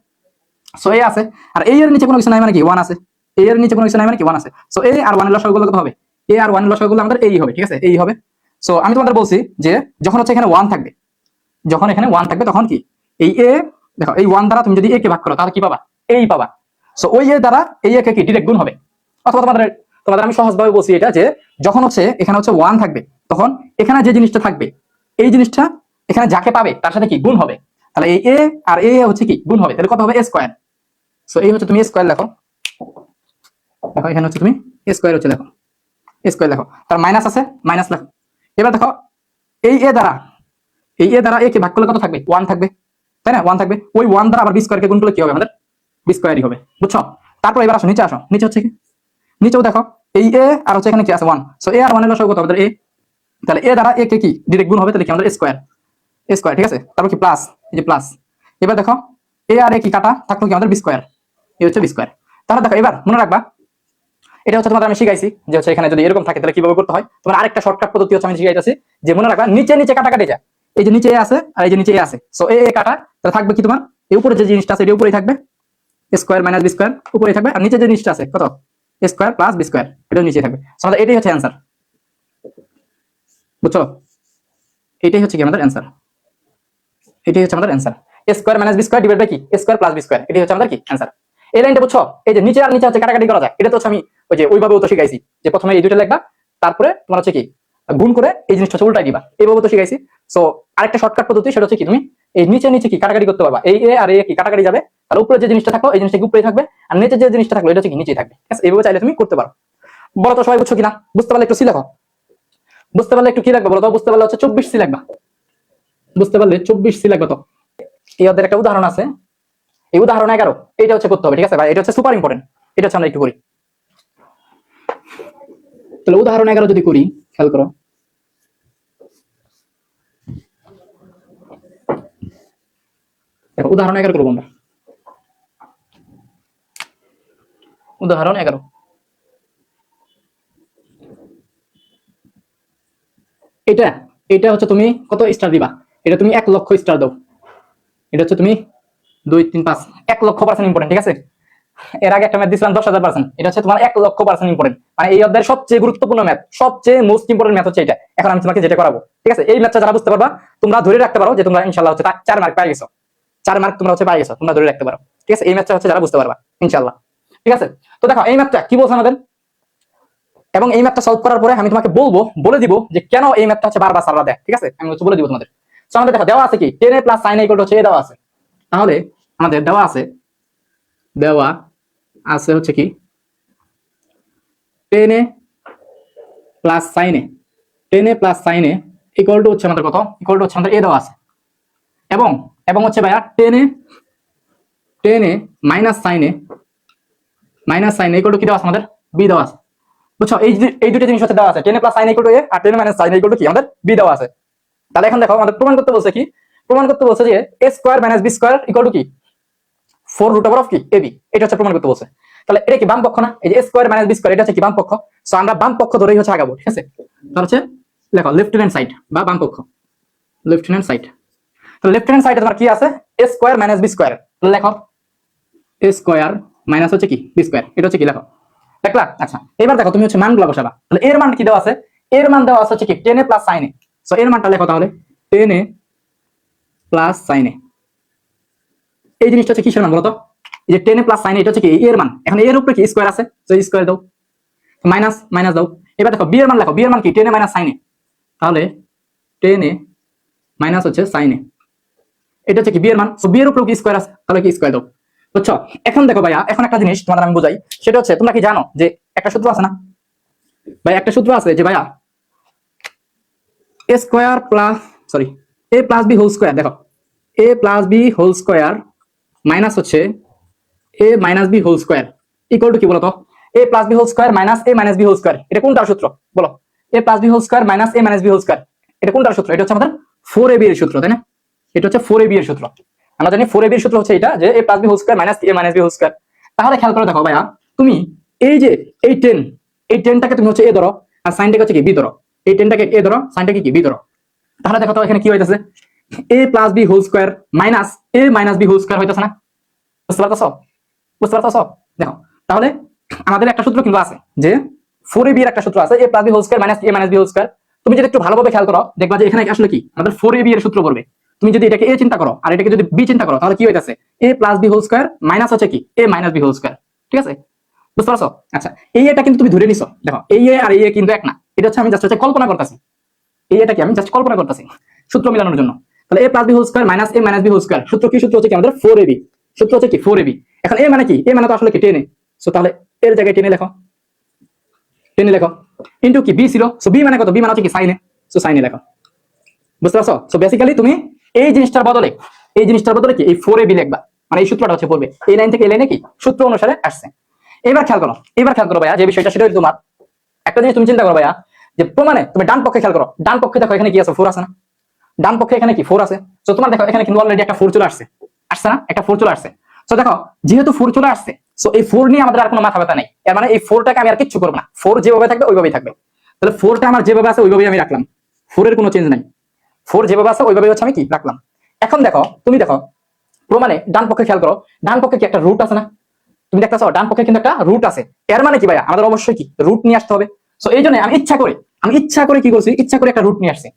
সো এ আছে, আর এই এর নিচে কোনো কিছু নাই মানে কি 1 আছে, এই এর নিচে কোনো কিছু নাই মানে কি 1 আছে, সো এ আর 1 এর লসাগু কত হবে, এ আর 1 এর লসাগু আমাদের এই হবে, ঠিক আছে এই হবে। সো আমি তোমাদের বলছি যে যখন হচ্ছে এখানে 1 থাকবে, যখন এখানে 1 থাকবে তখন কি এই এ, দেখো এই 1 দ্বারা তুমি যদি এ কে ভাগ করো তাহলে কি পাবা, এই পাবা। সো ওই এ দ্বারা এই এ কে কি ডাইরেক্ট গুণ হবে। অথবা তোমাদের আমি সহজভাবে বলছি এটা যে যখন হচ্ছে এখানে হচ্ছে 1 থাকবে, তখন এখানে যে জিনিসটা থাকবে, এই জিনিসটা এখানে যাকে পাবে তার সাথে কি গুণ হবে, তাহলে এই এ আর এ হচ্ছে কি গুণ হবে, তাহলে কত হবে এ স্কয়ার। সো এই হচ্ছে তুমি স্কয়ার লেখো, দেখো এখানে হচ্ছে তুমি স্কয়ার হচ্ছে লেখো, স্কয়ার লেখো, তার মাইনাস আছে মাইনাস লেখো। এবার দেখো এই এ দ্বারা, এই এ দ্বারা এ কে ভাগ করলে কত থাকবে 1 থাকবে, তাই না 1 থাকবে, ওই 1 দ্বারা আবার বি স্কয়ার কে গুণ করলে কি হবে আমাদের বি স্কয়ারই হবে, বুঝছো। তারপর এবার আসো নিচে, আসো নিচে হচ্ছে কি, নিচেও দেখো এই এ আর হচ্ছে এখানে কি আছে 1, সো এ আর 1 এর লসাগু কত আমাদের এ, তাহলে এ দ্বারা এ কে কি ডাইরেক্ট গুণ হবে, তাহলে কি আমাদের স্কয়ার, স্কয়ার ঠিক আছে। তারপর কি প্লাস, এই যে প্লাস। এবার দেখো এ আর এ কি কাটা থাকলো কি আমাদের বি স্কয়ার, এই হচ্ছে বি স্কয়ার। তাহলে দেখো এবার মনে রাখবা, এটা হচ্ছে তোমাদের আমি শিখাইছি যে হচ্ছে এখানে যদি এরকম থাকে তাহলে কিভাবে করতে হয়। তোমার আরেকটা শর্টকাট পদ্ধতি হচ্ছে আমি শিখাইতেছি, যে মনে রাখবা নিচে নিচে কাটাকাটি যায়, এই যে নিচে এ আছে আর এই যে নিচে এ আছে, সো এ এ কাটা, তাহলে থাকবে কি তোমার এই উপরে যে জিনিসটা আছে এর উপরেই থাকবে স্কয়ার মাইনাস বি স্কয়ার, উপরেই থাকবে, আর নিচে যে জিনিসটা আছে কত স্কয়ার প্লাস বি স্কয়ার, এটা নিচে থাকবে। সো আমাদের এটাই হচ্ছে অ্যানসার, বুঝছো এটাই হচ্ছে কি আমাদের অ্যানসার, এটাই হচ্ছে আমাদের answer, a square minus b square divide by কি a square plus b square, এটাই হচ্ছে আমাদের কি অ্যানসার। এই লাইনটা বুঝছো, এই যে নিচে আর নিচে হচ্ছে কাটাকাটি করা যায়, এটা তো হচ্ছে আমি ওই যে ওইভাবেও তো শিখাইছি যে প্রথমে এই দুইটা লিখবা, তারপরে তোমার হচ্ছে কি গুণ করে এই জিনিসটা হচ্ছে উল্টাই দিবা, এইভাবে তো শিখাইছি। সো আরেকটা শর্টকাট পদ্ধতি সেটা হচ্ছে কি তুমি এই নিচে নিচে কি কাটাকাটি করতে পারবা, এই এ আর এ কি কাটাকাটি যাবে, আর উপরে যে জিনিসটা থাকলো এই জিনিসটা উপরেই থাকবে, আর নিচে যে জিনিসটা থাকলো এটা হচ্ছে কি নিচেই থাকবে। ঠিক আছে, এইভাবে চাইলে তুমি করতে পারো। বলো তো সবাই বুঝছো কিনা? বুঝতে পারলে একটু সি লেখো। বুঝতে পারলে একটু কি লাগবে বলো তো? বুঝতে পারলে হচ্ছে 24 সি লাগবে। বুঝতে পারলে 24 সি লাগবে। তো এই ওদের একটা উদাহরণ আছে, এই উদাহরণ 11 এটা হচ্ছে করতে হবে। ঠিক আছে ভাই, এটা হচ্ছে সুপার ইম্পর্টেন্ট, এটা হচ্ছে আমরা একটু করি। তাহলে উদাহরণ 11 যদি করি, খেয়াল করো। দেখো উদাহরণ 11 করবো আমরা। উদাহরণ 11, এটা এটা হচ্ছে তুমি কত স্টার দিবা? এটা তুমি 1 লক্ষ স্টার দাও। এটা হচ্ছে তুমি 2 3 5 1 লক্ষ% ইম্পর্টেন্ট। ঠিক আছে, এর আগে একটা ম্যাথ দিছিলাম 10,000%, এটা হচ্ছে তোমার 1 লক্ষ% ইম্পর্টেন্ট। মানে এই অধ্যায়ের সবচেয়ে গুরুত্বপূর্ণ ম্যাথ, সবচেয়ে মোস্ট ইম্পর্টেন্ট ম্যাথ হচ্ছে এটা। এখন আমি তোমাকে যেটা করাবো, ঠিক আছে, এই ম্যাথটা যারা বুঝতে পারবা তোমরা ধরে রাখতে পারো যে তোমরা ইনশাআল্লাহ হচ্ছে 4 মার্ক পেয়ে গেছো। 4 মার্ক তোমরা হচ্ছে পেয়ে গেছো, তোমরা ধরে রাখতে পারো। ঠিক আছে, এই ম্যাথটা হচ্ছে যারা বুঝতে পারবা ইনশাআল্লাহ। ঠিক আছে, তো দেখো এই ম্যাথটা কি বলছে আমাদের, এবং এই ম্যাথটা সলভ করার পরে আমি তোমাকে বলে দিব যে কেন এই ম্যাথটা হচ্ছে বারবার সাররা দেয়। ঠিক আছে, আমি হচ্ছে বলে দিব তোমাদের। তো আমাদের দেখো দেওয়া আছে কি 10a + sin a = হচ্ছে এ দেওয়া আছে। তাহলে আমাদের দেওয়া আছে হচ্ছে কি 10a + sin a, 10a + sin a = হচ্ছে আমাদের কত, ইকুয়াল টু হচ্ছে আমাদের এ দেওয়া আছে, এবং হচ্ছে ভাইয়া 10a - sin a = কি দেওয়া আছে আমাদের, b দেওয়া আছে। বুঝছো, এই দুটো জিনিস হচ্ছে দেওয়া আছে, 10a + sin a = a R 10a - sin a = কি আমাদের b দেওয়া আছে। তাহলে এখন দেখো আমাদের প্রমাণ করতে বলছে কি, প্রমাণ করতে বলছে যে a² - b² = কি 4√of কি ab, এটা হচ্ছে প্রমাণ করতে বলছে। তাহলে এটা কি বাম পক্ষ না? এই যে a² - b² এটা হচ্ছে কি বাম পক্ষ। সো আমরা বাম পক্ষ ধরেই হচ্ছে আগাবো। ঠিক আছে, তাহলে হচ্ছে লেখো লেফট হ্যান্ড সাইড বা বাম পক্ষ, লেফট হ্যান্ড সাইড। তো লেফট হ্যান্ড সাইডে তোমার কি আছে, a² - b²। তাহলে লেখো a² - হচ্ছে কি b², এটা হচ্ছে কি লেখো, দেখলা? আচ্ছা, এবার দেখো তুমি হচ্ছে মানগুলো বসাবা। তাহলে এর মান কি দেওয়া আছে, এর মান দেওয়া আছে হচ্ছে কি 10a + sin a। সো এর মানটা লেখো তাহলে 10a + sin a। এই জিনিসটা হচ্ছে কিসের মান বলতো, এই যে 10a + sin a এটা হচ্ছে কি এর মান। এখন এর উপরে কি স্কয়ার আছে, তো স্কয়ার দাও, মাইনাস দাও। এবার দেখো বি এর মান লেখো, বি এর মান কি 10a - sin a। তাহলে 10a - হচ্ছে sin a, এটা হচ্ছে কি বি এর মান। সো বি এর উপরে কি স্কয়ার আছে, তাহলে কি স্কয়ার দাও। বুঝছো? এখন দেখো ভাইয়া, এখন একটা জিনিস তোমাদের আমি বুঝাই, সেটা হচ্ছে তোমরা কি জানো যে একটা সূত্র আছে না ভাই, একটা সূত্র আছে যে ভাইয়া a² + a + b whole square. দেখো a + b whole square minus হচ্ছে a - b whole square equal to কি বলতো, a + b whole square minus a - b whole square. এটা কোনটার সূত্র বলো, a + b whole square minus a - b whole square, এটা কোনটার সূত্র? এটা হচ্ছে আমাদের 4ab এর সূত্র, তাই না? এটা হচ্ছে 4ab এর সূত্র। আমরা জানি 4ab এর সূত্র হচ্ছে এটা, যে a + b whole square minus a - b whole square. তাহলে খেয়াল করে দেখো ভাইয়া, তুমি এই যে এই 10টাকে তুমি হচ্ছে a ধরো, আর সাইনটাকে হচ্ছে কি b ধরো। এই 10টাকে a ধরো, সাইনটাকে কি b ধরো। তাহলে দেখো তো এখানে কি হইতাছে, a + b whole square minus a - b whole square হইতাছে না? বুঝতে পারতেছো? দেখো তাহলে আমাদের একটা সূত্র কিন্তু আছে, যে 4ab এর একটা সূত্র আছে, a + b whole square minus a - b whole square. তুমি যদি একটু ভালোভাবে খেয়াল করো দেখবা যে এখানে আসলে কি আমাদের 4ab এর সূত্র পড়বে। তুমি যদি এটাকে a চিন্তা করো আর এটাকে যদি b চিন্তা করো, তাহলে কি হইতাছে a + b whole square minus হচ্ছে কি a - b হোল স্কয়ার। ঠিক আছে, বুঝতে পারছো? আচ্ছা, এই এটা কিন্তু তুমি ধরে নিছো। দেখো এই এ আর এই এ কিন্তু এক না, এটা হচ্ছে আমি জাস্ট হচ্ছে কল্পনা করতেছি, এই এটাকে আমি জাস্ট কল্পনা করতেছি সূত্র মিলানোর জন্য। তাহলে a + b whole square minus a - b whole square সূত্র কি, সূত্র হচ্ছে কি আমাদের 4ab, সূত্র হচ্ছে কি 4ab। এখন a মানে কি, a মানে তো আসলে কি 10a। সো তাহলে এর জায়গায় 10a লেখো, 10a লেখো ইনটু কি b ছিল। সো b মানে কত, b মানে হচ্ছে কি sin a। So sin a লেখো। বুঝতে পারছো? সো বেসিক্যালি তুমি এই জিনিসটার বদলে কি এই 4ab লিখবা, মানে এই সূত্রটা হচ্ছে পড়বে এই লাইন থেকে এই লাইনে কি সূত্র অনুসারে আসছে। এবার খেয়াল করো ভাইয়া, যে বিষয়টা সেটা তোমার একটা জিনিস তুমি চিন্তা করো ভাইয়া, যে প্রমাণে তুমি ডান পক্ষে খেয়াল করো, ডান পক্ষে দেখো এখানে কি আছে 4 আছে না, ডান পক্ষে এখানে কি 4 আছে। সো তোমার দেখো এখানে কিন্তু অলরেডি একটা 4 চলে আসছে না, একটা 4 চলে আসছে। সো দেখো যেহেতু 4 চলে আসছে, সো এই 4 নিয়ে আমাদের আর কোনো মাথা ব্যথা নাই। এর মানে এই 4টাকে আমি আর কিচ্ছু করব না, 4 যেভাবে থাকবে ওইভাবেই থাকবে। তাহলে 4টা আমার যেভাবে আছে ওইভাবেই আমি রাখলাম, 4 এর কোনো চেঞ্জ নাই, 4 যেভাবে আছে ওইভাবেই হচ্ছে আমি কি রাখলাম। এখন দেখো তুমি দেখো প্রমাণে ডান পক্ষে খেয়াল করো, ডান পক্ষে কি একটা রুট আছে না, তুমি দেখতেছো ডান পক্ষে কিন্তু একটা রুট আছে। এর মানে কি ভাইয়া, আমাদের অবশ্যই কি রুট নিয়ে আসতে হবে। সো এই জন্য আমি ইচ্ছা করে কি করছি, ইচ্ছা করে একটা রুট নিয়ে আসছি।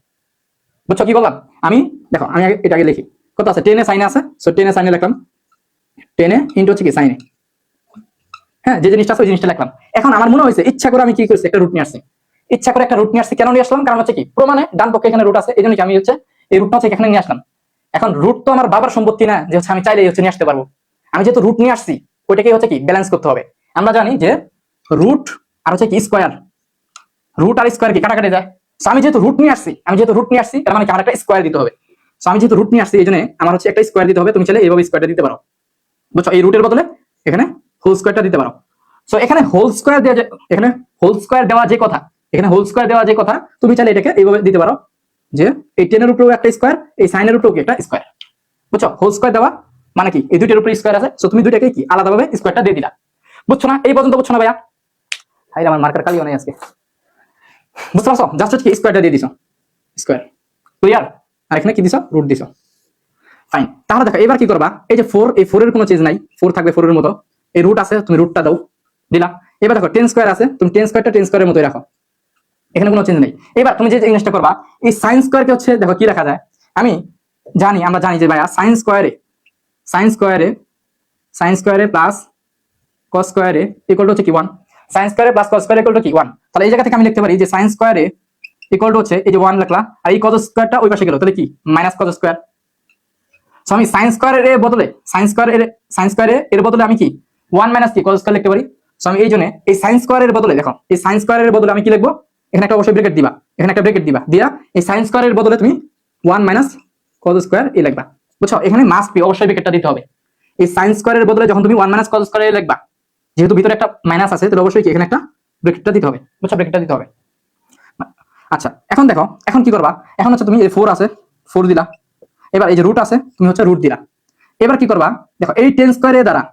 বুঝছো কি বললাম আমি? দেখো আমি এটা আগে লিখি, কত আছে 10a sin আছে। সো 10a sin লিখলাম, 10a ইনটু হচ্ছে কি sin। হ্যাঁ, যে জিনিসটা আছে ওই জিনিসটা লিখলাম। এখন আমার মনে হয়েছে ইচ্ছা করে আমি কি করছি, একটা রুট নিয়ে আসছি। কেন নিয়ে আসলাম, কারণ হচ্ছে কি প্রমাণে ডান পক্ষে এখানে রুট আছে, এই জন্য কি আমি হচ্ছে এই রুটটা হচ্ছে এখানে নিয়ে আসলাম। এখন রুট তো আমার বাবার সম্পত্তি না যে হচ্ছে আমি চাইলেই হচ্ছে নিয়ে আসতে পারবো। আমি যেহেতু রুট নিয়ে আসছি ওইটাকে হচ্ছে কি ব্যালেন্স করতে হবে। আমরা জানি যে রুট আর হচ্ছে কি স্কোয়ার, রুট আর স্কোয়ার কি কাটাকাটি যায়। সো আমি যেহেতু রুট নিয়ে আসছি তার মানে কি আমার একটা স্কোয়ার দিতে হবে। সো আমি যেহেতু রুট নিয়ে আসছি এই জন্য আমার হচ্ছে একটা স্কোয়ার দিতে হবে। তুমি চাইলে এইভাবে স্কোয়ারটা দিতে পারো, বুঝছো, এই রুটের বদলে এখানে হোল স্কোয়ারটা দিতে পারো। সো এখানে হোল স্কোয়ার দেওয়া এখানে হোল স্কোয়ার দেওয়া যে কথা, এখানে হোল স্কোয়ার দেওয়া যে কথা, তুমি চাইলে এটাকে এইভাবে দিতে পারো যে এই 10 এর উপরেও একটা স্কোয়ার, এই সাইনের উপরেও একটা স্কোয়ার, বুঝছো। হোল স্কোয়ার দেওয়া মানে কি এই দুইটার উপরে স্কোয়ার আছে, সো তুমি দুইটাকে কি আলাদাভাবে স্কোয়ারটা দিয়ে দিলা, বুঝছো না? এই পর্যন্ত বুঝছো না ভাইয়া? হাই আমার মার্কার কালিও নাই আজকে, বুঝতে পারছো? জাস্ট হচ্ছে কি স্কোয়ারটা দিয়ে দিছো, স্কোয়ার, ক্লিয়ার। আর এখানে কি দিছো? রুট দিছো, ফাইন। তাহলে দেখো এবার কি করবা, এই যে 4, এই 4 এর কোনো চেঞ্জ নাই, 4 থাকবে 4 এর মতো। এই রুট আছে, তুমি রুটটা দাও, দিলা। এবার দেখো 10 স্কোয়ার আছে, তুমি 10 স্কোয়ারটা 10 স্কোয়ারের মতোই রাখো, এখানে কোনো চেঞ্জ নেই। এবার তুমি যে জিনিসটা করবা, এই সাইন স্কোয়ারকে হচ্ছে দেখো কি রাখা যায়। আমি জানি, আমরা জানি যে ভাইয়া সাইন স্কোয়ারে প্লাস কস স্কোয়ারে ইকুয়াল টু হচ্ছে কি 1, সাইন স্কোয়ারে প্লাস কস স্কোয়ারে ইকুয়াল টু কি 1। তাহলে এই জায়গা থেকে আমি লিখতে পারি যে সাইন স্কোয়ারে ইকুয়াল টু হচ্ছে এই যে 1 লিখলা, আর এই কস স্কোয়ারটা ওই পাশে গেল, তাহলে কি মাইনাস কস স্কোয়ার। সো আমি সাইন স্কোয়ারের বদলে এর বদলে আমি কি 1 মাইনাস কি কস স্কোয়ার লিখতে পারি। সো আমি এই জন্য এই সাইন স্কোয়ারের বদলে দেখো, এই সাইন স্কোয়ারের বদলে আমি কি লিখবো, এখানে একটা অবশ্যই ব্র্যাকেট দিবা, এখানে একটা ব্র্যাকেট দিবা, দিয়া এই সাইন স্কোয়ারের বদলে তুমি 1 মাইনাস কস স্কোয়ার এই লিখবা, বুঝছো। এখানে মাস্ট বি অবশ্যই ব্র্যাকেটটা দিতে হবে। এই সাইন স্কোয়ারের বদলে যখন তুমি 1 মাইনাস কস স্কোয়ার লিখবা, যেহেতু ভিতরে একটা মাইনাস আছে তাহলে অবশ্যই কি এখানে একটা ব্র্যাকেটটা দিতে হবে, বুঝছো, ব্র্যাকেটটা দিতে হবে। আচ্ছা এখন দেখো, এখন কি করবা, এখন হচ্ছে তুমি এই 4 আছে 4 দিলা, এবার এই যে রুট আছে তুমি হচ্ছে রুট দিলা। এবার কি করবা, দেখো এই 10 স্কয়ারের দ্বারা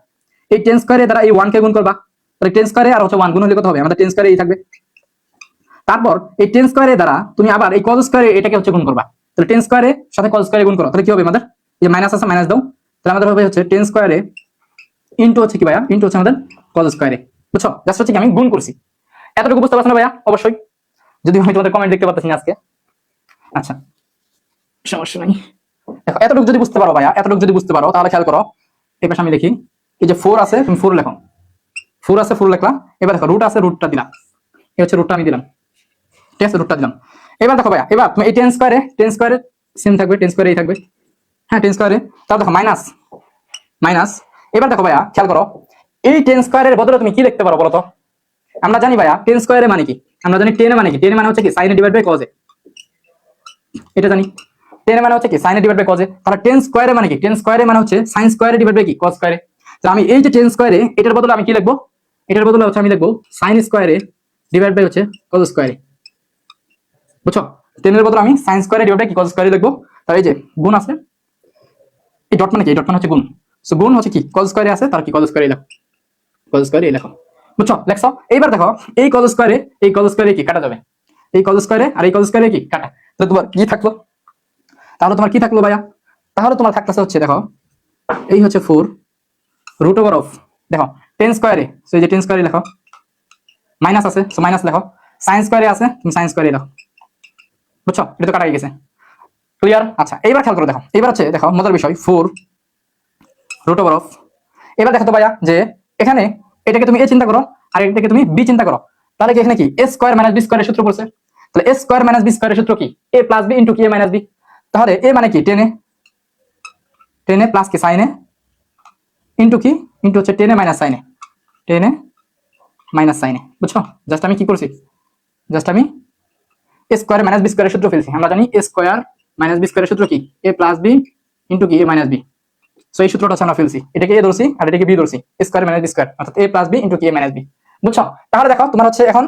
এই 1 কে গুণ করবা, তাহলে 10 স্কয়ারে আর হচ্ছে 1 গুণ হলে কত হবে, আমাদের 10 স্কয়ারে এই থাকবে। তারপর এই 10 স্কয়ারের দ্বারা তুমি আবার এই cos স্কয়ারে এটাকে হচ্ছে গুণ করবা, তাহলে 10 স্কয়ারে সাথে cos স্কয়ারে গুণ করো, তাহলে কি হবে আমাদের, এই যে মাইনাস আছে মাইনাস দাও, তাহলে আমাদের হবে হচ্ছে 10 স্কয়ারে ইনটু হচ্ছে কি ভাইয়া, ইনটু হচ্ছে আমাদের cos স্কয়ারে, বুঝছো। জাস্ট হচ্ছে কি আমি গুণ করছি, এতটুকু বুঝতে পারছো না ভাইয়া? অবশ্যই, যদি আমি তোমাদের কমেন্ট দেখতে পাচ্ছি না আজকে। আচ্ছা সমস্যা নাই, দেখো এতটুকু যদি বুঝতে পারো ভাইয়া, এতটুকু যদি বুঝতে পারো তাহলে খেয়াল করো, এই পাশে আমি লিখি, এই যে 4 আছে তুমি 4 লেখো, 4 আছে 4 লিখলা। এবার দেখো রুট আছে, রুটটা দিলাম, এই হচ্ছে রুটটা আমি দিলাম, ঠিক আছে, রুটটা দিলাম। এবার দেখো ভাইয়া, এবার তুমি এই 10 স্কয়ারে সেম থাকবে, 10 স্কয়ারে এই থাকবে, হ্যাঁ 10 স্কয়ারে। তারপর দেখো মাইনাস। এবার দেখো ভাইয়া খেয়াল করো, এই 10 স্কয়ারের বদলে তুমি কি লিখতে পারো বলো তো? আমরা জানি ভাইয়া 10 স্কয়ারে মানে কি, আমরা জানি 10 এ মানে কি, 10 এ মানে হচ্ছে কি sin a divide by cos a, এটা জানি। 10 এর মানে হচ্ছে কি sin a divide by cos a, তাহলে 10 স্কয়ারে মানে কি, 10 স্কয়ারে মানে হচ্ছে sin স্কয়ারে ডিভাইড বাই কি cos স্কয়ারে। তাহলে আমি এই যে 10 স্কয়ারে এটার বদলে আমি কি লিখবো, এটার বদলে হচ্ছে আমি লিখবো sin স্কয়ারে ডিভাইড বাই হচ্ছে cos স্কয়ারে, বুঝছো। 10 এর বদলে আমি sin স্কয়ারে ডিভাইড বাই কি cos স্কয়ারে লিখবো। তাহলে এই যে গুণ আছে, এই ডট মানে কি, এই ডট মানে হচ্ছে গুণ, সো গুণ হচ্ছে কি cos স্কয়ারে আছে, তার কি cos স্কয়ারে লেখো, cos স্কয়ারে লেখো, বুঝছো, লেখছো। এইবার দেখো এই cos স্কয়ারে কি কাটা যাবে, এই cos স্কয়ারে আর এই cos স্কয়ারে কি কাটা, তাহলে তোমার কি থাকলো, তাহলে তোমার কি থাকলো ভাইয়া, তাহলে তোমার থাকতেছে হচ্ছে দেখো এই হচ্ছে 4 রুট ওভার অফ, দেখো 10 স্কয়ারে, সো এই যে 10 স্কয়ারে লেখো, মাইনাস আছে সো মাইনাস লেখো, sin স্কয়ারে আছে তুমি sin স্কয়ারে লেখো, বুঝছো, এটা তো কাটা গেছে, ক্লিয়ার। আচ্ছা এইবার খেয়াল করো, দেখো এবার হচ্ছে দেখো মজার বিষয় 4 রুট ওভার অফ। এবার দেখো তো ভাইয়া যে এখানে এটাকে তুমি a চিন্তা করো আর এটাকে তুমি b চিন্তা করো, তাহলে কি এখানে কি a স্কয়ার মাইনাস b স্কয়ারের সূত্র পড়ছে, তাহলে a স্কয়ার মাইনাস b স্কয়ারের সূত্র কি a প্লাস b ইনটু কি a মাইনাস b। তাহলে a মানে কি 10 এ প্লাস কি sin এ ইনটু কি ইনটু হচ্ছে 10 এ মাইনাস sin এ, 10 এ মাইনাস sin এ, বুঝছো। জাস্ট আমি কি করছি, জাস্ট আমি a স্কয়ার মাইনাস b স্কয়ারের সূত্র ফেলছি। আমরা জানি a স্কয়ার মাইনাস b স্কয়ারের সূত্র কি a প্লাস b ইনটু কি a মাইনাস b। সো এই সূত্রটা আমরা ফেলছি, এটাকে a ধরছি আর এটাকে b ধরছি, a square minus b square অর্থাৎ a প্লাস b ইনটু কি a মাইনাস b, বুঝছো। তাহলে দেখো তোমার হচ্ছে এখন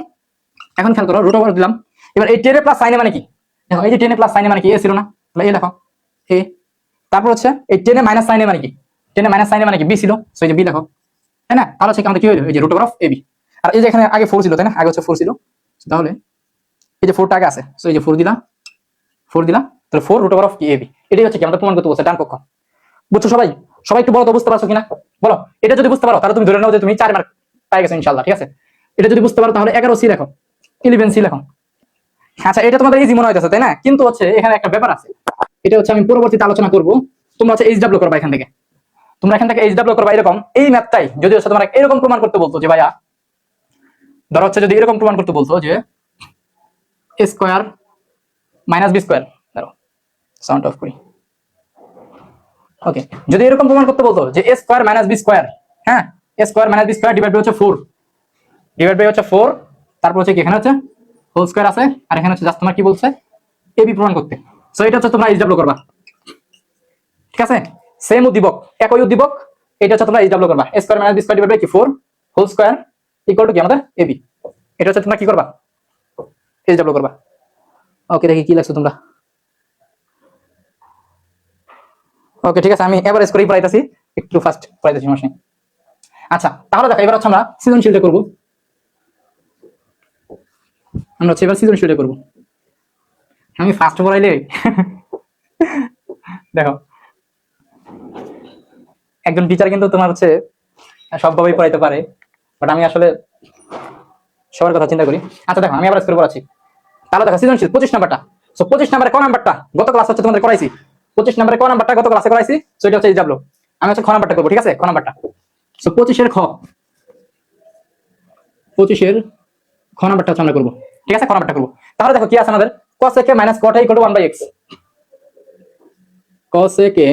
খেয়াল করো রুট ওভার দিলাম। এবার এই 10 এ প্লাস sin এ মানে কি, দেখো এই যে 10 এ প্লাস sin এ মানে কি a ছিল না, তাহলে a লেখো a। তারপর হচ্ছে এই 10 এ মাইনাস sin এ মানে কি, 10 এ মাইনাস sin এ মানে কি b ছিল, সো এই যে b লেখো, তাই না। তাহলে হচ্ছে আমাদের কি হলো, এই যে রুট ওভার অফ ab। আর এই যে এখানে আগে 4 ছিল তাই না, আগে হচ্ছে 4 ছিল, তাহলে এই যে 4 টা আগে আছে, সো এই যে 4 দিলা তাহলে 4 রুট ওভার অফ কি ab, এটাই হচ্ছে কি আমাদের প্রমাণ করতে বলছে ডান পক্ষ, বুঝছো সবাই? সবাই একটু বলো তো বুঝতে পারছো কিনা বলো। এটা যদি বুঝতে পারো তাহলে তুমি ধরে নাও যে তুমি 4 মার্ক পাই গেছো ইনশাআল্লাহ, ঠিক আছে। এটা যদি বুঝতে পারো তাহলে 11 সি লেখো, 11 সি লেখো। আচ্ছা এটা তোমাদের ইজি মনে হইতাছে তাই না, কিন্তু হচ্ছে এখানে একটা ব্যাপার আছে, এটা হচ্ছে আমি পরবর্তীতে আলোচনা করব। তোমরা হচ্ছে এইচ ডাব্লিউ করবা এখান থেকে, তোমরা এখান থেকে এইচ ডাব্লিউ করবা এরকম এই ম্যাথটাই যদি হচ্ছে তোমরা এরকম প্রমাণ করতে বলতো যে ভাইয়া ধরো হচ্ছে যদি এরকম প্রমাণ করতে বলতো যে a square minus b square, ধরো সাউন্ড অফ করি, ওকে, যদি এরকম প্রমাণ করতে বলতো যে a square minus b square, হ্যাঁ a square minus b square divide by হচ্ছে 4, ডিভাইড বাই হচ্ছে 4, তারপর হচ্ছে কি এখানে হচ্ছে হোল স্কয়ার আছে, আর এখানে হচ্ছে জাস্ট তোমার কি বলছে ab প্রমাণ করতে। সো এটা হচ্ছে তোমরা এইচডব্লিউ করবা, ঠিক আছে? সেম উদ্দীপক, একই উদ্দীপক, এটা হচ্ছে তোমরা এইচডব্লিউ করবা। a square minus b square divide by কি 4 হোল স্কয়ার ইকুয়াল টু কি আমাদের ab, এটা হচ্ছে তোমরা কি করবা এইচডব্লিউ করবা। ওকে, দেখি কি লাগছে তোমরা। ওকে ঠিক আছে, আমি এভারেজ করেই পড়াইতেছি, একটু ফাস্ট পড়াইতেছি, সমস্যা নেই। আচ্ছা তাহলে দেখো এবার হচ্ছে আমরা সৃজনশীলটা করব, আমরা হচ্ছে এবার সৃজনশীলটা করব। আমি ফাস্ট পড়াইলে দেখো একজন টিচার কিন্তু তোমার হচ্ছে সবভাবেই পড়াইতে পারে, বাট আমি আসলে সবার কথা চিন্তা করি। আচ্ছা দেখো আমি এভারেজ করে পড়াচ্ছি। তাহলে দেখো সৃজনশীল 25 নাম্বারটা, সো 25 নাম্বারে ক নাম্বারটা গত ক্লাস হচ্ছে তোমাদের করাইছি, 25 নাম্বারে ক নাম্বারটা গত ক্লাসে করাইছি, সো এটা হচ্ছে এইচডব্লিউ। আমি হচ্ছে খ নাম্বারটা করব, ঠিক আছে? খ নাম্বারটা, সো 25 এর খ, 25 এর খ নাম্বারটা হচ্ছে আমরা করব, ঠিক আছে? খ নাম্বারটা করব। তাহলে দেখো কি আছে আমাদের, cos a minus cot a equal two 1/x, cos a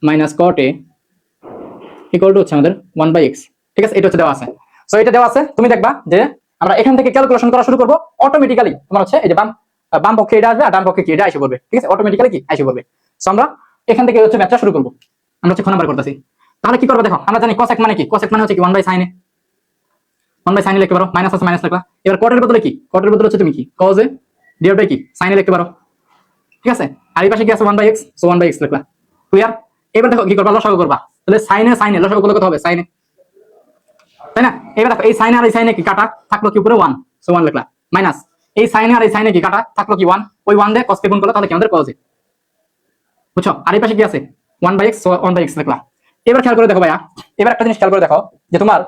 minus cot a equal to হচ্ছে আমাদের 1/x, ঠিক আছে? এটা হচ্ছে দেওয়া আছে। সো এটা দেওয়া আছে, তুমি দেখবা যে আমরা এখান থেকে ক্যালকুলেশন করা শুরু করব, অটোমেটিক্যালি তোমার হচ্ছে এই যে বাম পক্ষে এটা আসবে আর ডান পক্ষে কি এটা এসে পড়বে, ঠিক আছে? অটোমেটিক্যালি কি এসে পড়বে। সো আমরা এখান থেকে হচ্ছে ম্যাথটা শুরু করব। আমরা হচ্ছে খ নাম্বার করতেছি। তাহলে কি করব দেখো, আমরা জানি cosec মানে কি, cosec মানে হচ্ছে কি 1/sin a, 1/sin a লিখতে পারো, মাইনাস আছে মাইনাস লিখবা। এবার cot এর বদলে কি, cot এর বদলে হচ্ছে তুমি কি cos a ডিভাইড বাই কি sin a লিখতে পারো, ঠিক আছে? আর এই পাশে কি আছে 1/x, সো 1/x লিখলা, ক্লিয়ার? এবার দেখো কি করবা, লসাগু করবা। তাহলে sin a লসাগু করলে কত হবে, sin a, তাই না? এবার দেখো এই sin আর এই sin কি কাটা থাকলো কি উপরে 1, সো 1 লিখলা, মাইনাস এই sin আর এই sin কি কাটা থাকলো কি 1, ওই 1 দিয়ে cos কে গুণ করলে তাহলে কি আমাদের cos a, বুঝছো? আর এই পাশে কি আছে 1/x, সো 1/x লিখলা। এবার খেয়াল করে দেখো ভাইয়া, এবার একটা জিনিস খেয়াল করে দেখো যে তোমার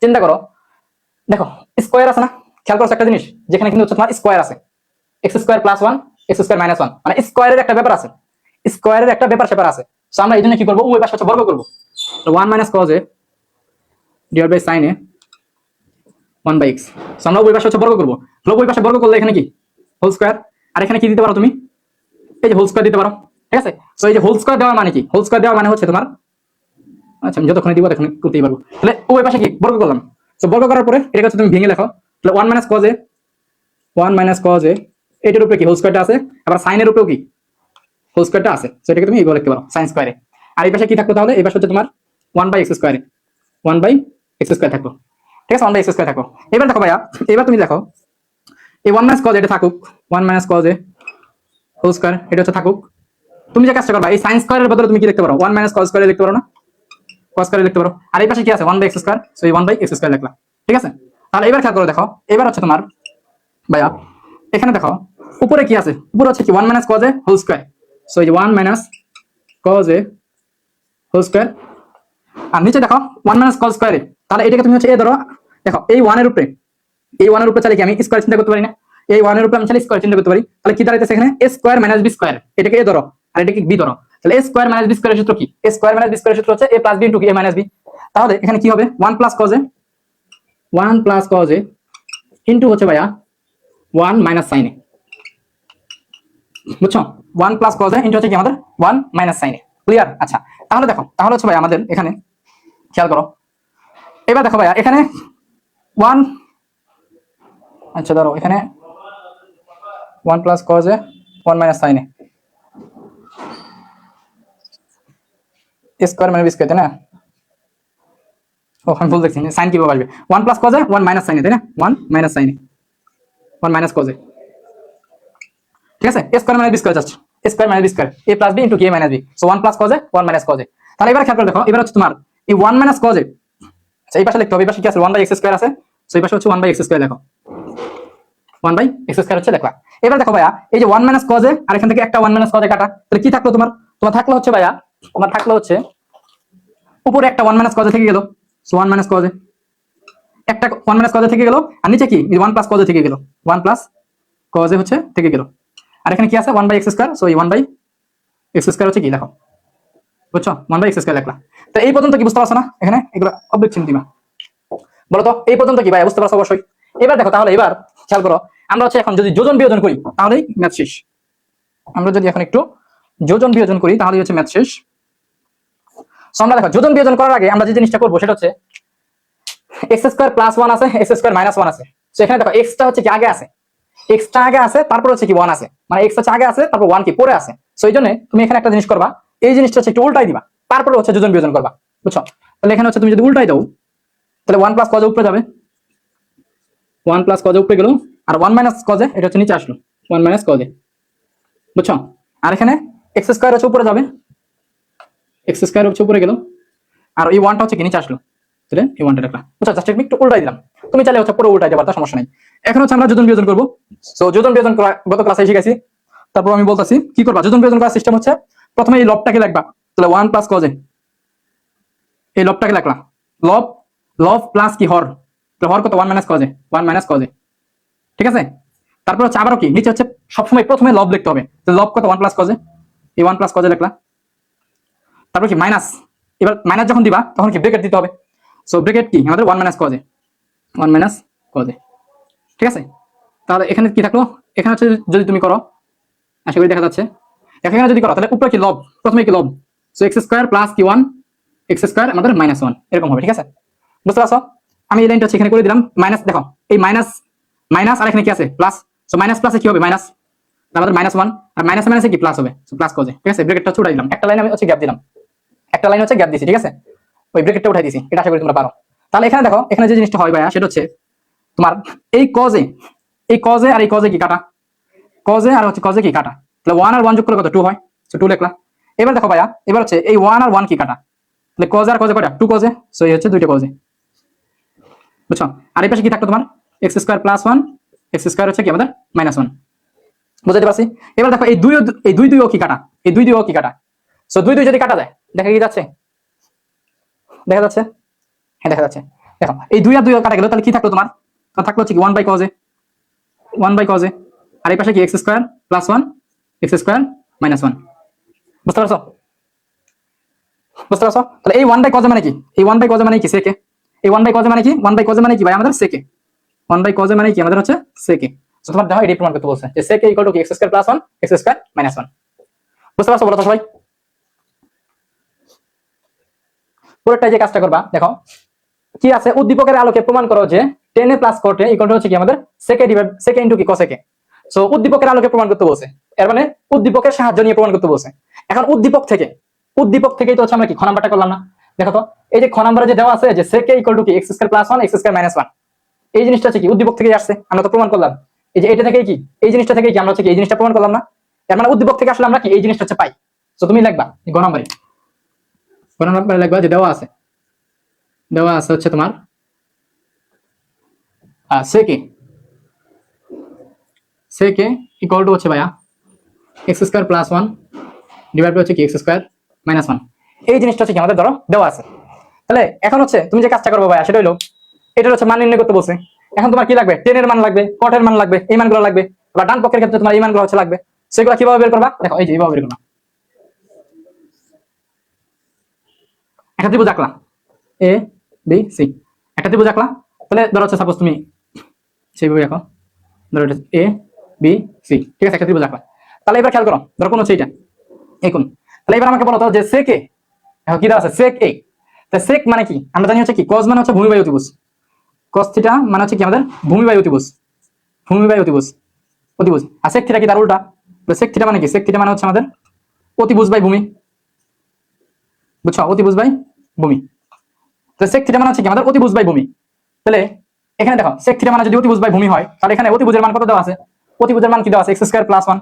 চিন্তা করো, দেখো স্কয়ার আছে না, খেয়াল করো একটা জিনিস, যেখানে কিন্তু হচ্ছে তোমার স্কয়ার আছে, x square plus 1 x square minus 1, মানে স্কয়ারের একটা ব্যাপার আছে, স্কয়ারের একটা ব্যাপার স্যাপার আছে। সো আমরা এই জন্য কি করব, ওই পাশে হচ্ছে বর্গ করব, তো 1 minus cos a divide by sin a 1/x, so আমরা ওই পাশে হচ্ছে বর্গ করব। তাহলে ওই পাশে বর্গ করলে এখানে কি হোল স্কয়ার, আর এখানে কি দিতে পারো তুমি, এই যে হোল স্কয়ার দিতে পারো, ঠিক আছে? সো এই যে হোল স্কয়ার দেওয়া মানে কি, হোল স্কয়ার দেওয়া মানে হচ্ছে তোমার, আচ্ছা আমি যতক্ষণ দিব তখন করতেই পারবো। তাহলে ওই পাশে কি বর্গ করলাম, সো বর্গ করার পরে এটাকে হচ্ছে তুমি ভেঙে লেখো, তাহলে 1 minus cos a, 1 minus cos a, এটার উপরে কি হোল স্কয়ারটা আছে, আবার sin এর উপরেও কি হোল স্কয়ারটা আছে, সো এটাকে তুমি এইভাবে লিখতে পারো sin স্কয়ারে। আর এই পাশে কি থাকলো তাহলে, এই পাশে হচ্ছে তোমার 1/x স্কয়ারে, 1/x স্কয়ার থাকলো, ঠিক আছে? 1/x স্কয়ার থাকলো। এবার দেখো ভাইয়া, এবার তুমি দেখো এই 1 মাইনাস cos এটা থাকুক, 1 minus cos a whole square এটা হচ্ছে থাকুক। তুমি যে কাজটা করবা, এই sin স্কয়ারের বদলে তুমি কি লিখতে পারো, 1 মাইনাস cos স্কয়ারে লিখতে পারো না, cos স্কয়ারে লিখতে পারো। আর এই পাশে কি আছে 1/x স্কয়ার, সো এই 1/x স্কয়ার লিখলা, ঠিক আছে? তাহলে এবার খেয়াল করে দেখো, এবার হচ্ছে তোমার ভাইয়া এখানে দেখো উপরে কি আছে, উপরে হচ্ছে কি 1 minus cos a whole square, so এই যে 1 minus cos a whole square, আর নিচে দেখো 1 মাইনাস cos স্কয়ারে, তাহলে এটাকে তুমি হচ্ছে এ ধরো, দেখো এই 1 এর উপরে, এই 1 এর উপরে চাইলে কি আমি স্কয়ার চিন্তা করতে পারি না, এই 1 এর উপরে আমি চাইলে স্কয়ার চিন্তা করতে পারি, তাহলে কি দাঁড়াইতেছে এখানে a square minus b square, এটাকে এ ধরো আর এটাকে b ধরো, তাহলে a স্কয়ার মাইনাস b স্কয়ারের সূত্র কি, a স্কয়ার মাইনাস b স্কয়ারের সূত্র হচ্ছে a plus b into a minus b। তাহলে এখানে কি হবে 1 plus cos a, 1 plus cos a into হচ্ছে ভাইয়া 1 মাইনাস sin a, বুঝছো? 1 প্লাস cos a ইনটু হচ্ছে কি আমাদের 1 মাইনাস sin a, ক্লিয়ার? আচ্ছা তাহলে দেখো, তাহলে হচ্ছে ভাই আমাদের এখানে খেয়াল করো, এবার দেখো ভাইয়া এখানে 1, আচ্ছা ধরো এখানে 1 plus cos a 1 minus sin a square মানে b স্কয়ার, তাই না? ও আমি ভুল দেখছি, সাইন কিভাবে আসবে, 1 plus cos a 1 minus sin a, তাই না? 1 minus sin a 1 minus cos a, ঠিক আছে? a স্কয়ার মানে b square, just a square মানে b square, a plus b into a minus b, so 1 plus cos a 1 minus cos a। তাহলে এবার খেয়াল করে দেখো, এবার হচ্ছে তোমার এই 1 মাইনাস cos a, আচ্ছা এই পাশে লিখতে হবে, এই পাশে কি আছে 1/x স্কয়ার আছে, সো এই পাশে হচ্ছে 1/x স্কয়ার লেখো, 1/x স্কয়ার হচ্ছে লেখা। এবার দেখো ভাইয়া এই যে 1 মাইনাস cos a, আর এখান থেকে একটা 1 মাইনাস cos a কাটা, তাহলে কি থাকলো তোমার, তোমার থাকলো হচ্ছে ভাইয়া, তোমার থাকলো হচ্ছে উপরে একটা 1 মাইনাস cos a থেকে গেল, সো 1 মাইনাস cos a, একটা 1 মাইনাস cos a থেকে গেল, আর নিচে কি 1 প্লাস cos a থেকে গেল, 1 প্লাস cos a হচ্ছে থেকে গেল, আর এখানে কি আছে 1/x স্কয়ার, সো এই 1/x স্কয়ার হচ্ছে কি দেখো, বুঝছো? 1/x square লিখলা। তো এই পর্যন্ত কি বুঝতে পারছো না, এখানে এগুলো অবজেক্ট চিহ্ন দিবা, বলো তো এই পর্যন্ত কি ভাই বুঝতে পারছো? অবশ্যই। এবার দেখো তাহলে এবার খেয়াল করো, আমরা হচ্ছে এখন যদি যোজন বিয়োজন করি তাহলেই ম্যাথ শেষ। আমরা যদি এখন একটু যোজন বিয়োজন করি তাহলে হচ্ছে ম্যাথ শেষ। সো আমরা দেখো যোজন বিয়োজন করার আগে আমরা যে জিনিসটা করবো সেটা হচ্ছে এক্স স্কোয়ার প্লাস ওয়ান আছে, এক্স স্কোয়ার মাইনাস ওয়ান আছে। সো এখানে দেখো এক্সটা হচ্ছে কি আগে আছে, এক্সটা আগে আছে, তারপর হচ্ছে কি ওয়ান আছে, মানে এক্স হচ্ছে আগে আছে, তারপর ওয়ান কি পরে আছে। সো এই জন্য তুমি এখানে একটা জিনিস করবা, এই জিনিসটা হচ্ছে একটু উল্টাই দিবা, তারপরে হচ্ছে যোজন বিয়োজন করবা, বুঝছো? তাহলে এখানে হচ্ছে তুমি যদি উল্টাই দাও তাহলে ওয়ান প্লাস কজে উপরে যাবে, ওয়ান প্লাস কজে উপরে গেল, আর ওয়ান মাইনাস কজে এটা হচ্ছে নিচে আসলো, ওয়ান মাইনাস কজে, বুঝছো? আর এখানে এক্স স্কোয়ার হচ্ছে উপরে যাবে, এক্স স্কোয়ার হচ্ছে উপরে গেল, আর এই ওয়ানটা হচ্ছে কি নিচে আসলো, তাহলে এই ওয়ানটা রাখলাম, বুঝছো? জাস্ট একটু উল্টাই দিলাম, তুমি চাইলে হচ্ছে পুরো উল্টাই দেবার, সমস্যা নাই। এখন হচ্ছে আমরা যোজন বিয়োজন করবো। সো যোজন বিয়োজন করা গত ক্লাসে শিখেছি, তারপর আমি বলতেছি কি করবা। যোজন বিয়োজন করার সিস্টেম হচ্ছে প্রথমে এই লবটাকে লিখবা, তাহলে ওয়ান প্লাস কজে, এই লবটাকে লিখলাম, লব লব প্লাস কি হর, তাহলে হর কত, ওয়ান মাইনাস কজে, ওয়ান মাইনাস কজে, ঠিক আছে? তারপর হচ্ছে আবারও কি নিচে হচ্ছে সবসময় প্রথমে লব লিখতে হবে, তো লব কত, ওয়ান প্লাস কজে, এই ওয়ান প্লাস কজে লিখলা। তারপর কি মাইনাস, এবার মাইনাস যখন দিবা তখন কি ব্রেকেট দিতে হবে। সো ব্রেকেট কি আমাদের ওয়ান মাইনাস কজে, ওয়ান মাইনাস কজে, ঠিক আছে? তাহলে এখানে কি থাকলো, এখানে হচ্ছে যদি তুমি করো, আশা করি দেখা যাচ্ছে, এখানে যদি করো তাহলে উপরে কি লব, প্রথমে কি লব, সো এক্স স্কোয়ার প্লাস কি ওয়ান, এক্স স্কোয়ার আমাদের মাইনাস ওয়ান, এরকম হবে, ঠিক আছে? বুঝতে পারছো? আমি এই লাইনটা হচ্ছে এখানে করে দিলাম, মাইনাস দেখো এই মাইনাস মাইনাস, আর এখানে কি আছে প্লাস, সো মাইনাস প্লাসে কি হবে মাইনাস, আমাদের মাইনাস ওয়ান, আর মাইনাস মাইনাসে কি প্লাস হবে, সো প্লাস কজে, ঠিক আছে? ব্রেকেটটা উঠাই দিলাম, একটা লাইন আমি হচ্ছে গ্যাপ দিলাম, একটা লাইন হচ্ছে গ্যাপ দিছি, ঠিক আছে? ওই ব্রেকেটটা উঠাই দিছি, এটা আশা করি তোমরা পারো। তাহলে এখানে দেখো, এখানে যে জিনিসটা হয় ভাইয়া সেটা হচ্ছে তোমার এই কজে, এই কজে আর এই কজে কি কাটা, কজে আর হচ্ছে কজে কি কাটা, তাহলে ওয়ান আর ওয়ান যোগ করলে কত, টু হয়, সো টু লিখলা। এবার দেখো ভাইয়া, এবার হচ্ছে এই ওয়ান আর ওয়ান কি কাটা, তাহলে কজে আর কজে কয়টা, টু কজে, সো এই হচ্ছে দুইটা কজে, বুঝছো? আর এই পাশে কি থাকতো তোমার x square plus one, x square হচ্ছে কি আমাদের মাইনাস ওয়ান, বুঝতে পারছি? এবার দেখো এই দুই দুই ও কি কাটা, এই দুই দুই ও কি কাটা, সো দুই দুই যদি কাটা যায় দেখা কি যাচ্ছে, দেখা যাচ্ছে, হ্যাঁ দেখা যাচ্ছে। দেখো এই দুই আর দুই কাটা গেল, তাহলে কি থাকলো তোমার, তো থাকলো হচ্ছে কি ওয়ান বাই কজে, ওয়ান বাই কজে, আর এই পাশে কি x square plus one, x square minus one, বুঝতে পারছো? বুঝতে পারছো? তাহলে এই ওয়ান বাই কজে মানে কি, এই ওয়ান বাই কজে মানে কি সেকে, এই ওয়ান বাই কজে মানে কি, ওয়ান বাই কজে মানে কি ভাই আমাদের সেকে, ওয়ান বাই কজে মানে কি আমাদের হচ্ছে সেকে। সো তোমার দেখো এটাই প্রমাণ করতে বলছে যে সেকে ইকুয়াল টু কি x square plus one, x square minus one, বুঝতে পারছো? বলো তো সবাই, পুরোটা যে কাজটা করবা দেখো কি আছে, উদ্দীপকের আলোকে প্রমাণ করো যে ten A plus cot A equal to হচ্ছে কি আমাদের সেকে ডিভাইড সেকে ইনটু কি কোসেকে। সো উদ্দীপকের আলোকে প্রমাণ করতে বলছে, এর মানে উদ্দীপকের সাহায্য নিয়ে প্রমাণ করতে বলছে। এখন উদ্দীপক থেকেই তো হচ্ছে আমরা কি খ নাম্বারটা করলাম না, দেখো তো এই যে খ নাম্বারে যে দেওয়া আছে যে সেকে ইকুয়াল টু কি x square plus one, x square minus one, এই জিনিসটা হচ্ছে কি উদ্দীপক থেকেই আসছে, আমরা তো প্রমাণ করলাম। এই যে এটা থেকেই কি, এই জিনিসটা থেকেই কি আমরা হচ্ছে কি এই জিনিসটা প্রমাণ করলাম না, এর মানে উদ্দীপক থেকে আসলে আমরা কি এই জিনিসটা হচ্ছে পাই। সো তুমি লিখবা গ নাম্বারে লিখবা যে দেওয়া আছে হচ্ছে তোমার সেকে ইকুয়াল টু হচ্ছে ভাইয়া x square plus one divide হচ্ছে কি এক্স স্কয়ার মাইনাস ওয়ান, এই জিনিসটা হচ্ছে কি আমাদের ধরো দেওয়া আছে। তাহলে এখন হচ্ছে তুমি যে কাজটা করবে ভাইয়া সেটা হলো এটার হচ্ছে মান নির্ণয় করতে বলছে। এখন তোমার কি লাগবে, টেনের মান লাগবে, কটের মান লাগবে, এই মানগুলো লাগবে, বা ডান পক্ষের ক্ষেত্রে তোমার এই মানগুলো হচ্ছে লাগবে। সেগুলো কিভাবে বের করবা, দেখো এই যে এইভাবে বের করবা, একটা ত্রিভুজ আঁকলা এ বি সি, একটা ত্রিভুজ আঁকলা, তাহলে ধরো হচ্ছে সাপোজ তুমি সেইভাবে দেখো, ধরো এটা এ বি সি, ঠিক আছে, একটা ত্রিভুজ আঁকলা। তাহলে এবার খেয়াল করো, ধরো কোন হচ্ছে এইটা এই কোন, তাহলে এবার আমাকে বলো তো যে সেক এ, এখন কি দেওয়া আছে সেক এ, তাহলে সেক মানে কি আমরা জানি হচ্ছে কি কজ মানে হচ্ছে ভূমি বাই অতিভুজ, কস থিটা মানে হচ্ছে কি আমাদের ভূমি বাই অতিভুজ, ভূমি বাই অতিভুজ, অতিভুজ। আর সেক থিটা কি তার উল্টা, তো সেক থিটা মানে কি, সেক থিটা মানে হচ্ছে আমাদের অতিভুজ বাই ভূমি, বুঝছো? অতিভুজ বাই ভূমি, তো সেক থিটা মানে হচ্ছে কি আমাদের অতিভুজ বাই ভূমি। তাহলে এখানে দেখো সেক থিটা মানে যদি অতিভুজ বাই ভূমি হয় তাহলে এখানে অতিভুজের মান কত দেওয়া আছে, অতিভুজের মান কি দেওয়া আছে এক্স স্কয়ার প্লাস ওয়ান,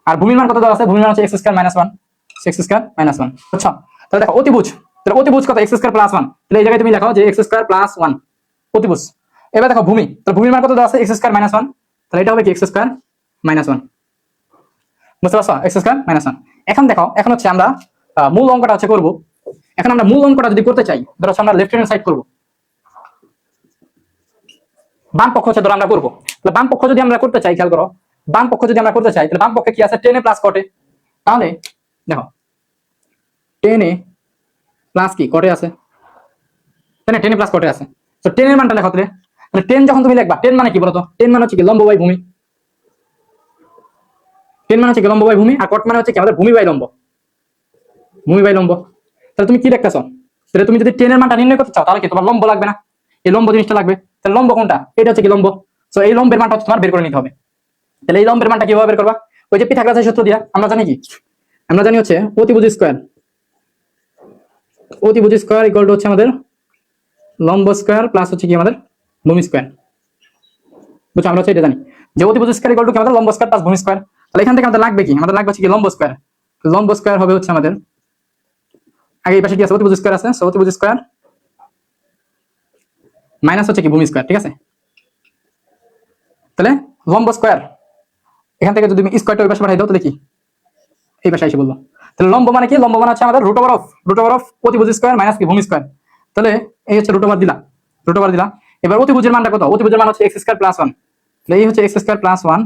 আর ভূমির মান কত দেওয়া আছে, ভূমির মান হচ্ছে x square minus one, x square minus one, বুঝছো? তাহলে দেখো অতিভুজ, তাহলে অতিভুজ কত এক্স স্কয়ার প্লাস ওয়ান, তাহলে এই জায়গায় তুমি লেখো যে এক্স স্কয়ার প্লাস ওয়ান অতিভুজ। এবার দেখো ভূমি, তাহলে ভূমির মান কত দেওয়া আছে এক্স স্কয়ার মাইনাস ওয়ান, তাহলে এটা হবে কি এক্স স্কয়ার মাইনাস ওয়ান, বুঝতে পারছো? X square minus one. এখন দেখো এখন হচ্ছে আমরা মূল অঙ্কটা হচ্ছে করবো। এখন আমরা মূল অঙ্কটা যদি করতে চাই ধরো আমরা লেফট হ্যান্ড সাইড করবো, বাম পক্ষ হচ্ছে ধরো আমরা করবো, তাহলে বাম পক্ষ যদি আমরা করতে চাই, খেয়াল করো বাম পক্ষ যদি আমরা করতে চাই তাহলে বাম পক্ষে কি আছে টেন এ প্লাস কটে, তাহলে দেখো টেন এ প্লাস কি কটে আছে, তাই না, টেন এ প্লাস কটে আছে। তো টেনের মানটা লেখো, তাহলে টেন যখন তুমি লিখবা, টেন মানে কি বলতো, টেন মানে হচ্ছে কি লম্ব বাই ভূমি, টেন মানে হচ্ছে কি লম্ব বাই ভূমি, আর কট মানে হচ্ছে কি আমাদের ভূমি বাই লম্ব, ভূমি বাই লম্ব। তাহলে তুমি কি দেখতেছো, তাহলে তুমি যদি টেনের মানটা নির্ণয় করতে চাও তাহলে কি তোমার লম্ব লাগবে না, এই লম্ব জিনিসটা লাগবে। তাহলে লম্ব কোনটা, এটা হচ্ছে কি লম্ব। সো এই লম্বের মানটা হচ্ছে তোমার বের করে নিতে হবে। তাহলে এই লম্বের মানটা কিভাবে বের করবা, ওই যে পিথাগোরাসের সূত্র দিয়া আমরা জানি কি, আমরা জানি হচ্ছে অতিভুজ স্কয়ার, অতিভুজ স্কয়ার ইকুয়াল টু হচ্ছে আমাদের লম্ব স্কয়ার প্লাস হচ্ছে কি আমাদের ভূমি স্কয়ার। বুঝছো, আমরা হচ্ছে এটা জানি যে অতিভুজ স্কয়ার ইকুয়াল টু কি আমাদের লম্ব স্কয়ার প্লাস ভূমি স্কয়ার। তাহলে এখান থেকে আমাদের লাগবে কি, আমাদের লাগবে হচ্ছে কি লম্ব স্কয়ার। লম্ব স্কয়ার হবে হচ্ছে আমাদের, আগে এই পাশে কি আছে অতিভুজ স্কয়ার আছে, সো অতিভুজ স্কয়ার মাইনাস হচ্ছে কি ভূমি স্কয়ার, ঠিক আছে। তাহলে লম্ব স্কয়ার এখান থেকে যদি তুমি স্কয়ারটা ওই পাশে পাঠাই দাও তাহলে কি এই পাশে এসে বলবো। তাহলে লম্ব মানে কি, লম্ব মানে হচ্ছে আমাদের রুট ওভার অফ অতিভুজ স্কয়ার মাইনাস কি ভূমি স্কয়ার। তাহলে এই হচ্ছে রুট ওভার দিলা, রুট ওভার দিলা। এবার অতিভুজের মানটা কত, অতিভুজের মান হচ্ছে এক্স স্কয়ার প্লাস 1। তাহলে এই হচ্ছে এক্স স্কয়ার প্লাস 1,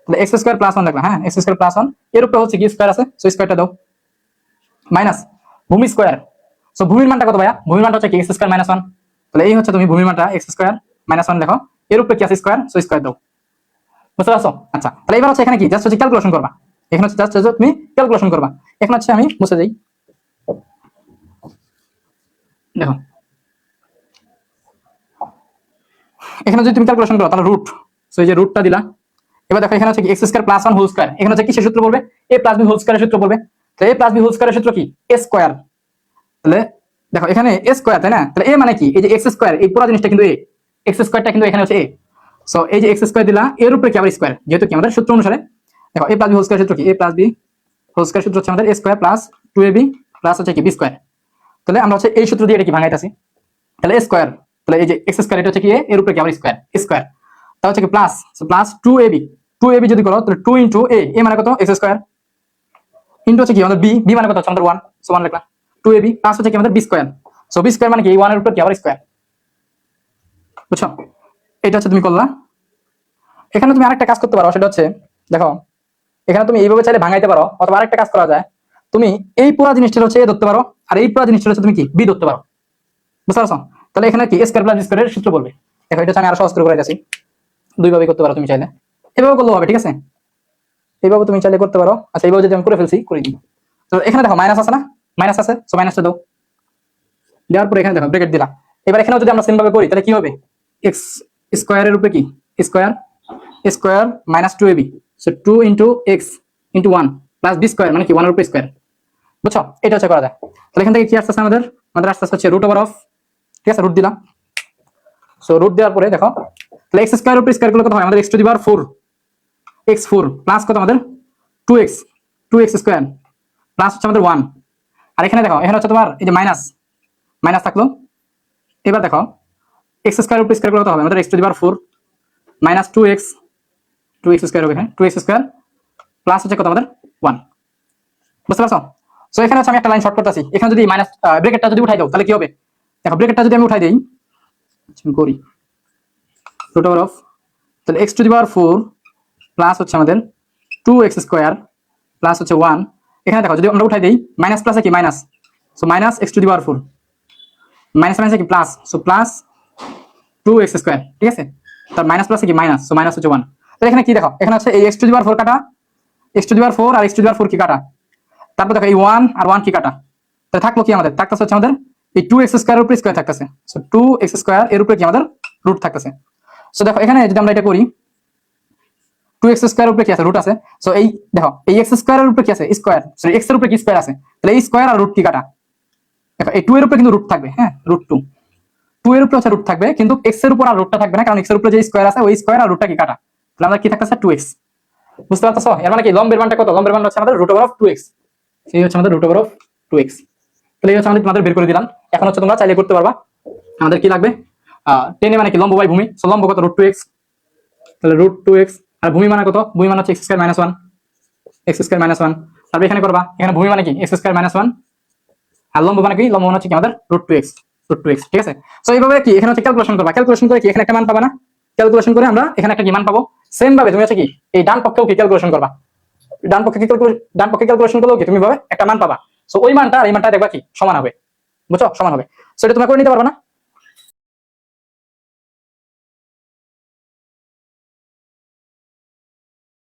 তাহলে এক্স স্কয়ার প্লাস 1 লিখলাম, হ্যাঁ এক্স স্কয়ার প্লাস 1 এর উপরে হচ্ছে কি স্কয়ার আছে, সো স্কয়ারটা দাও মাইনাস ভূমি স্কয়ার। সো ভূমির মানটা কত ভাইয়া, ভূমির মানটা হচ্ছে কি এক্স স্কয়ার মাইনাস 1। তাহলে এই হচ্ছে তুমি ভূমির মানটা এক্স স্কয়ার মাইনাস 1 লেখো, এর উপরে কি আছে স্কয়ার, সো স্কয়ার দাও। বুঝতে পারছো? আচ্ছা, তাহলে এবার হচ্ছে এখানে কি জাস্ট হচ্ছে ক্যালকুলেশন করবা, এখানে হচ্ছে জাস্ট তুমি ক্যালকুলেশন করবা। এখন হচ্ছে আমি মুছে যাই, দেখো এখানে যদি তুমি ক্যালকুলেশন করো তাহলে রুট, সো এই যে রুটটা দিলা। এবার দেখো এখানে হচ্ছে কি x square plus 1 whole square, এখানে হচ্ছে কিসের সূত্র বলবে, এ প্লাস বি হোল স্কয়ারের সূত্র বলবে। তাহলে এ প্লাস বি হোল স্কয়ারের সূত্র কি, এ স্কয়ার। তাহলে দেখো এখানে এ স্কয়ার, তাই না, তাহলে এ মানে কি, এই যে এক্স স্কয়ার, এই পুরো জিনিসটা কিন্তু এ, এক্স স্কয়ারটা কিন্তু এখানে হচ্ছে এ। সো এই যে এক্স স্কয়ার দিলা, এর উপরে কি আবার স্কয়ার, যেহেতু কি আমাদের সূত্র অনুসারে দেখো এ প্লাস বি হোল স্কয়ার সূত্র কি, এ প্লাস বি হোল স্কয়ার সূত্র হচ্ছে আমাদের এ স্কয়ার প্লাস 2ab প্লাস হচ্ছে কি বি স্কয়ার। তাহলে আমরা হচ্ছে এই সূত্র দিয়ে এটা কি ভাঙাইতাছি, তাহলে এ স্কয়ার, তাহলে এই যে এক্স স্কয়ার এটা হচ্ছে কি এ, এর উপরে কি আবার স্কয়ার, স্কয়ার। তাহলে হচ্ছে কি plus, so plus 2ab, 2ab যদি করো তাহলে 2 ইনটু a, a মানে কত এক্স স্কয়ার, ইনটু হচ্ছে কি আমাদের b, b মানে কত হচ্ছে আমাদের 1, সো 1 লিখলাম, 2ab প্লাস হচ্ছে কি আমাদের b square. So b square মানে কি এই 1 এর উপর কি আবার স্কয়ার। বুঝছো, এটা হচ্ছে তুমি করলা। এখানে তুমি আরেকটা কাজ করতে পারো, সেটা হচ্ছে দেখো এখানে তুমি এইভাবে চাইলে ভাঙাইতে পারো, অথবা আরেকটা কাজ করা যায়, তুমি এই পুরো জিনিসটা হচ্ছে এ ধরতে পারো, আর এই পুরো জিনিসটা হচ্ছে তুমি কি বি ধরতে পারো। বুঝতে পারছো? তাহলে এখানে কি স্কয়ার প্লাস স্কয়ারের সূত্র বলবে। দেখো এটা আমি আরো সহজ করে যাচ্ছি, দুইভাবে করতে পারো তুমি চাইলে, এভাবে করলেও হবে, ঠিক আছে, এইভাবে তুমি চাইলে করতে পারো। আচ্ছা এইভাবে যদি আমি করে ফেলছি, করে দিই। তো এখানে দেখো মাইনাস আছে না, মাইনাস আছে, সো মাইনাসটা দাও, দেওয়ার পরে এখানে দেখো ব্র্যাকেট দিলা। এবার এখানেও যদি আমরা সেম ভাবে করি তাহলে কি হবে, এক্স স্কয়ারের উপরে কি square, square minus 2ab, so 2 into x into 1 plus b square মানে কি 1 এর উপরে স্কয়ার। বুঝছো, এটা হচ্ছে করা যায়। তাহলে এখান থেকে কি আসছে আমাদের, আমাদের আসতে হচ্ছে রুট ওভার অফ, ঠিক আছে, রুট দিলাম। সো রুট দেওয়ার পরে দেখো তাহলে এক্স স্কয়ার উপরে স্কয়ার করলে কত হয় আমাদের x to the power 4, x4 plus কত আমাদের 2x, 2x স্কয়ার প্লাস হচ্ছে আমাদের 1। আর এখানে দেখো এখানে হচ্ছে তোমার এই যে মাইনাস, মাইনাস থাকলো। এবার দেখো x স্কয়ার উপরে স্কয়ার করলে কত হবে আমাদের x to the power 4 minus 2x, 2x square হবে এখানে 2x স্কয়ার প্লাস হচ্ছে কত আমাদের 1। বুঝতে পারছো? সো এখানে হচ্ছে আমি একটা লাইন শর্ট করতেছি, এখানে যদি মাইনাস ব্র্যাকেটটা যদি উঠাই দাও তাহলে কি হবে, দেখো ব্র্যাকেটটা যদি আমি উঠাই দেই করি রুট ওভার অফ, তাহলে x to the power 4 plus হচ্ছে আমাদের 2x স্কয়ার প্লাস হচ্ছে 1। এখানে দেখো যদি আমরা উঠাই দেই মাইনাস প্লাসে কি minus, so minus x to the power 4 minus মাইনাসে কি plus, so plus 2x square, ঠিক আছে, তার মাইনাস প্লাসে কি মাইনাস, সো মাইনাস হচ্ছে 1। তাহলে এখানে কি দেখো এখানে হচ্ছে এই x টু দি পাওয়ার 4 কাটা, x টু দি পাওয়ার 4 আর x টু দি পাওয়ার 4 কি কাটা, তারপর দেখো এই 1 আর 1 কি কাটা, তাহলে থাকলো কি আমাদের, থাকতেছে হচ্ছে আমাদের এই 2x স্কয়ারের উপরে স্কয়ার থাকতেছে, সো 2x স্কয়ার এর উপরে কি আমাদের রুট থাকতেছে। সো দেখো এখানে যদি আমরা এটা করি 2x স্কয়ারের উপরে কি আছে রুট আছে, সো এই দেখো এই x স্কয়ারের উপরে কি আছে স্কয়ার, সরি x এর উপরে কি স্কয়ার আছে, তাহলে এই স্কয়ার আর রুট কি কাটা, দেখো এই 2 এর উপরে কিন্তু রুট থাকবে, হ্যাঁ রুট 2, 2 এর উপরে হচ্ছে রুট থাকবে, কিন্তু x এর উপর আর রুটটা থাকবে না, কারণ x এর উপরে যে স্কয়ার আছে ওই স্কয়ার আর রুটটা কি কাটা, তাহলে আমরা কি থাকতেছে 2x। বুঝতে পারতেছো? এর মানে কি লম্বের মানটা কত, লম্বের মান হচ্ছে আমাদের রুট ওভার অফ 2x, এই হচ্ছে আমাদের রুট ওভার অফ 2x। তাহলে এই হচ্ছে আমাদের তোমাদের বের করে দিলাম। এখন হচ্ছে তোমরা চাইলে করতে পারবা। আমাদের কি লাগবে, টেনে মানে কি লম্ব বাই ভূমি, সো লম্ব কত রুট 2x, তাহলে রুট 2x, আর ভূমি মানে কত, ভূমি মানে হচ্ছে x square minus 1, x square minus 1। তারপর এখানে করবা, এখানে ভূমি মানে কি x স্কয়ার মাইনাস 1, আর লম্ব মানে কি, লম্ব মানে হচ্ছে কি আমাদের রুট 2x, রুট 2x, ঠিক আছে। সো এইভাবে কি এখানে হচ্ছে ক্যালকুলেশন করবা, ক্যালকুলেশন করে কি এখানে একটা মান পাবা না, ক্যালকুলেশন করে আমরা এখানে একটা কি মান পাবো। সেম ভাবে তুমি হচ্ছে কি এই ডান পক্ষেও কি ক্যালকুলেশন করবা, ডান পক্ষে ক্যালকুলেশন করলেও কি তুমি ভাবে একটা মান পাবা। সো ওই মানটা আর এই মানটা দেখবা কি সমান হবে। বুঝছো, সমান হবে। সো এটা তোমরা করে নিতে পারবা না।